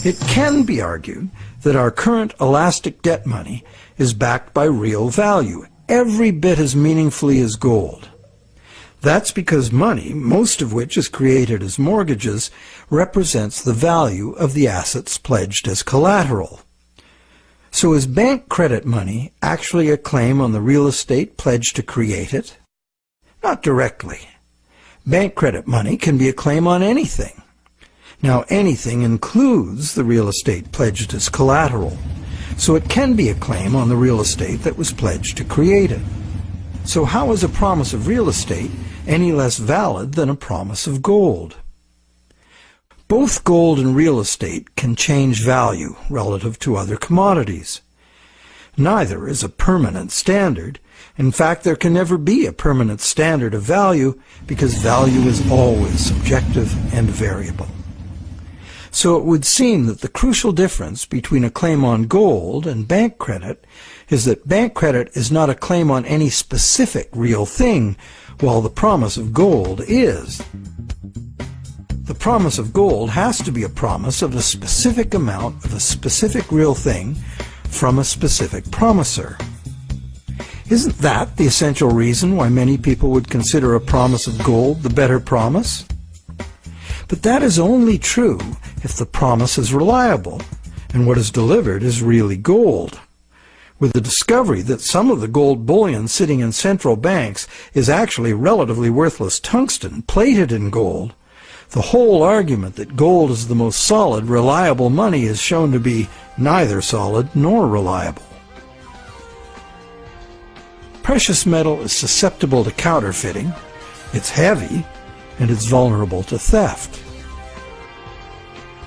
It can be argued that our current elastic debt money is backed by real value, every bit as meaningfully as gold. That's because money, most of which is created as mortgages, represents the value of the assets pledged as collateral. So is bank credit money actually a claim on the real estate pledged to create it? Not directly. Bank credit money can be a claim on anything. Now, anything includes the real estate pledged as collateral, so it can be a claim on the real estate that was pledged to create it. So how is a promise of real estate any less valid than a promise of gold? Both gold and real estate can change value relative to other commodities. Neither is a permanent standard. In fact, there can never be a permanent standard of value because value is always subjective and variable. So it would seem that the crucial difference between a claim on gold and bank credit is that bank credit is not a claim on any specific real thing, while the promise of gold is. The promise of gold has to be a promise of a specific amount of a specific real thing from a specific promiser. Isn't that the essential reason why many people would consider a promise of gold the better promise? But that is only true if the promise is reliable and what is delivered is really gold. with the discovery that some of the gold bullion sitting in central banks is actually relatively worthless tungsten plated in gold, the whole argument that gold is the most solid, reliable money is shown to be neither solid nor reliable. Precious metal is susceptible to counterfeiting, it's heavy, and it's vulnerable to theft.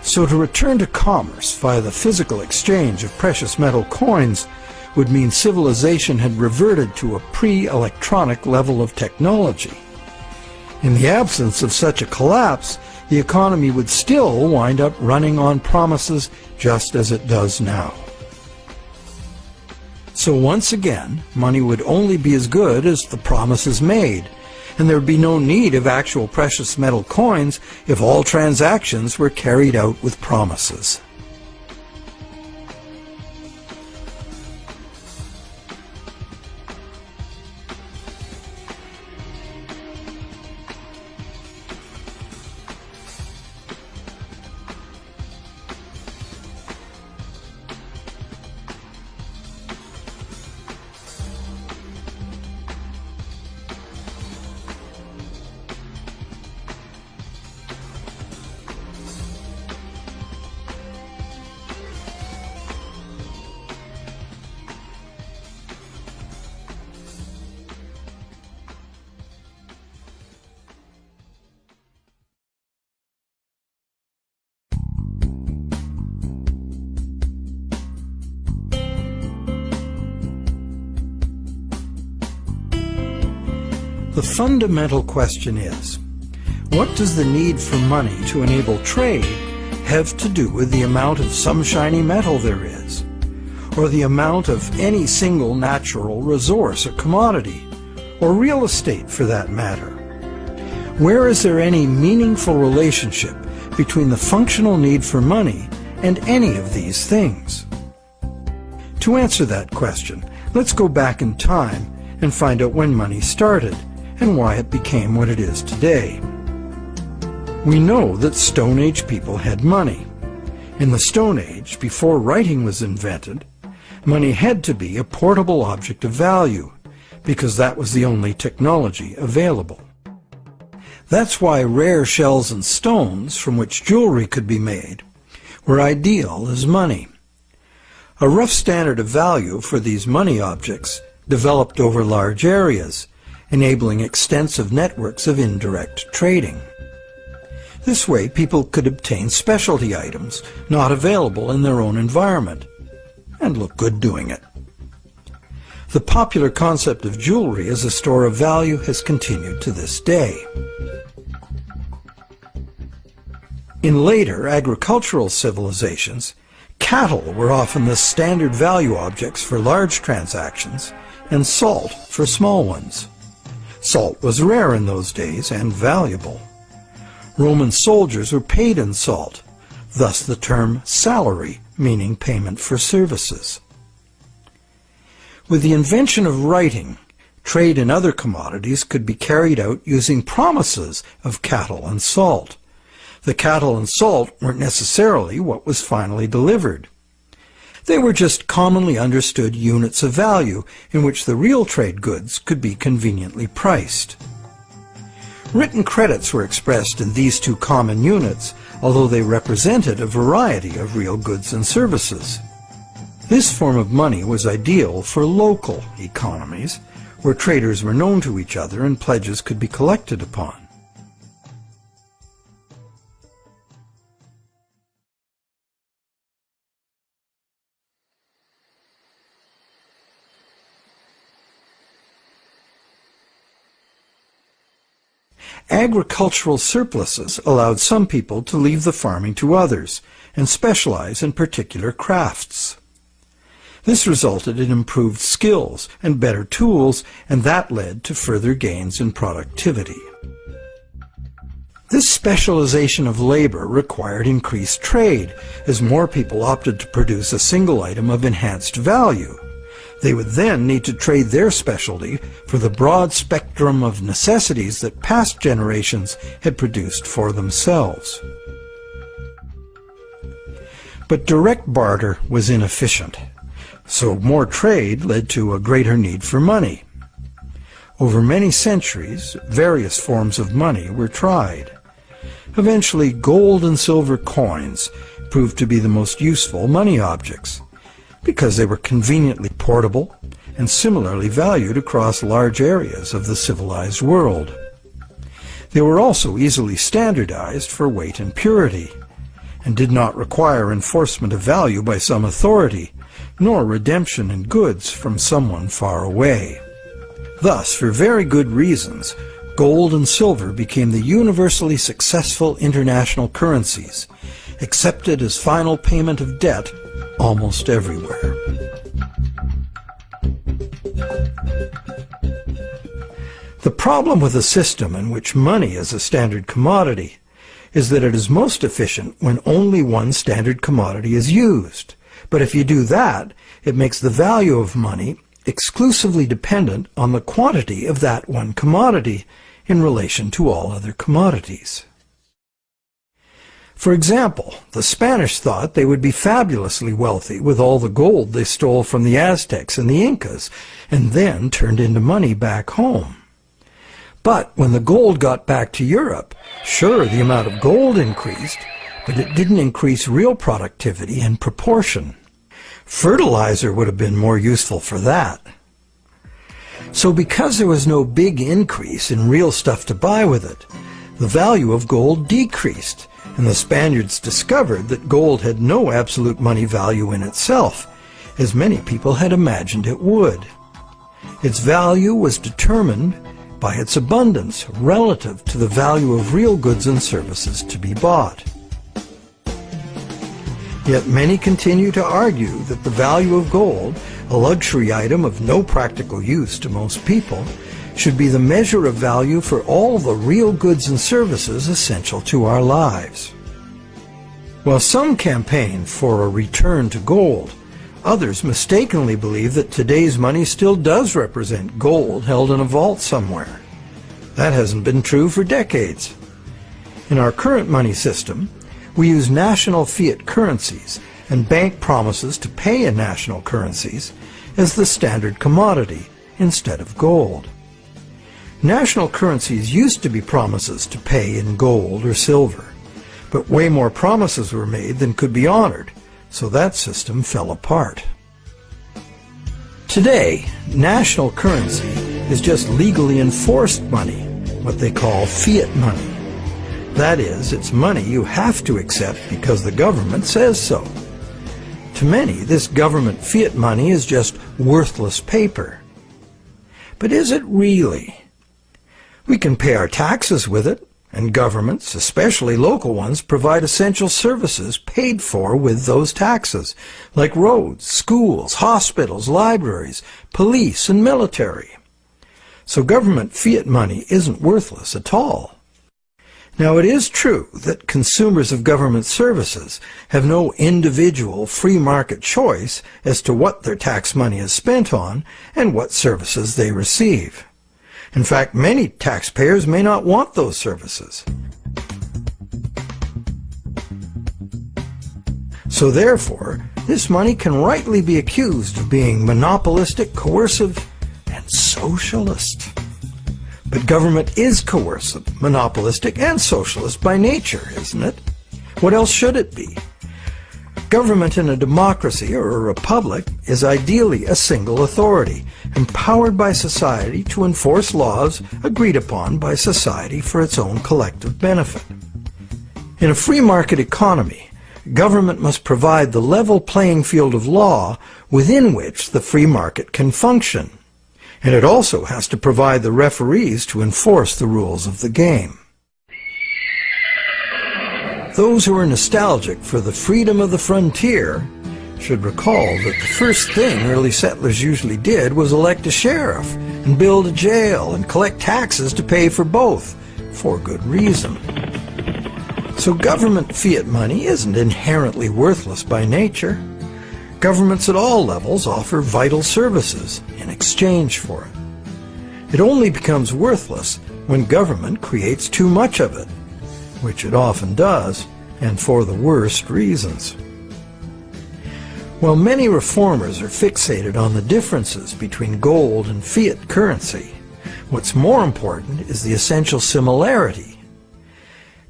So to return to commerce via the physical exchange of precious metal coins would mean civilization had reverted to a pre-electronic level of technology. In the absence of such a collapse, the economy would still wind up running on promises just as it does now. So once again, money would only be as good as the promises made, and there would be no need of actual precious metal coins if all transactions were carried out with promises. The fundamental question is, what does the need for money to enable trade have to do with the amount of some shiny metal there is, or the amount of any single natural resource or commodity, or real estate for that matter? Where is there any meaningful relationship between the functional need for money and any of these things? To answer that question, let's go back in time and find out when money started and why it became what it is today. We know that Stone Age people had money. In the Stone Age, before writing was invented, money had to be a portable object of value, because that was the only technology available. That's why rare shells and stones, from which jewelry could be made, were ideal as money. A rough standard of value for these money objects developed over large areas, enabling extensive networks of indirect trading. This way, people could obtain specialty items not available in their own environment, and look good doing it. The popular concept of jewelry as a store of value has continued to this day. In later agricultural civilizations, cattle were often the standard value objects for large transactions, and salt for small ones. Salt was rare in those days and valuable. Roman soldiers were paid in salt, thus the term salary, meaning payment for services. With the invention of writing, trade in other commodities could be carried out using promises of cattle and salt. The cattle and salt weren't necessarily what was finally delivered. They were just commonly understood units of value in which the real trade goods could be conveniently priced. Written credits were expressed in these two common units, although they represented a variety of real goods and services. This form of money was ideal for local economies, where traders were known to each other and pledges could be collected upon. Agricultural surpluses allowed some people to leave the farming to others and specialize in particular crafts. This resulted in improved skills and better tools, and that led to further gains in productivity. This specialization of labor required increased trade, as more people opted to produce a single item of enhanced value. They would then need to trade their specialty for the broad spectrum of necessities that past generations had produced for themselves. But direct barter was inefficient. So more trade led to a greater need for money. Over many centuries, various forms of money were tried. Eventually, gold and silver coins proved to be the most useful money objects, because they were conveniently portable and similarly valued across large areas of the civilized world. They were also easily standardized for weight and purity, and did not require enforcement of value by some authority, nor redemption in goods from someone far away. Thus, for very good reasons, gold and silver became the universally successful international currencies, accepted as final payment of debt almost everywhere. The problem with a system in which money is a standard commodity is that it is most efficient when only one standard commodity is used. But if you do that, it makes the value of money exclusively dependent on the quantity of that one commodity in relation to all other commodities. For example, the Spanish thought they would be fabulously wealthy with all the gold they stole from the Aztecs and the Incas, and then turned into money back home. But when the gold got back to Europe, sure, the amount of gold increased, but it didn't increase real productivity in proportion. Fertilizer would have been more useful for that. So because there was no big increase in real stuff to buy with it, the value of gold decreased, and the Spaniards discovered that gold had no absolute money value in itself, as many people had imagined it would. Its value was determined by its abundance relative to the value of real goods and services to be bought. Yet many continue to argue that the value of gold, a luxury item of no practical use to most people, should be the measure of value for all the real goods and services essential to our lives. While some campaign for a return to gold, others mistakenly believe that today's money still does represent gold held in a vault somewhere. That hasn't been true for decades. In our current money system, we use national fiat currencies and bank promises to pay in national currencies as the standard commodity instead of gold. National currencies used to be promises to pay in gold or silver, but way more promises were made than could be honored, so that system fell apart. Today, national currency is just legally enforced money, what they call fiat money. That is, it's money you have to accept because the government says so. To many, this government fiat money is just worthless paper. But is it really? We can pay our taxes with it, and governments, especially local ones, provide essential services paid for with those taxes, like roads, schools, hospitals, libraries, police, and military. So government fiat money isn't worthless at all. Now, it is true that consumers of government services have no individual free market choice as to what their tax money is spent on and what services they receive. In fact, many taxpayers may not want those services. So therefore, this money can rightly be accused of being monopolistic, coercive, and socialist. But government is coercive, monopolistic, and socialist by nature, isn't it? What else should it be? Government in a democracy or a republic is ideally a single authority, empowered by society to enforce laws agreed upon by society for its own collective benefit. In a free market economy, government must provide the level playing field of law within which the free market can function. And it also has to provide the referees to enforce the rules of the game. Those who are nostalgic for the freedom of the frontier should recall that the first thing early settlers usually did was elect a sheriff and build a jail and collect taxes to pay for both, for good reason. So government fiat money isn't inherently worthless by nature. Governments at all levels offer vital services in exchange for it. It only becomes worthless when government creates too much of it, which it often does, and for the worst reasons. While many reformers are fixated on the differences between gold and fiat currency, what's more important is the essential similarity.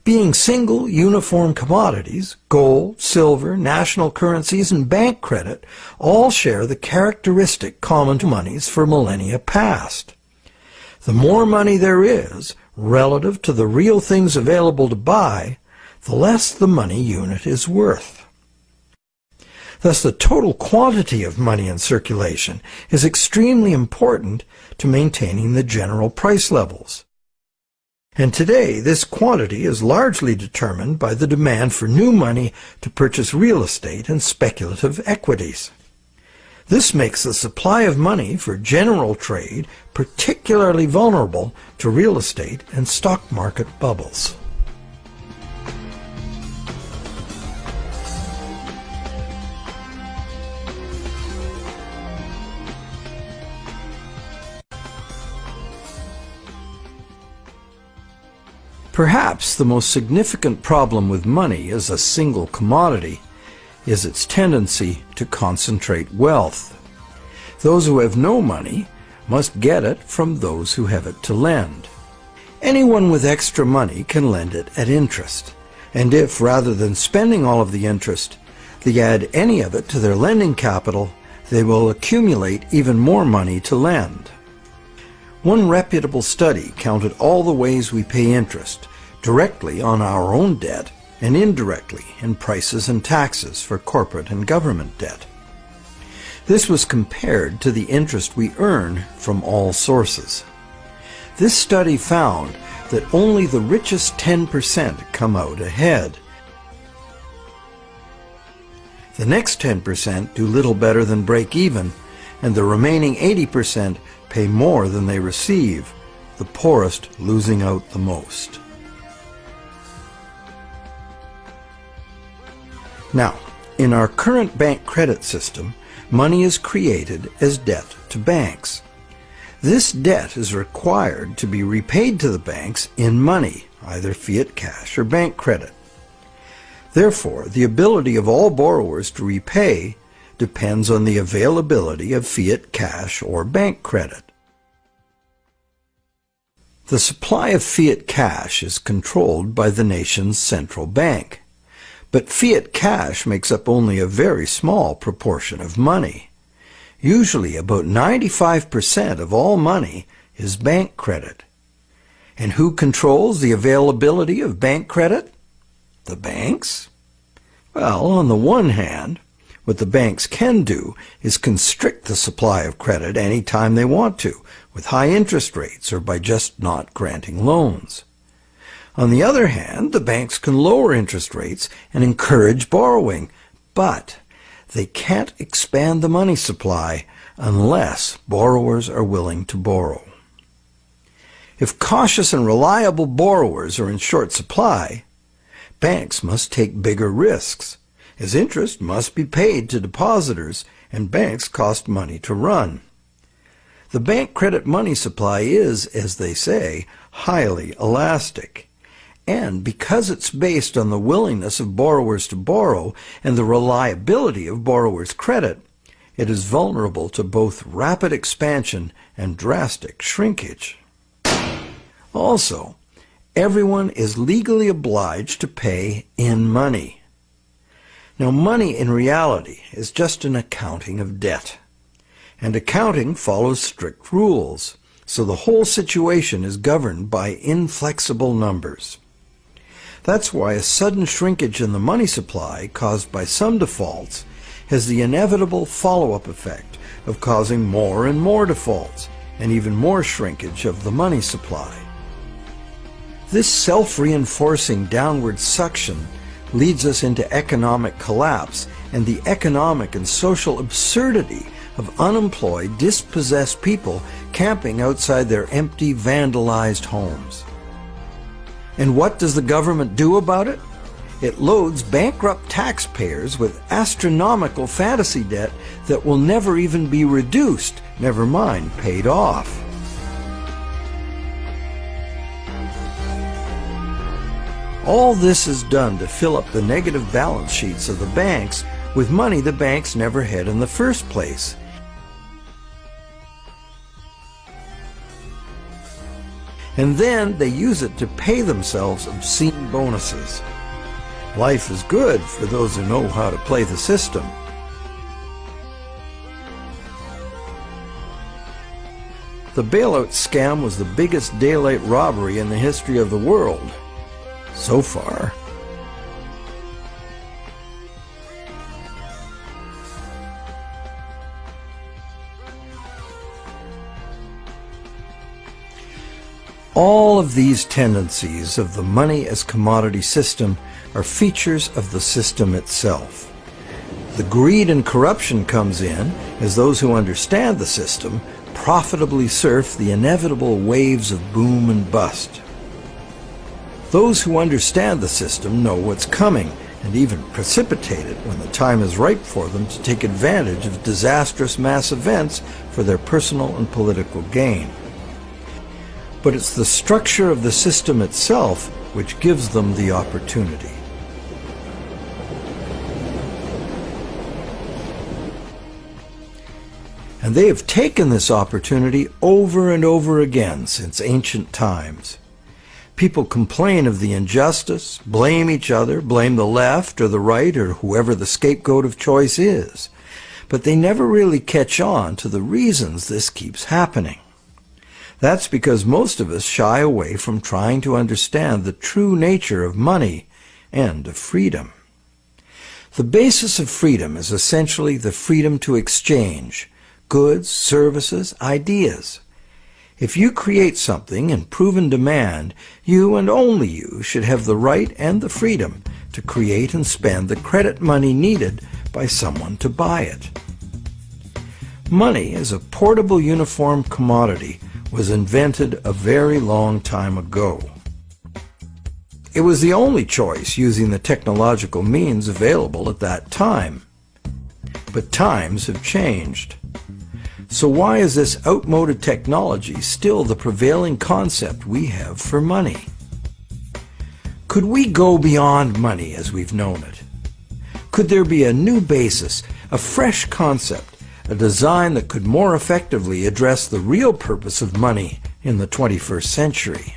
Being single, uniform commodities, gold, silver, national currencies, and bank credit all share the characteristic common to monies for millennia past. The more money there is, relative to the real things available to buy, the less the money unit is worth. Thus, the total quantity of money in circulation is extremely important to maintaining the general price levels. And today, this quantity is largely determined by the demand for new money to purchase real estate and speculative equities. This makes the supply of money for general trade particularly vulnerable to real estate and stock market bubbles. Perhaps the most significant problem with money as a single commodity is its tendency to concentrate wealth. Those who have no money must get it from those who have it to lend. Anyone with extra money can lend it at interest, and if, rather than spending all of the interest, they add any of it to their lending capital, they will accumulate even more money to lend. One reputable study counted all the ways we pay interest, directly on our own debt and indirectly in prices and taxes for corporate and government debt. This was compared to the interest we earn from all sources. This study found that only the richest 10% come out ahead. The next 10% do little better than break even, and the remaining 80% pay more than they receive, the poorest losing out the most. Now, in our current bank credit system, money is created as debt to banks. This debt is required to be repaid to the banks in money, either fiat cash or bank credit. Therefore, the ability of all borrowers to repay depends on the availability of fiat cash or bank credit. The supply of fiat cash is controlled by the nation's central bank, but fiat cash makes up only a very small proportion of money. Usually about 95% of all money is bank credit. And who controls the availability of bank credit? The banks? Well, on the one hand, what the banks can do is constrict the supply of credit any time they want to, with high interest rates or by just not granting loans. On the other hand, the banks can lower interest rates and encourage borrowing, but they can't expand the money supply unless borrowers are willing to borrow. If cautious and reliable borrowers are in short supply, banks must take bigger risks, as interest must be paid to depositors and banks cost money to run. The bank credit money supply is, as they say, highly elastic. And because it's based on the willingness of borrowers to borrow and the reliability of borrowers' credit, it is vulnerable to both rapid expansion and drastic shrinkage. Also, everyone is legally obliged to pay in money. Now, money in reality is just an accounting of debt, and accounting follows strict rules, so the whole situation is governed by inflexible numbers. That's why a sudden shrinkage in the money supply caused by some defaults has the inevitable follow-up effect of causing more and more defaults and even more shrinkage of the money supply. This self-reinforcing downward suction leads us into economic collapse and the economic and social absurdity of unemployed, dispossessed people camping outside their empty, vandalized homes. And what does the government do about it? It loads bankrupt taxpayers with astronomical fantasy debt that will never even be reduced, never mind paid off. All this is done to fill up the negative balance sheets of the banks with money the banks never had in the first place. And then they use it to pay themselves obscene bonuses. Life is good for those who know how to play the system. The bailout scam was the biggest daylight robbery in the history of the world. So far. All of these tendencies of the money as commodity system are features of the system itself. The greed and corruption comes in as those who understand the system profitably surf the inevitable waves of boom and bust. Those who understand the system know what's coming and even precipitate it when the time is ripe for them to take advantage of disastrous mass events for their personal and political gain. But it's the structure of the system itself which gives them the opportunity. And they have taken this opportunity over and over again since ancient times. People complain of the injustice, blame each other, blame the left or the right or whoever the scapegoat of choice is. But they never really catch on to the reasons this keeps happening. That's because most of us shy away from trying to understand the true nature of money and of freedom. The basis of freedom is essentially the freedom to exchange goods, services, ideas. If you create something in proven demand, you and only you should have the right and the freedom to create and spend the credit money needed by someone to buy it. Money as a portable uniform commodity was invented a very long time ago. It was the only choice using the technological means available at that time. But times have changed. So why is this outmoded technology still the prevailing concept we have for money? Could we go beyond money as we've known it? Could there be a new basis, a fresh concept, a design that could more effectively address the real purpose of money in the 21st century?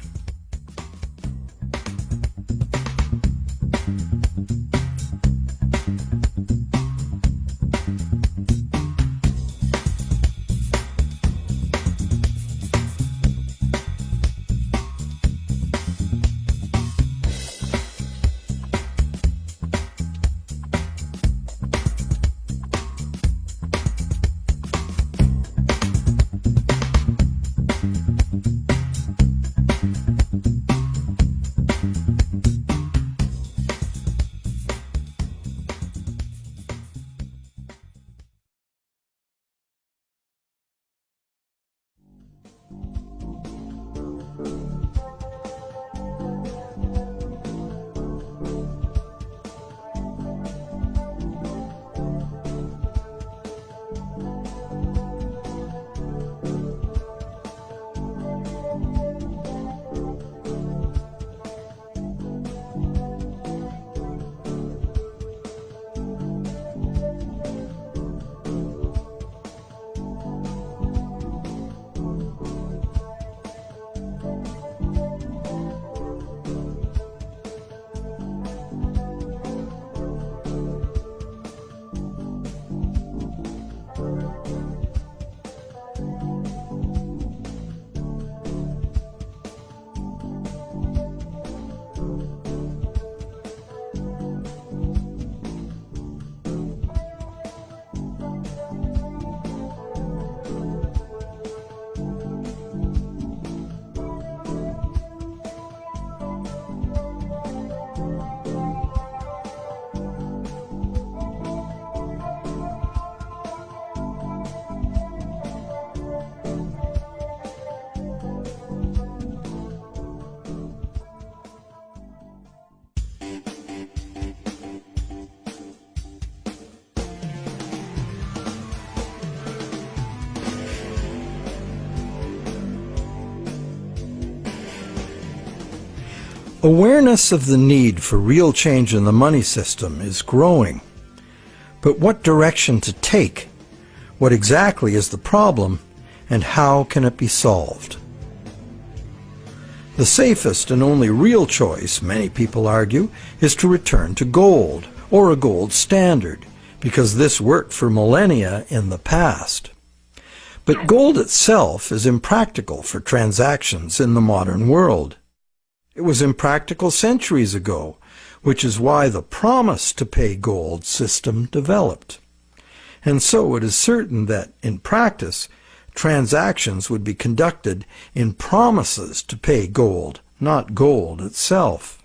Awareness of the need for real change in the money system is growing, But what direction to take? What exactly is the problem, and how can it be solved? The safest and only real choice, many people argue, is to return to gold, or a gold standard, because this worked for millennia in the past. But gold itself is impractical for transactions in the modern world. It was impractical centuries ago, which is why the promise to pay gold system developed. And so it is certain that, in practice, transactions would be conducted in promises to pay gold, not gold itself.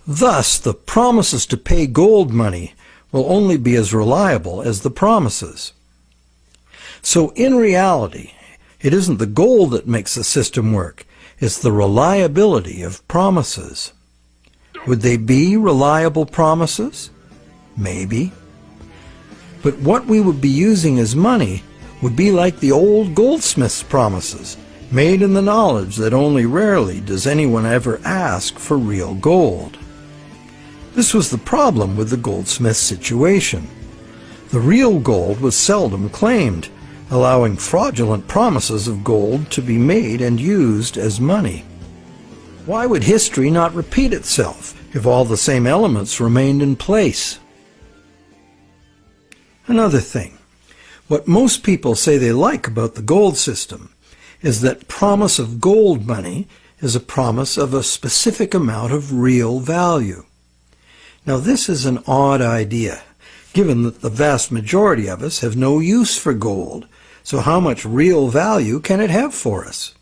Thus, the promises to pay gold money will only be as reliable as the promises. So in reality, it isn't the gold that makes the system work, it's the reliability of promises. Would they be reliable promises? Maybe. But what we would be using as money would be like the old goldsmith's promises, made in the knowledge that only rarely does anyone ever ask for real gold. This was the problem with the goldsmith situation. The real gold was seldom claimed, allowing fraudulent promises of gold to be made and used as money. Why would history not repeat itself if all the same elements remained in place? Another thing, what most people say they like about the gold system is that promise of gold money is a promise of a specific amount of real value. Now this is an odd idea, given that the vast majority of us have no use for gold, so how much real value can it have for us?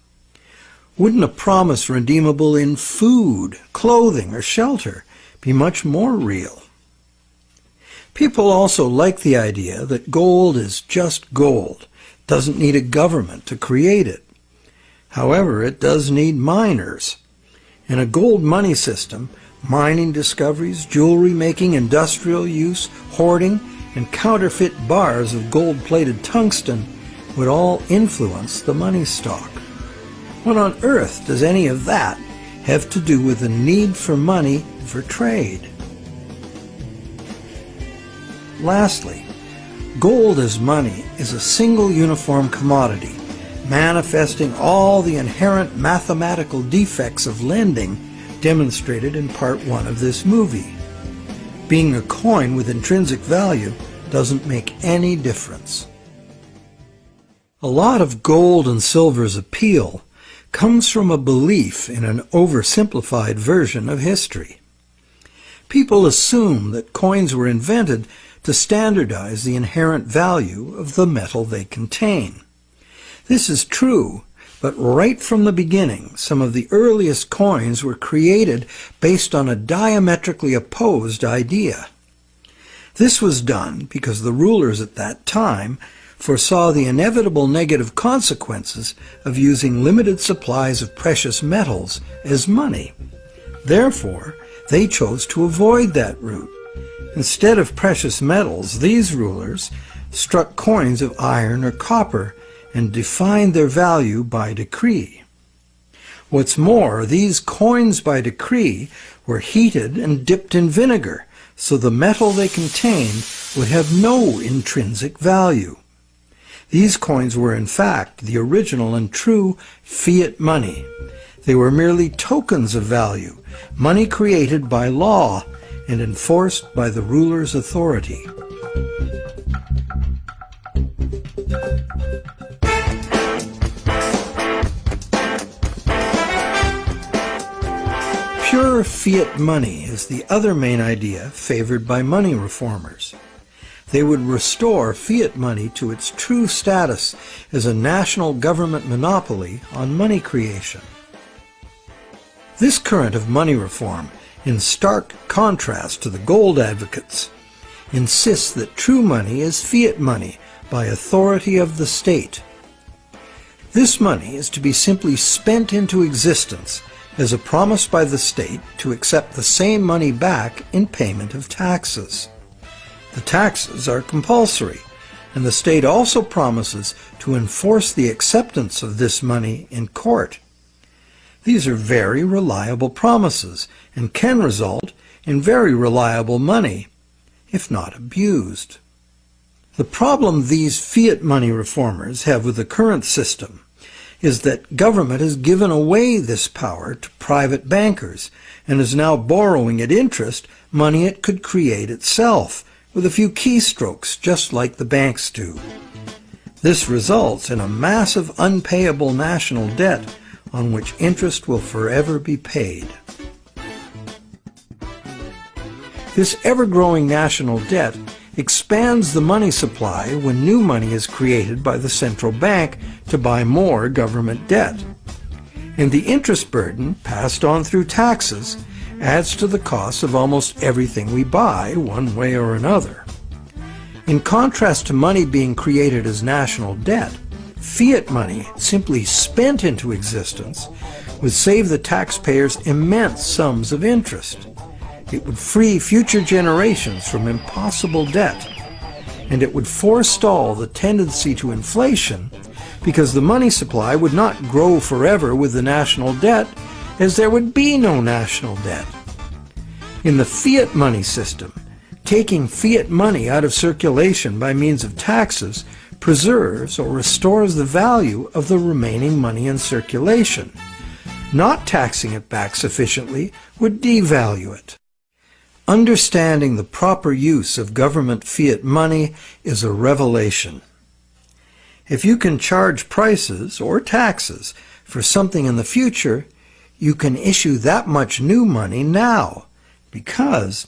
Wouldn't a promise redeemable in food, clothing, or shelter be much more real? People also like the idea that gold is just gold, doesn't need a government to create it. However, it does need miners. In a gold money system, mining discoveries, jewelry making, industrial use, hoarding, and counterfeit bars of gold-plated tungsten would all influence the money stock. What on earth does any of that have to do with the need for money for trade? Lastly, gold as money is a single uniform commodity, manifesting all the inherent mathematical defects of lending demonstrated in part 1 of this movie. Being a coin with intrinsic value doesn't make any difference. A lot of gold and silver's appeal comes from a belief in an oversimplified version of history. People assume that coins were invented to standardize the inherent value of the metal they contain. This is true, but right from the beginning, some of the earliest coins were created based on a diametrically opposed idea. This was done because the rulers at that time foresaw the inevitable negative consequences of using limited supplies of precious metals as money. Therefore, they chose to avoid that route. Instead of precious metals, these rulers struck coins of iron or copper and defined their value by decree. What's more, these coins by decree were heated and dipped in vinegar, so the metal they contained would have no intrinsic value. These coins were in fact the original and true fiat money. They were merely tokens of value, money created by law and enforced by the ruler's authority. Pure fiat money is the other main idea favored by money reformers. They would restore fiat money to its true status as a national government monopoly on money creation. This current of money reform, in stark contrast to the gold advocates, insists that true money is fiat money by authority of the state. This money is to be simply spent into existence as a promise by the state to accept the same money back in payment of taxes. The taxes are compulsory, and the state also promises to enforce the acceptance of this money in court. These are very reliable promises and can result in very reliable money. if not abused. The problem these fiat money reformers have with the current system is that government has given away this power to private bankers and is now borrowing at interest money it could create itself with a few keystrokes, just like the banks do. This results in a massive unpayable national debt on which interest will forever be paid. This ever-growing national debt expands the money supply when new money is created by the central bank to buy more government debt. And the interest burden, passed on through taxes, adds to the cost of almost everything we buy, one way or another. In contrast to money being created as national debt, fiat money, simply spent into existence, would save the taxpayers immense sums of interest. It would free future generations from impossible debt, and it would forestall the tendency to inflation because the money supply would not grow forever with the national debt, as there would be no national debt. In the fiat money system, taking fiat money out of circulation by means of taxes preserves or restores the value of the remaining money in circulation. Not taxing it back sufficiently would devalue it. Understanding the proper use of government fiat money is a revelation. If you can charge prices or taxes for something in the future, you can issue that much new money now, because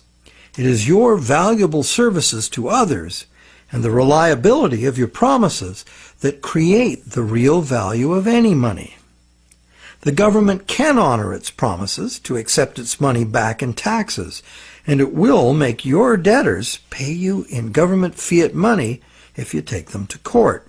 it is your valuable services to others and the reliability of your promises that create the real value of any money. The government can honor its promises to accept its money back in taxes, and it will make your debtors pay you in government fiat money if you take them to court.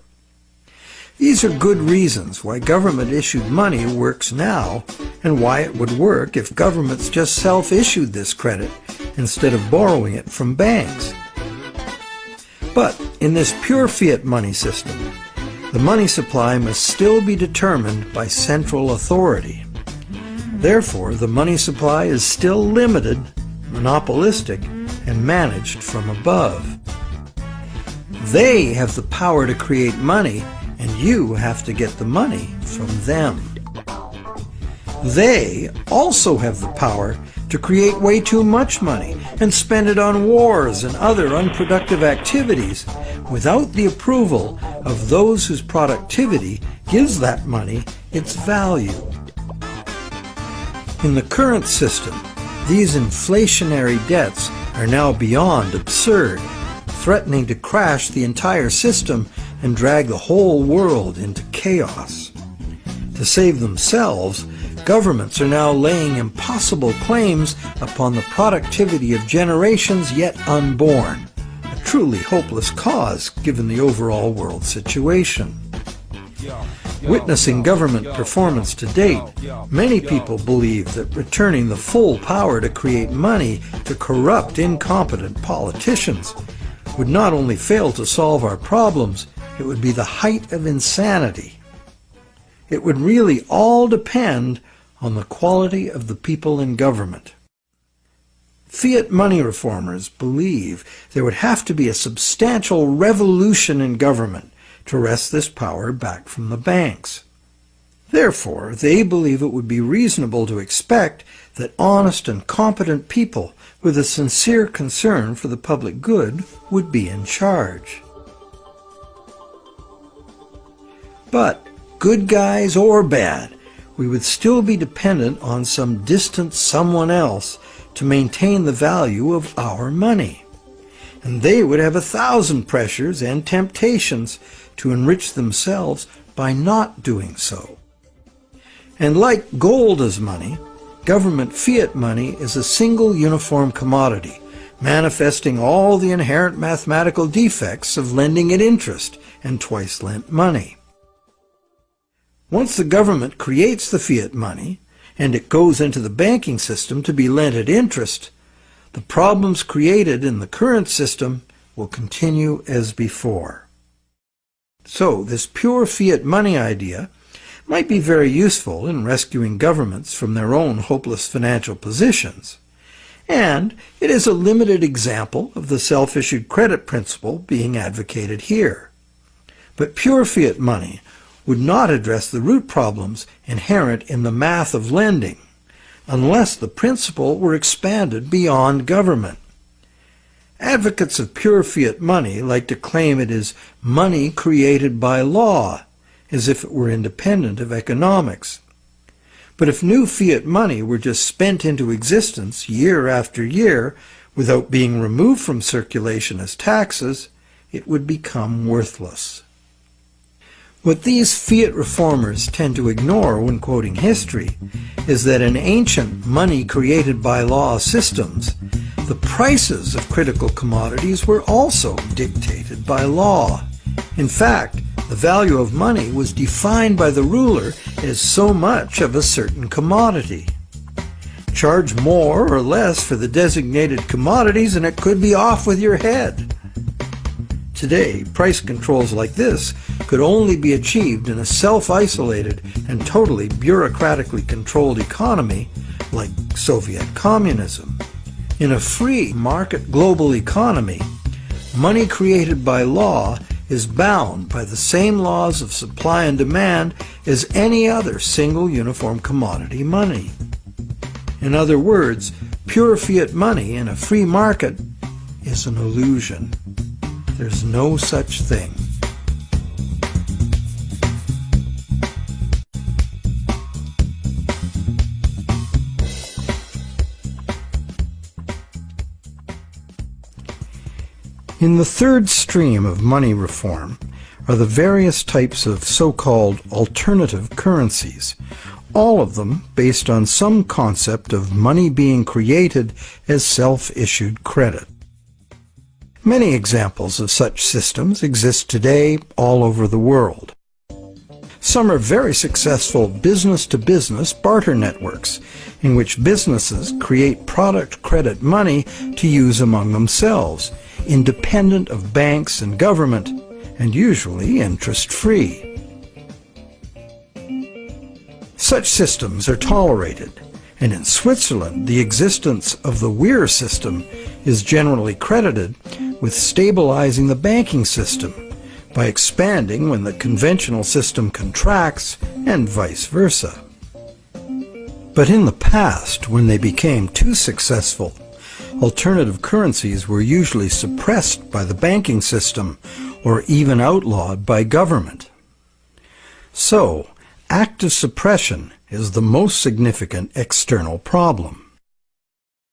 These are good reasons why government-issued money works now, and why it would work if governments just self-issued this credit instead of borrowing it from banks. But in this pure fiat money system, the money supply must still be determined by central authority. Therefore, the money supply is still limited, monopolistic, and managed from above. They have the power to create money, and you have to get the money from them. They also have the power to create way too much money and spend it on wars and other unproductive activities without the approval of those whose productivity gives that money its value. In the current system, these inflationary debts are now beyond absurd, threatening to crash the entire system and drag the whole world into chaos. To save themselves, governments are now laying impossible claims upon the productivity of generations yet unborn, a truly hopeless cause given the overall world situation. Witnessing government performance to date, many people believe that returning the full power to create money to corrupt, incompetent politicians would not only fail to solve our problems, it would be the height of insanity. It would really all depend on the quality of the people in government. Fiat money reformers believe there would have to be a substantial revolution in government to wrest this power back from the banks. Therefore, they believe it would be reasonable to expect that honest and competent people with a sincere concern for the public good would be in charge. But, good guys or bad, we would still be dependent on some distant someone else to maintain the value of our money. And they would have 1,000 pressures and temptations to enrich themselves by not doing so. And like gold as money, government fiat money is a single uniform commodity, manifesting all the inherent mathematical defects of lending at interest and twice lent money. Once the government creates the fiat money, and it goes into the banking system to be lent at interest, the problems created in the current system will continue as before. So, this pure fiat money idea might be very useful in rescuing governments from their own hopeless financial positions, and it is a limited example of the self-issued credit principle being advocated here. But pure fiat money would not address the root problems inherent in the math of lending, unless the principle were expanded beyond government. Advocates of pure fiat money like to claim it is money created by law, as if it were independent of economics. But if new fiat money were just spent into existence year after year without being removed from circulation as taxes, it would become worthless. What these fiat reformers tend to ignore when quoting history is that in ancient money-created-by-law systems, the prices of critical commodities were also dictated by law. In fact, the value of money was defined by the ruler as so much of a certain commodity. Charge more or less for the designated commodities and it could be off with your head. Today, price controls like this could only be achieved in a self-isolated and totally bureaucratically controlled economy like Soviet communism. In a free market global economy, money created by law is bound by the same laws of supply and demand as any other single uniform commodity money. In other words, pure fiat money in a free market is an illusion. There's no such thing. In the third stream of money reform are the various types of so-called alternative currencies, all of them based on some concept of money being created as self-issued credit. Many examples of such systems exist today all over the world. Some are very successful business-to-business barter networks, in which businesses create product credit money to use among themselves, independent of banks and government, and usually interest-free. Such systems are tolerated, and in Switzerland the existence of the Weir system is generally credited with stabilizing the banking system by expanding when the conventional system contracts and vice versa. But in the past, when they became too successful, alternative currencies were usually suppressed by the banking system or even outlawed by government. So, active suppression is the most significant external problem.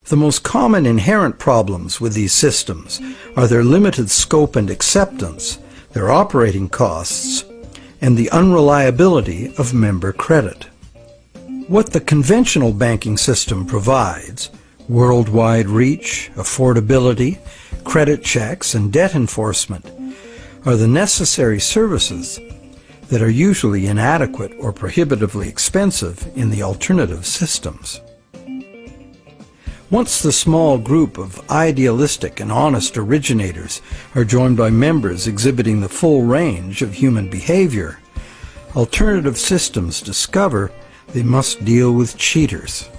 The most common inherent problems with these systems are their limited scope and acceptance, their operating costs, and the unreliability of member credit. What the conventional banking system provides, worldwide reach, affordability, credit checks, and debt enforcement, are the necessary services that are usually inadequate or prohibitively expensive in the alternative systems. Once the small group of idealistic and honest originators are joined by members exhibiting the full range of human behavior, alternative systems discover they must deal with cheaters.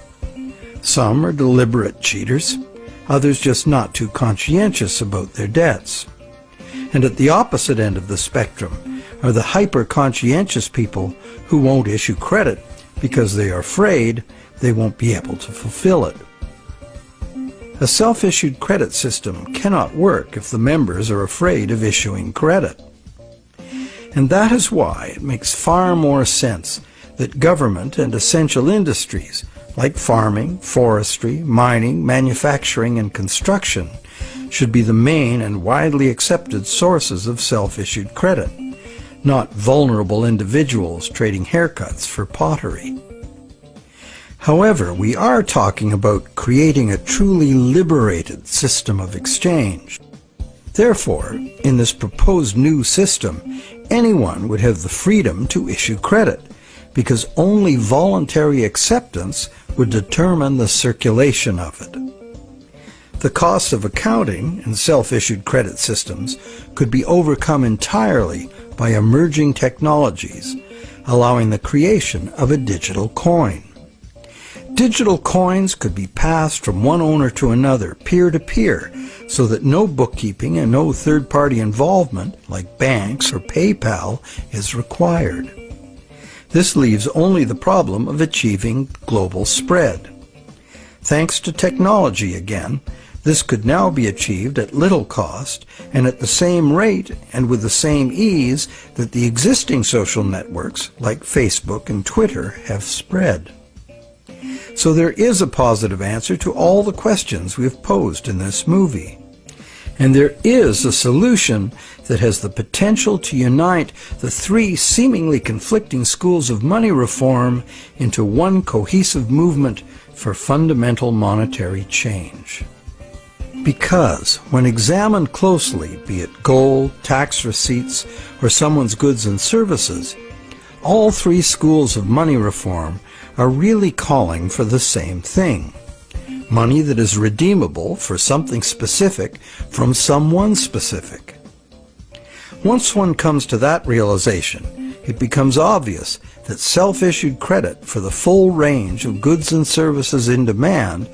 Some are deliberate cheaters, others just not too conscientious about their debts. And at the opposite end of the spectrum are the hyper-conscientious people who won't issue credit because they are afraid they won't be able to fulfill it. A self-issued credit system cannot work if the members are afraid of issuing credit. And that is why it makes far more sense that government and essential industries like farming, forestry, mining, manufacturing, and construction should be the main and widely accepted sources of self-issued credit, not vulnerable individuals trading haircuts for pottery. However, we are talking about creating a truly liberated system of exchange. Therefore, in this proposed new system, anyone would have the freedom to issue credit, because only voluntary acceptance would determine the circulation of it. The cost of accounting in self-issued credit systems could be overcome entirely by emerging technologies, allowing the creation of a digital coin. Digital coins could be passed from one owner to another, peer-to-peer, so that no bookkeeping and no third-party involvement, like banks or PayPal, is required. This leaves only the problem of achieving global spread. Thanks to technology again, this could now be achieved at little cost and at the same rate and with the same ease that the existing social networks like Facebook and Twitter have spread. So there is a positive answer to all the questions we have posed in this movie. And there is a solution that has the potential to unite the three seemingly conflicting schools of money reform into one cohesive movement for fundamental monetary change. Because, when examined closely, be it gold, tax receipts, or someone's goods and services, all three schools of money reform are really calling for the same thing. Money that is redeemable for something specific from someone specific. Once one comes to that realization, it becomes obvious that self-issued credit for the full range of goods and services in demand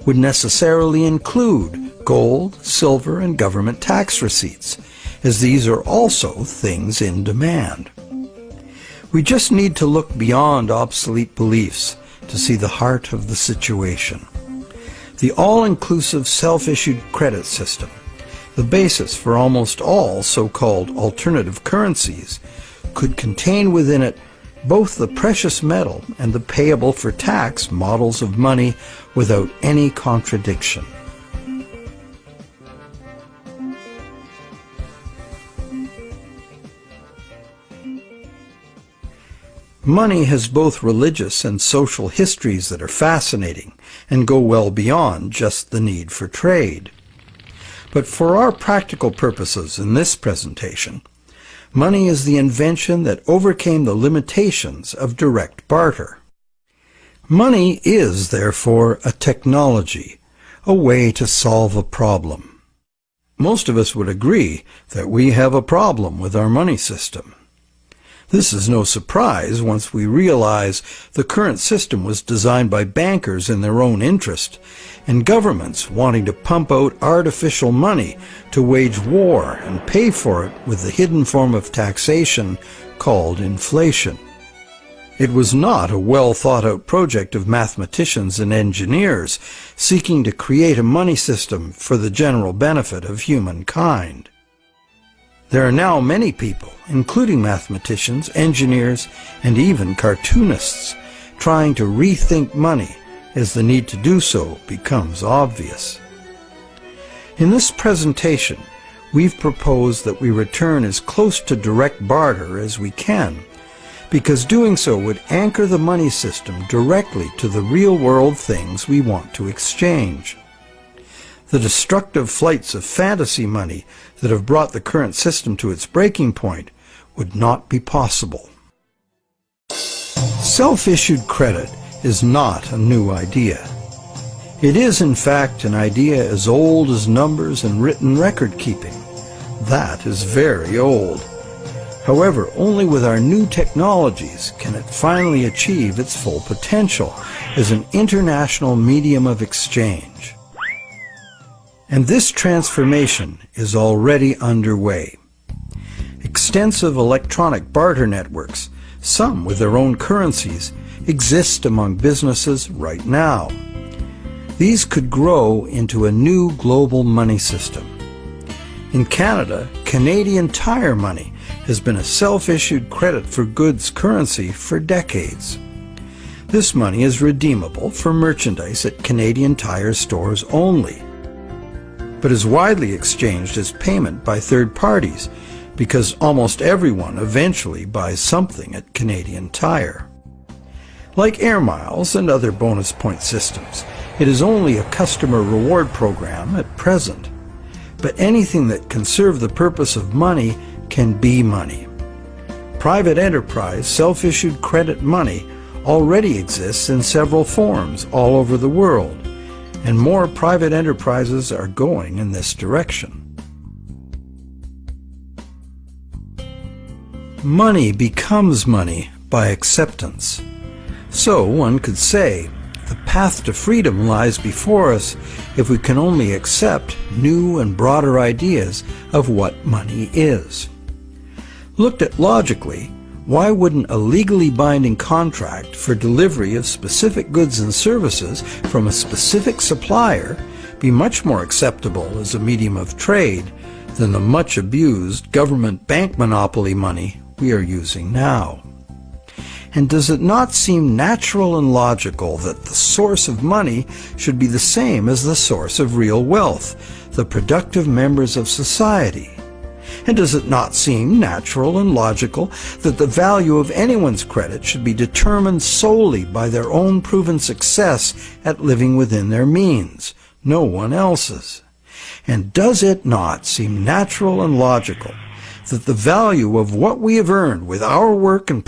would necessarily include gold, silver, and government tax receipts, as these are also things in demand. We just need to look beyond obsolete beliefs to see the heart of the situation. The all-inclusive self-issued credit system, the basis for almost all so-called alternative currencies, could contain within it both the precious metal and the payable for tax models of money without any contradiction. Money has both religious and social histories that are fascinating and go well beyond just the need for trade. But for our practical purposes in this presentation, money is the invention that overcame the limitations of direct barter. Money is, therefore, a technology, a way to solve a problem. Most of us would agree that we have a problem with our money system. This is no surprise once we realize the current system was designed by bankers in their own interest, and governments wanting to pump out artificial money to wage war and pay for it with the hidden form of taxation called inflation. It was not a well-thought-out project of mathematicians and engineers seeking to create a money system for the general benefit of humankind. There are now many people, including mathematicians, engineers, and even cartoonists, trying to rethink money as the need to do so becomes obvious. In this presentation, we've proposed that we return as close to direct barter as we can, because doing so would anchor the money system directly to the real-world things we want to exchange. The destructive flights of fantasy money that have brought the current system to its breaking point would not be possible. Self-issued credit is not a new idea. It is, in fact, an idea as old as numbers and written record-keeping. That is very old. However, only with our new technologies can it finally achieve its full potential as an international medium of exchange. And this transformation is already underway. Extensive electronic barter networks, some with their own currencies, exist among businesses right now. These could grow into a new global money system. In Canada, Canadian Tire money has been a self-issued credit for goods currency for decades. This money is redeemable for merchandise at Canadian Tire stores only, but is widely exchanged as payment by third parties because almost everyone eventually buys something at Canadian Tire. Like air miles and other bonus point systems, it is only a customer reward program at present. But anything that can serve the purpose of money can be money. Private enterprise self-issued credit money already exists in several forms all over the world, and more private enterprises are going in this direction. Money becomes money by acceptance. So one could say the path to freedom lies before us if we can only accept new and broader ideas of what money is. Looked at logically, why wouldn't a legally binding contract for delivery of specific goods and services from a specific supplier be much more acceptable as a medium of trade than the much abused government bank monopoly money we are using now? And does it not seem natural and logical that the source of money should be the same as the source of real wealth, the productive members of society? And does it not seem natural and logical that the value of anyone's credit should be determined solely by their own proven success at living within their means, no one else's? And does it not seem natural and logical that the value of what we have earned with our work and